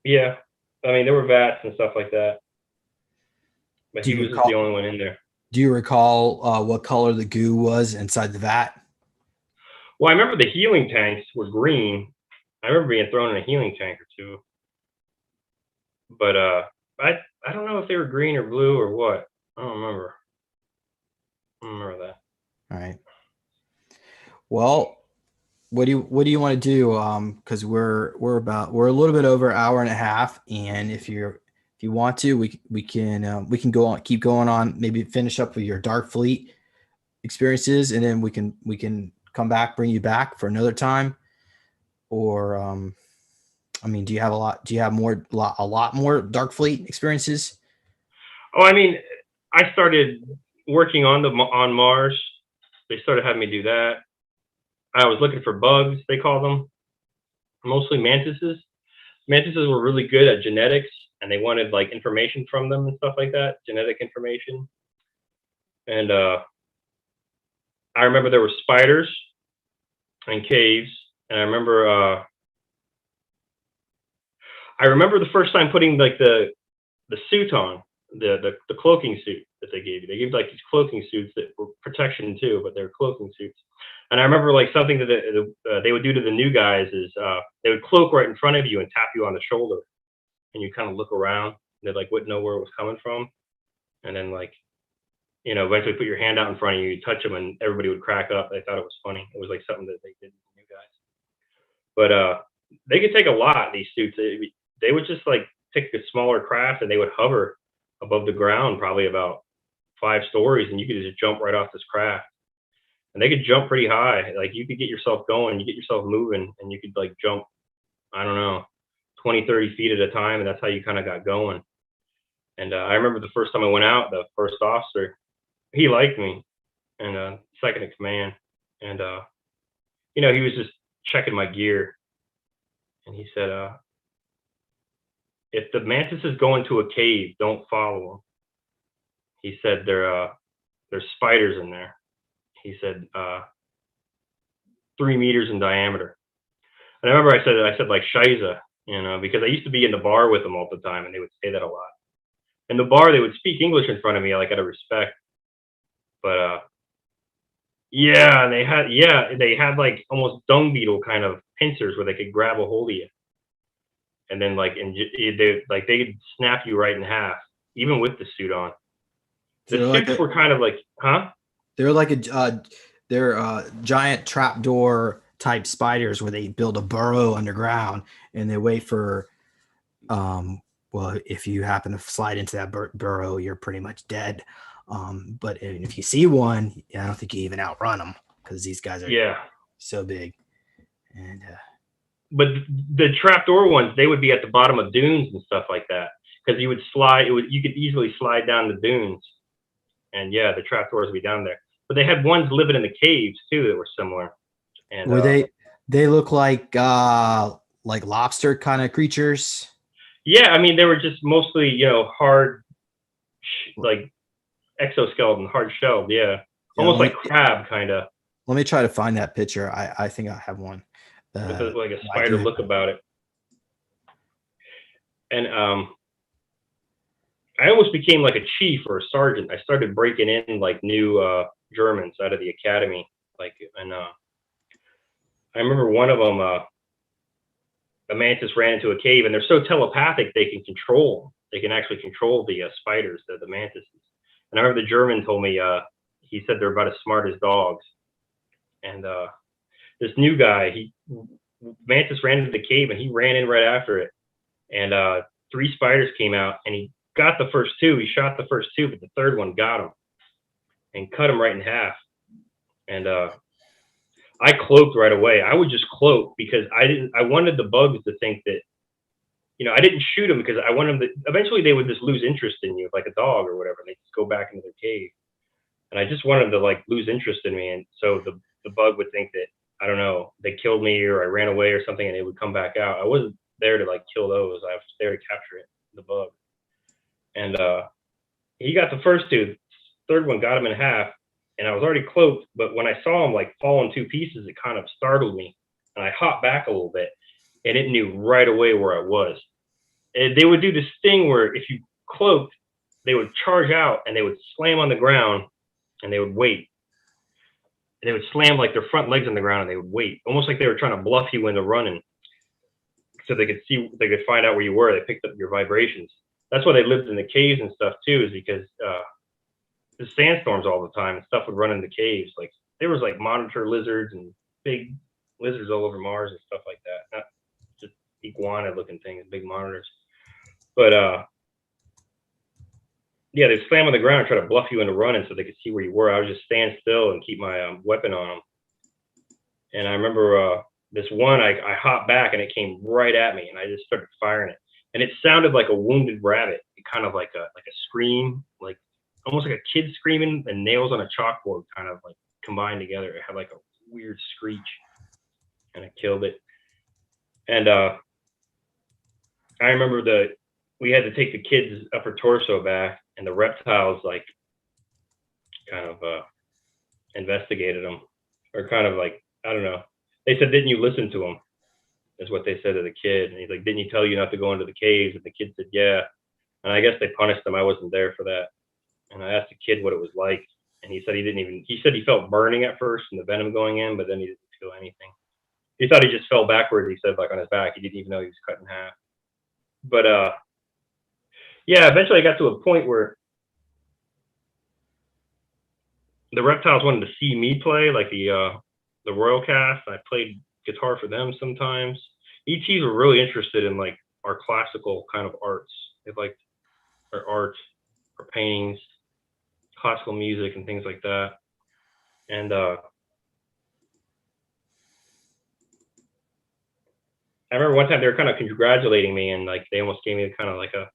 Speaker 2: I mean, there were vats and stuff like that. But he was the only one in there.
Speaker 1: Do you recall what color the goo was inside the vat?
Speaker 2: Well, I remember the healing tanks were green. I remember being thrown in a healing tank or two. But I don't know if they were green or blue or what. I don't remember. That.
Speaker 1: All right. Well, what do you want to do? Because we're a little bit over an hour and a half, and if you want to, we can go on, keep going on, maybe finish up with your Dark Fleet experiences, and then we can come back, bring you back for another time. Or I mean, do you have a lot more Dark Fleet experiences?
Speaker 2: Oh, I mean, I started working on Mars. They started having me do that. I was looking for bugs, they call them, mostly mantises. Mantises were really good at genetics, and they wanted like information from them and stuff like that, genetic information. And I remember there were spiders and caves, and I remember the first time putting like the suit on, the cloaking suit that they gave you. They gave like these cloaking suits that were protection too, but they're cloaking suits. And I remember like something that they would do to the new guys is they would cloak right in front of you and tap you on the shoulder, and you kind of look around. And they like wouldn't know where it was coming from, and then like, you know, eventually put your hand out in front of you, you touch them, and everybody would crack up. They thought it was funny. It was like something that they did to the new guys. But they could take a lot. These suits, they would just like take a smaller craft, and they would hover above the ground, probably about 5 stories, and you could just jump right off this craft. and they could jump pretty high. Like you could get yourself going, you get yourself moving, and you could like jump, I don't know, 20, 30 feet at a time, and that's how you kind of got going. And I remember the first time I went out, the first officer, he liked me, and second in command, and he was just checking my gear, and he said, "If the mantis is going to a cave, don't follow him." He said, "There's spiders in there." He said, 3 meters in diameter. And I remember I said like Shiza, because I used to be in the bar with them all the time, and they would say that a lot. In the bar, they would speak English in front of me, like out of respect. But yeah, they had like almost dung beetle kind of pincers where they could grab a hold of you, and then they could snap you right in half, even with the suit on. The
Speaker 1: They're like
Speaker 2: suits
Speaker 1: a
Speaker 2: were kind of like, huh?
Speaker 1: they're like a they're giant trapdoor type spiders where they build a burrow underground and they wait for well, if you happen to slide into that burrow, you're pretty much dead. But if you see one, I don't think you even outrun them because these guys are
Speaker 2: Yeah.
Speaker 1: so big. And
Speaker 2: But the trapdoor ones, they would be at the bottom of dunes and stuff like that, because you would slide. You could easily slide down the dunes, and yeah, the trapdoors would be down there. But they had ones living in the caves too that were similar. And
Speaker 1: were they look like lobster kind of creatures?
Speaker 2: yeah, I mean, they were just mostly hard, like exoskeleton, hard shelled. Yeah,
Speaker 1: Yeah,
Speaker 2: almost like crab kind of,
Speaker 1: let me try to find that picture. I think I have one.
Speaker 2: with like a
Speaker 1: I do
Speaker 2: spider
Speaker 1: have
Speaker 2: look
Speaker 1: one.
Speaker 2: about it. And I almost became like a chief or a sergeant. I started breaking in like new Germans out of the academy. Like, and I remember one of them, a mantis ran into a cave, and they're so telepathic they can control. They can actually control the spiders, the mantises. And I remember the German told me, he said they're about as smart as dogs. And this new guy, mantis ran into the cave, and he ran in right after it. And 3 spiders came out, and he got the first 2. He shot the first 2, but the third one got him and cut him right in half. And I cloaked right away. I would just cloak because I wanted the bugs to think that, I didn't shoot them because I wanted them to, eventually they would just lose interest in you, like a dog or whatever. They just go back into their cave. And I just wanted them to like lose interest in me. And so the bug would think that, I don't know, they killed me or I ran away or something, and they would come back out. I wasn't there to like kill those. I was there to capture it, the bug. And he got the first 2. Third one got him in half, and I was already cloaked. But when I saw him like fall in 2 pieces, it kind of startled me, and I hopped back a little bit, and it knew right away where I was. And they would do this thing where if you cloaked, they would charge out and they would slam on the ground, and they would wait. And they would slam like their front legs on the ground, and they would wait, almost like they were trying to bluff you into running, so they could find out where you were. They picked up your vibrations. That's why they lived in the caves and stuff too, is because there's sandstorms all the time and stuff would run in the caves. Like there was like monitor lizards and big lizards all over Mars and stuff like that. Not just iguana looking things, big monitors. But yeah, they'd slam on the ground and try to bluff you into running so they could see where you were. I would just stand still and keep my weapon on them. And I remember this one, I hopped back and it came right at me, and I just started firing it. And it sounded like a wounded rabbit. It kind of like a scream, like almost like a kid screaming and nails on a chalkboard kind of like combined together. It had like a weird screech, and I killed it. And I remember we had to take the kid's upper torso back, and the reptiles like kind of investigated him, or kind of like, I don't know. They said, "Didn't you listen to him?" Is what they said to the kid. And he's like, "Didn't he tell you not to go into the caves?" And the kid said, "Yeah." And I guess they punished him. I wasn't there for that. And I asked the kid what it was like, and he said he said he felt burning at first from the venom going in, but then he didn't feel anything. He thought he just fell backwards. He said, like on his back. He didn't even know he was cut in half. But yeah, eventually I got to a point where the reptiles wanted to see me play, like the Royal Cast. I played guitar for them sometimes. ETs were really interested in like our classical kind of arts. They liked our art, our paintings, classical music, and things like that. And I remember one time they were kind of congratulating me, and like they almost gave me kind of like a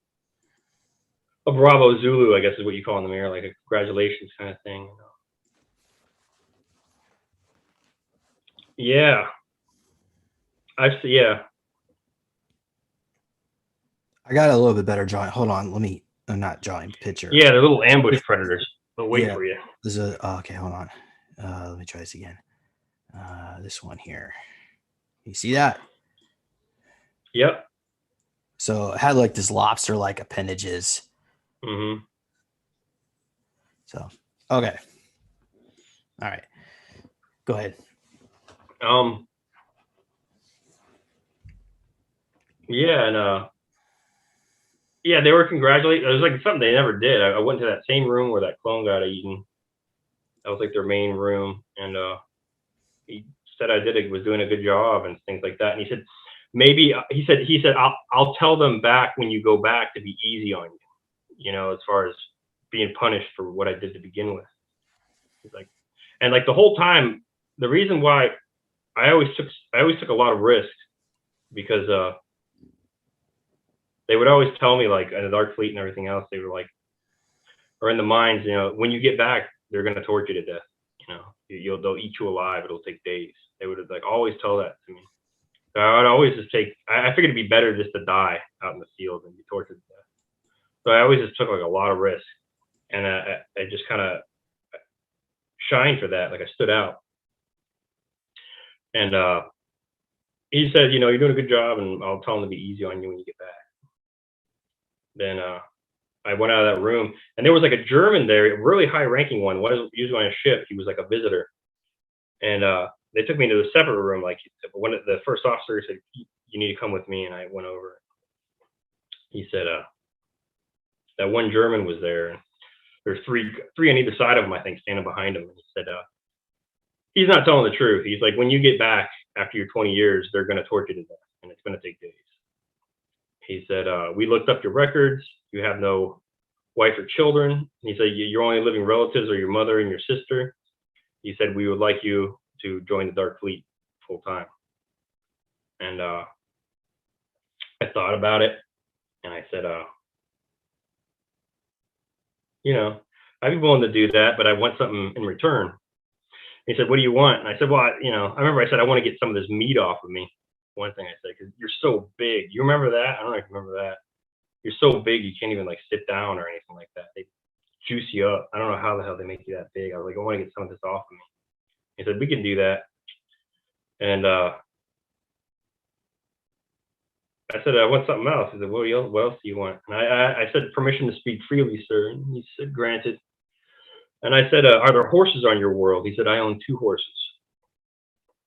Speaker 2: Bravo Zulu, I guess is what you call in the mirror, like a congratulations kind of thing. Yeah, yeah.
Speaker 1: I got a little bit better drawing. Hold on, let me. I'm not drawing picture.
Speaker 2: Yeah, they're little ambush predators. They'll wait
Speaker 1: Yeah.
Speaker 2: for you.
Speaker 1: There's a. Oh, okay, hold on. Let me try this again. This one here. You see that?
Speaker 2: Yep.
Speaker 1: So it had like this lobster-like appendages.
Speaker 2: Mm-hmm.
Speaker 1: So okay. All right. Go ahead.
Speaker 2: Yeah, and yeah, they were congratulating. It was like something they never did. I went to that same room where that clone got eaten. That was like their main room, and he said I was doing a good job and things like that. And he said maybe he said I'll tell them back when you go back to be easy on you. You know, as far as being punished for what I did to begin with. He's like, and like the whole time, the reason why I always took a lot of risks because they would always tell me, like in the Dark Fleet and everything else, they were like, or in the mines, you know, when you get back, they're gonna torture you to death. You know, they'll eat you alive. It'll take days. They would like always tell that to me. So I would always just I figured it'd be better just to die out in the field than be tortured to death. So I always just took like a lot of risk, and I just kind of shined for that. Like I stood out. And he said, you know, you're doing a good job, and I'll tell them to be easy on you when you get back. Then I went out of that room, and there was like a German there, a really high-ranking one. Was usually on a ship. He was like a visitor, and they took me to a separate room. Like one of the first officer said, "You need to come with me," and I went over. He said, that one German was there, and there's three on either side of him, I think, standing behind him. And he said, he's not telling the truth. He's like, when you get back after your 20 years, they're going to torture you to death, and it's going to take days. He said, we looked up your records. You have no wife or children. He said, your only living relatives are your mother and your sister. He said, we would like you to join the Dark Fleet full time. And I thought about it, and I said, you know, I'd be willing to do that, but I want something in return. He said, what do you want? And I said, well, I remember I said, I want to get some of this meat off of me. One thing I said, because you're so big. You remember that? I don't know if you remember that. You're so big, you can't even like sit down or anything like that. They juice you up. I don't know how the hell they make you that big. I was like, I want to get some of this off of me. He said, we can do that. And I said, I want something else. He said, what else do you want? And I said, permission to speak freely, sir. And he said, granted. And I said, are there horses on your world? He said, I own 2 horses.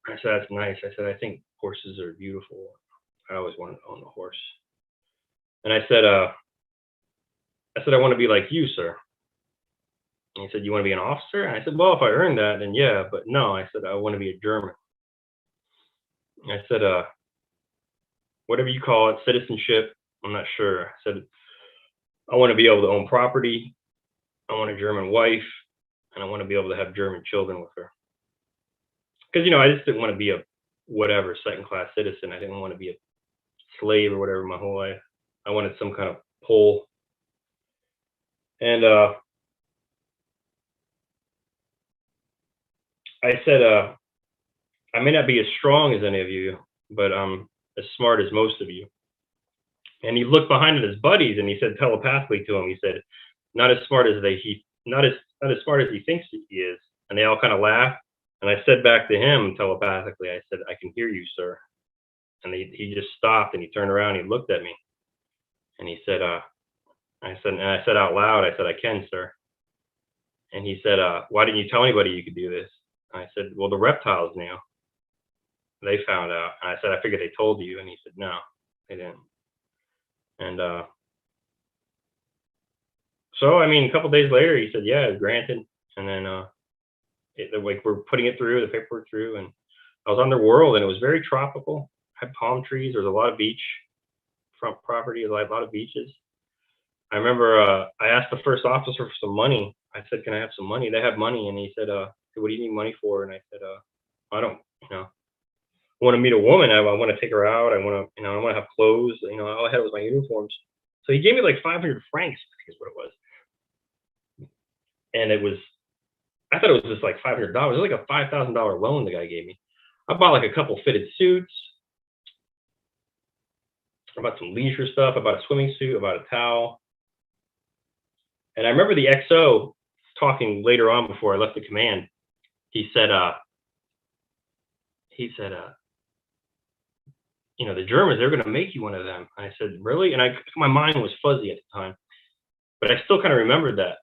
Speaker 2: I said, that's nice. I said, I think horses are beautiful. I always wanted to own a horse. And I said, I want to be like you, sir. And he said, you want to be an officer? And I said, well, if I earn that, then yeah, but no. I said, I want to be a German. And I said, whatever you call it, citizenship, I'm not sure. I said, I want to be able to own property. I want a German wife, and I want to be able to have German children with her. Because, you know, I just didn't want to be a whatever second-class citizen. I didn't want to be a slave or whatever my whole life. I wanted some kind of pull. And I said, I may not be as strong as any of you, but I'm as smart as most of you. And he looked behind at his buddies, and he said telepathically to him, he said, not as smart as not as smart as he thinks he is. And they all kind of laughed. And I said back to him telepathically, I said, I can hear you, sir. And he just stopped, and he turned around, and he looked at me, and he said, I said out loud, I said, I can, sir. And he said, why didn't you tell anybody you could do this? And I said, well, the reptiles knew. They found out. And I said, I figured they told you. And he said, no, they didn't. And so, I mean, a couple days later, he said, yeah, it's granted. And then like we're putting it through, the paperwork through. And I was on their world, and it was very tropical. Had palm trees. There was a lot of beach front property, a lot of beaches. I remember I asked the first officer for some money. I said, can I have some money? They have money. And he said, what do you need money for? And I said, I don't, you know, want to meet a woman. I want to take her out. I want to, I want to have clothes. All I had was my uniforms. So he gave me like 500 francs, I think is what it was. And I thought it was just like $500. It was like a $5,000 loan the guy gave me. I bought like a couple fitted suits. I bought some leisure stuff. I bought a swimming suit. I bought a towel. And I remember the XO talking later on before I left the command. He said, the Germans, they're going to make you one of them. I said, really? And my mind was fuzzy at the time, but I still kind of remembered that.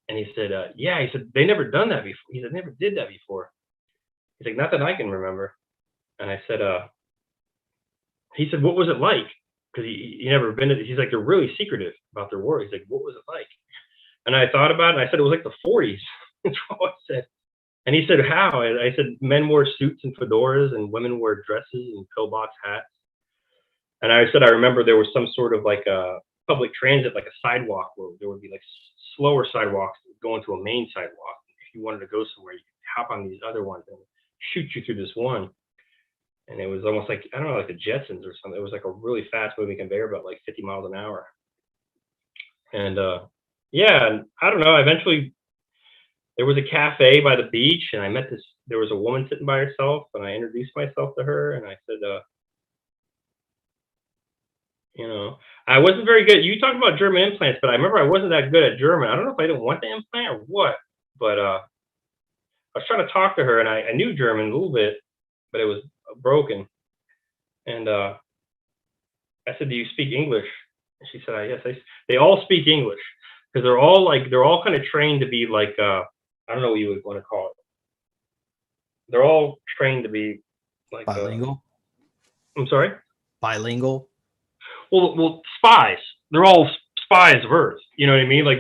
Speaker 2: And he said, yeah, he said, they never done that before. He said, never did that before. He's like, not that I can remember. And I said, he said, what was it like? Because he never been to, he's like, they're really secretive about their war. He's like, what was it like? And I thought about it, and I said, it was like the 40s. That's all I said. And he said, how? I said, men wore suits and fedoras, and women wore dresses and pillbox hats. And I said, I remember there was some sort of like a public transit, like a sidewalk, where there would be like slower sidewalks going to a main sidewalk. If you wanted to go somewhere, you could hop on these other ones and shoot you through this one. And it was almost like, I don't know, like the Jetsons or something. It was like a really fast moving conveyor belt, like 50 miles an hour. And yeah, I don't know. Eventually, there was a cafe by the beach, and I met there was a woman sitting by herself, and I introduced myself to her, and I said, I wasn't very good. You talked about German implants, but I remember I wasn't that good at German. I don't know if I didn't want the implant or what, but I was trying to talk to her, and I knew German a little bit, but it was broken. And I said, do you speak English? And she said, yes. They all speak English, because they're all kind of trained to be like, I don't know what you would want to call it. They're all trained to be like
Speaker 1: bilingual.
Speaker 2: I'm sorry?
Speaker 1: Bilingual.
Speaker 2: Well, spies. They're all spies of Earth. You know what I mean? Like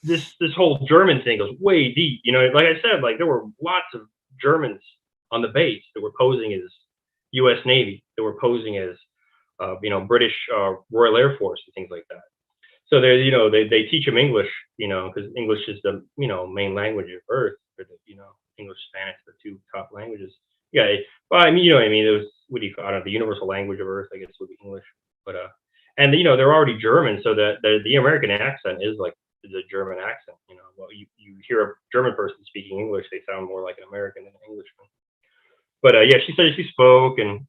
Speaker 2: this whole German thing goes way deep. Like I said, like there were lots of Germans on the base that were posing as U.S. Navy, that were posing as British Royal Air Force and things like that. So they teach them English, because English is the main language of Earth. Or English, Spanish, the two top languages. Yeah, well, I mean, you know what I mean. It was, what do you call it? The universal language of Earth, I guess, would be English. But and they're already German, so the American accent is like the German accent. Well, you hear a German person speaking English, they sound more like an American than an Englishman. But yeah, she said she spoke and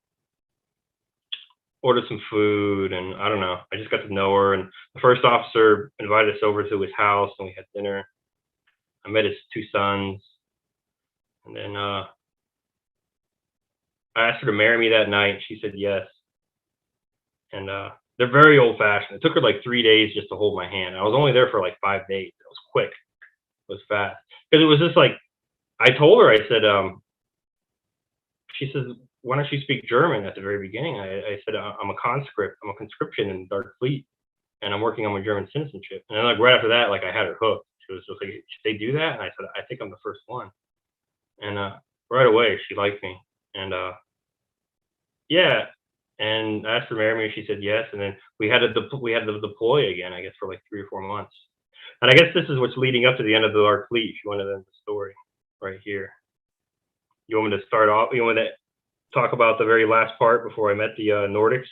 Speaker 2: ordered some food, and I don't know. I just got to know her, and the first officer invited us over to his house, and we had dinner. I met his two sons, and then I asked her to marry me that night. She said yes, and they're very old-fashioned. It took her like 3 days just to hold my hand. I was only there for like 5 days. It was quick. It was fast, because it was just like, I told her, I said, she says, why don't you speak German at the very beginning? I said, I'm a conscript. I'm a conscription in Dark Fleet, and I'm working on my German citizenship. And then like right after that, like I had her hooked. She was just like, should they do that? And I said, I think I'm the first one. And right away, she liked me. And yeah, and I asked her to marry me. She said yes. And then we had to deploy again, I guess, for like 3 or 4 months. And I guess this is what's leading up to the end of the Dark Fleet. If you want to end the story right here. You want me to start off? You want me to talk about the very last part before I met the Nordics?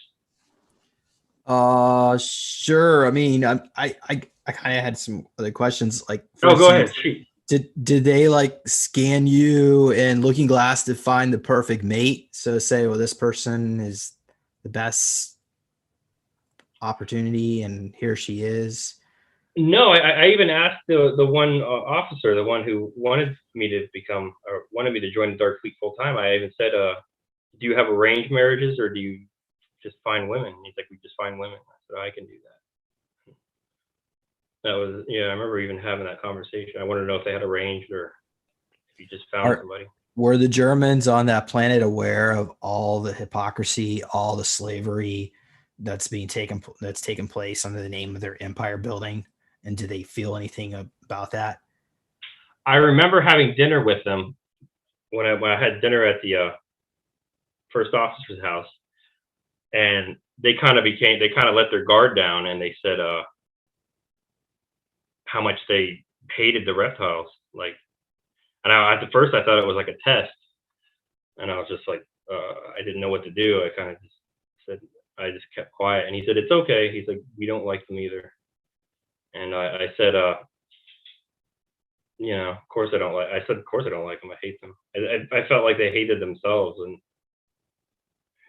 Speaker 1: Sure. I mean, I kind of had some other questions. Like,
Speaker 2: oh, go ahead. Shoot.
Speaker 1: Did they like scan you and Looking Glass to find the perfect mate? So say, well, this person is the best opportunity, and here she is.
Speaker 2: No, I even asked the one officer, the one who wanted me to join the Dark Fleet full time. I even said, do you have arranged marriages, or do you just find women? And he's like, we just find women. I said, I can do that. That was, yeah, I remember even having that conversation. I wanted to know if they had arranged or if you just found somebody.
Speaker 1: Were the Germans on that planet aware of all the hypocrisy, all the slavery that's taken place under the name of their empire building? And do they feel anything about that?
Speaker 2: I remember having dinner with them when I had dinner at the first officer's house, and they kind of let their guard down, and they said how much they hated the reptiles. Like, and at the first I thought it was like a test, and I was just like, I didn't know what to do. I kind of just said, I just kept quiet. And he said, it's okay. He's like, we don't like them either. And I said, of course I don't like. I said, of course I don't like them. I hate them. I felt like they hated themselves, and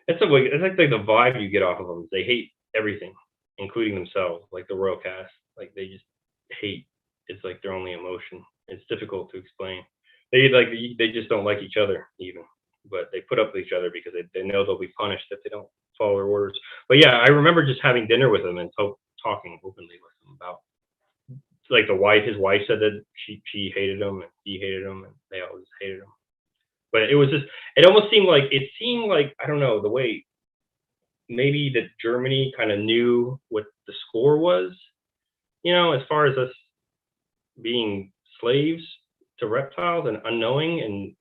Speaker 2: it's like the vibe you get off of them. They hate everything, including themselves, like the royal cast. Like they just hate. It's like their only emotion. It's difficult to explain. They just don't like each other even, but they put up with each other because they know they'll be punished if they don't follow their orders. But yeah, I remember just having dinner with them and talking openly with them about, like, his wife said that she hated him and he hated him and they always hated him. But it almost seemed like, I don't know, the way maybe that Germany kind of knew what the score was, as far as us being slaves to reptiles and unknowing, and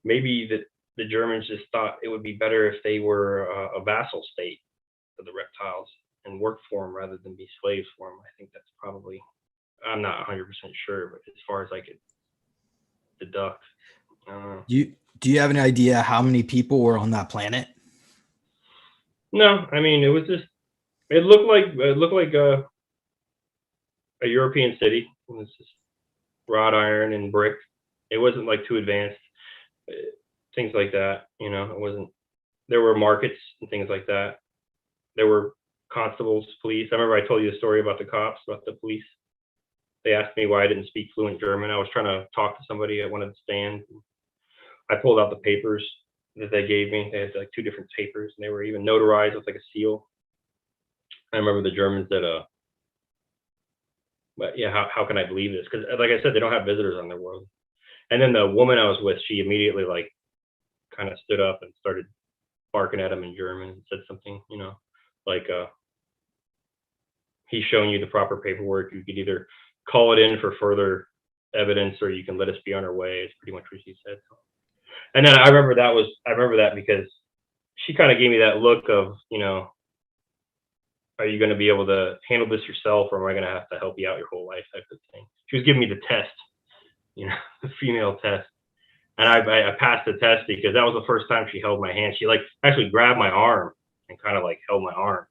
Speaker 2: maybe that the Germans just thought it would be better if they were a vassal state for the reptiles and work for them rather than be slaves for them. I think that's probably, I'm not 100% sure, but as far as I could deduct.
Speaker 1: Do you have any idea how many people were on that planet?
Speaker 2: No, I mean, it looked like a European city. It was just wrought iron and brick. It wasn't like too advanced, things like that. It wasn't. There were markets and things like that. There were constables, police. I remember I told you the story about the cops, about the police. They asked me why I didn't speak fluent German. I was trying to talk to somebody at one of the stands. I pulled out the papers that they gave me. They had like 2 different papers, and they were even notarized with like a seal. I remember the Germans said, but yeah, how can I believe this? Because like I said, they don't have visitors on their world. And then the woman I was with, she immediately like kind of stood up and started barking at him in German and said something, like, he's showing you the proper paperwork. You could either call it in for further evidence or you can let us be on our way. It's pretty much what she said. And then I remember that because she kind of gave me that look of, are you going to be able to handle this yourself, or am I going to have to help you out your whole life, type of thing. She was giving me the test, the female test. And I passed the test because that was the first time she held my hand. She like actually grabbed my arm and kind of like held my arm.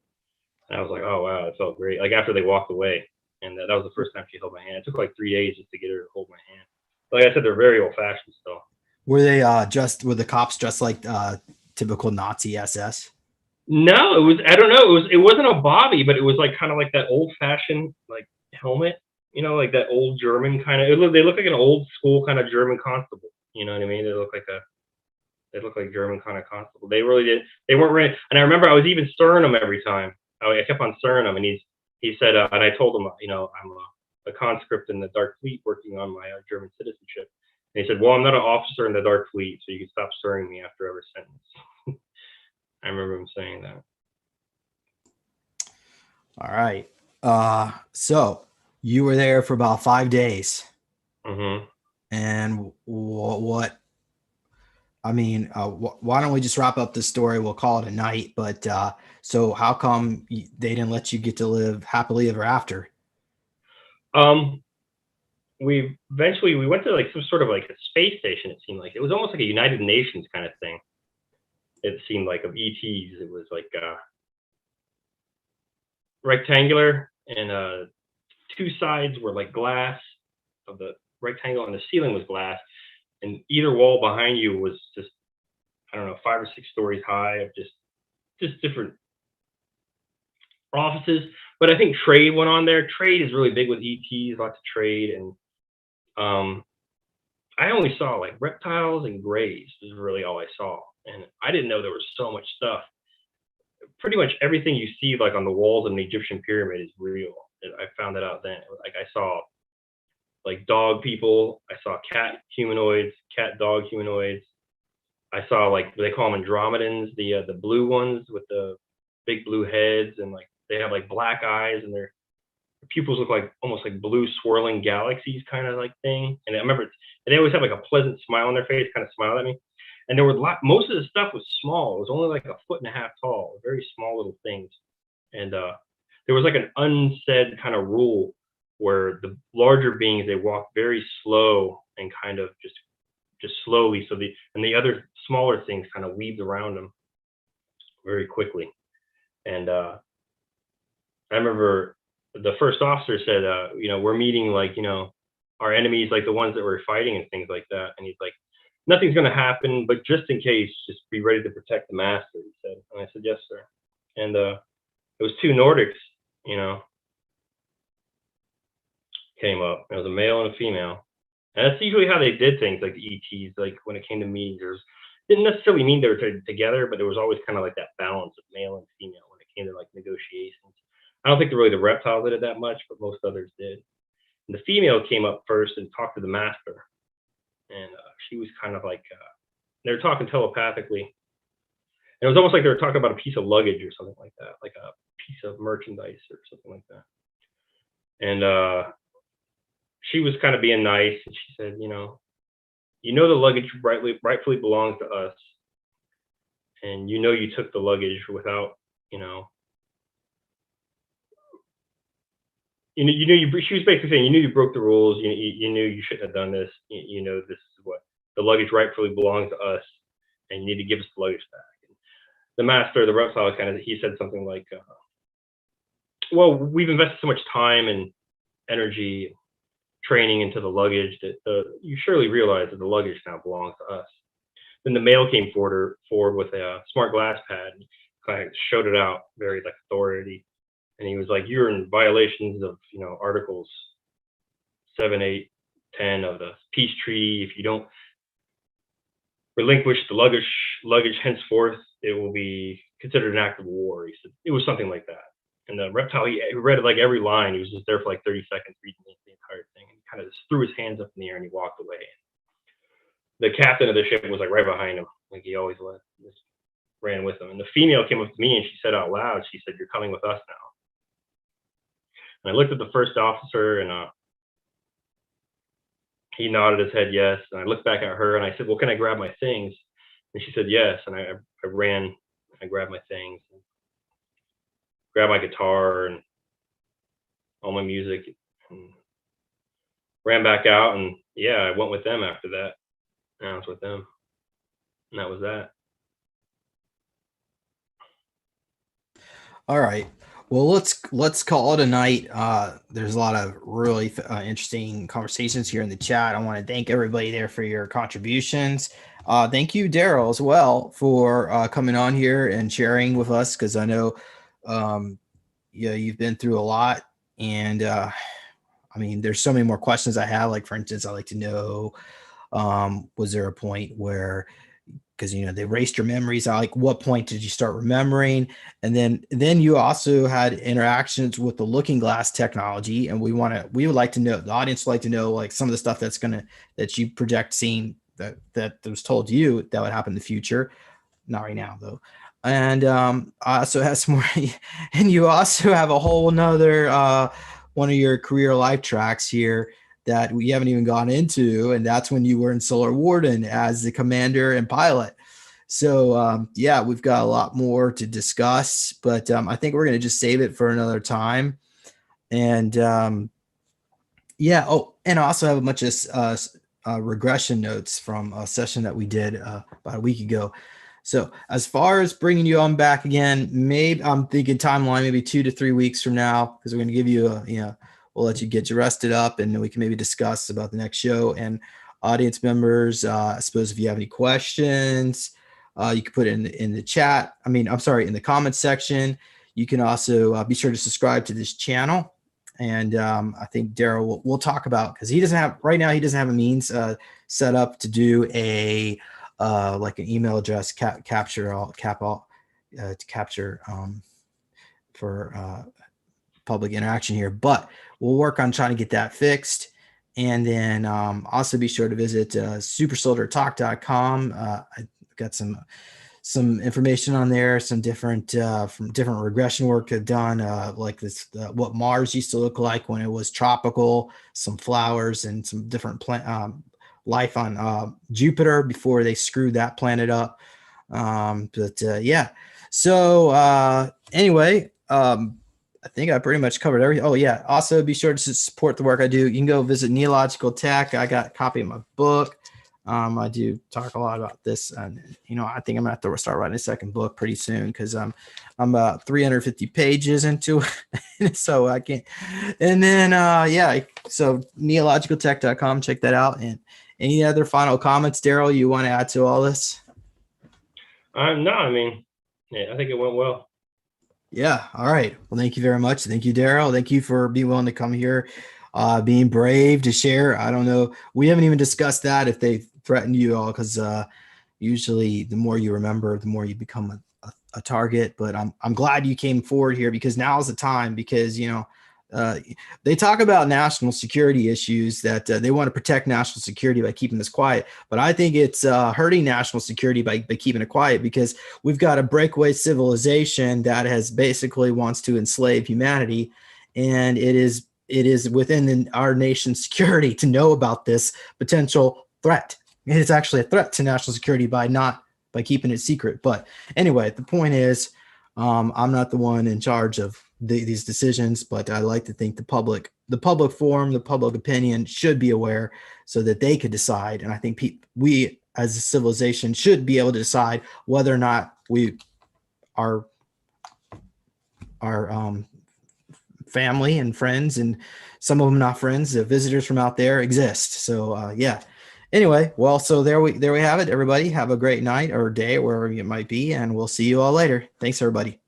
Speaker 2: And I was like, oh, wow, it felt great. Like after they walked away. And that was the first time she held my hand. It took like 3 days just to get her to hold my hand. Like I said, they're very old fashioned still.
Speaker 1: Were the cops just like typical Nazi SS?
Speaker 2: No, it was, I don't know. It wasn't a bobby, but it was like kind of like that old fashioned like helmet, like that old German kind of, they look like an old school kind of German constable. You know what I mean? They look like German kind of constable. They really did. They weren't ready. And I remember I was even stirring them every time. I kept on stirring him, and he said, and I told him, I'm a conscript in the Dark Fleet working on my German citizenship. And he said, well, I'm not an officer in the Dark Fleet, so you can stop stirring me after every sentence. I remember him saying that.
Speaker 1: All right. So you were there for about 5 days.
Speaker 2: Mm-hmm.
Speaker 1: And why don't we just wrap up the story? We'll call it a night. But so how come they didn't let you get to live happily ever after?
Speaker 2: We went to like some sort of like a space station. It seemed like it was almost like a United Nations kind of thing. It seemed like of ETs. It was like rectangular, and 2 sides were like glass of the rectangle, and the ceiling was glass, and either wall behind you was just, I don't know, 5 or 6 stories high of just different offices. But I think trade went on there. Trade is really big with ETs, lots of trade, and I only saw like reptiles and grays is really all I saw, and I didn't know there was so much stuff. Pretty much everything you see like on the walls of an Egyptian pyramid is real. I found that out then. Like I saw like dog people, I saw cat humanoids, cat dog humanoids. I saw like, they call them Andromedans, the blue ones with the big blue heads, and like they have like black eyes, and their pupils look like almost like blue swirling galaxies kind of like thing. And I remember they always have like a pleasant smile on their face, kind of smiled at me. And there were most of the stuff was small. It was only like 1.5 feet tall, very small little things. And there was like an unsaid kind of rule where the larger beings, they walk very slow and kind of just slowly. So the other smaller things kind of weaved around them very quickly. And I remember the first officer said, we're meeting like, our enemies, like the ones that we're fighting and things like that. And he's like, nothing's going to happen, but just in case, just be ready to protect the master, he said. And I said, yes, sir. And it was two Nordics, came up. It was a male and a female. And that's usually how they did things, like the ETs, like when it came to meetings. Didn't necessarily mean they were together, but there was always kind of like that balance of male and female when it came to like negotiations. I don't think really the reptile did it that much, but most others did. And the female came up first and talked to the master. And she was kind of like, they were talking telepathically. And it was almost like they were talking about a piece of luggage or something like that, like a piece of merchandise or something like that. And she was kind of being nice. And she said, the luggage rightfully belongs to us. And you took the luggage without, she was basically saying, you broke the rules. You knew you shouldn't have done this. This is what the luggage rightfully belongs to us, and you need to give us the luggage back. And the master, the reptile, he said something like, well, we've invested so much time and energy, training into the luggage that you surely realize that the luggage now belongs to us. Then the male came forward with a smart glass pad and kind of showed it out, very like authority. And he was like, you're in violations of, Articles 7, 8, 10 of the peace treaty. If you don't relinquish the luggage henceforth, it will be considered an act of war. He said it was something like that. And the reptile, he read like every line. He was just there for like 30 seconds reading the entire thing, and he kind of just threw his hands up in the air and he walked away. The captain of the ship was like right behind him, like he always was. Just ran with him. And the female came up to me and she said out loud, she said, "You're coming with us now." And I looked at the first officer and he nodded his head yes. And I looked back at her and I said, "Well, can I grab my things?" And she said yes. And I ran, I grabbed my things, and grabbed my guitar and all my music, and ran back out. And yeah, I went with them after that. And I was with them. And that was that.
Speaker 1: All right. Well, let's call it a night. There's a lot of really interesting conversations here in the chat. I want to thank everybody there for your contributions. Thank you, Daryl, as well, for coming on here and sharing with us, because I know you've been through a lot. And I mean, there's so many more questions I have. Like, for instance, I'd like to know, was there a point where, because they erased your memories, like what point did you start remembering? And then you also had interactions with the looking glass technology, and we would like to know, the audience would like to know, like some of the stuff that you project seeing that was told to you that would happen in the future, not right now though. And also has more, and you also have a whole nother one of your career life tracks here that we haven't even gone into, and that's when you were in Solar Warden as the commander and pilot. So yeah, we've got a lot more to discuss, but I think we're going to just save it for another time. And yeah, oh, and I also have a bunch of regression notes from a session that we did about a week ago. So as far as bringing you on back again, maybe I'm thinking timeline, maybe 2 to 3 weeks from now, because we're going to give you we'll let you get you rested up, and then we can maybe discuss about the next show. And audience members, I suppose if you have any questions, you can put it in the chat. I mean, I'm sorry, in the comments section. You can also be sure to subscribe to this channel. And I think Daryl will talk about, because he doesn't have a means set up to do a like an email address capture for public interaction here, but we'll work on trying to get that fixed. And then also be sure to visit supersoldiertalk.com. I've got some information on there, some different from different regression work I've done, like this, what Mars used to look like when it was tropical, some flowers, and some different life on Jupiter before they screwed that planet up. Yeah. So anyway, I think I pretty much covered everything. Oh yeah. Also be sure to support the work I do. You can go visit Neological Tech. I got a copy of my book. I do talk a lot about this, and I think I'm gonna have to start writing a second book pretty soon because I'm about 350 pages into it, so I can't. And then yeah, so neologicaltech.com, check that out. And any other final comments, Daryl, you want to add to all this?
Speaker 2: No, I mean, yeah, I think it went well.
Speaker 1: Yeah. All right. Well, thank you very much. Thank you, Daryl. Thank you for being willing to come here, being brave to share. I don't know. We haven't even discussed that if they threatened you all, because usually the more you remember, the more you become a target. But I'm glad you came forward here, because now is the time, because, they talk about national security issues, that they want to protect national security by keeping this quiet. But I think it's hurting national security by keeping it quiet, because we've got a breakaway civilization that has basically wants to enslave humanity. And it is within our nation's security to know about this potential threat. It's actually a threat to national security by keeping it secret. But anyway, the point is, I'm not the one in charge of these decisions, but I like to think the public forum, the public opinion should be aware, so that they could decide. And I think we as a civilization should be able to decide whether or not our family and friends, and some of them not friends, visitors from out there, exist. So yeah. Anyway, well, so there we have it. Everybody have a great night or day, wherever it might be, and we'll see you all later. Thanks, everybody.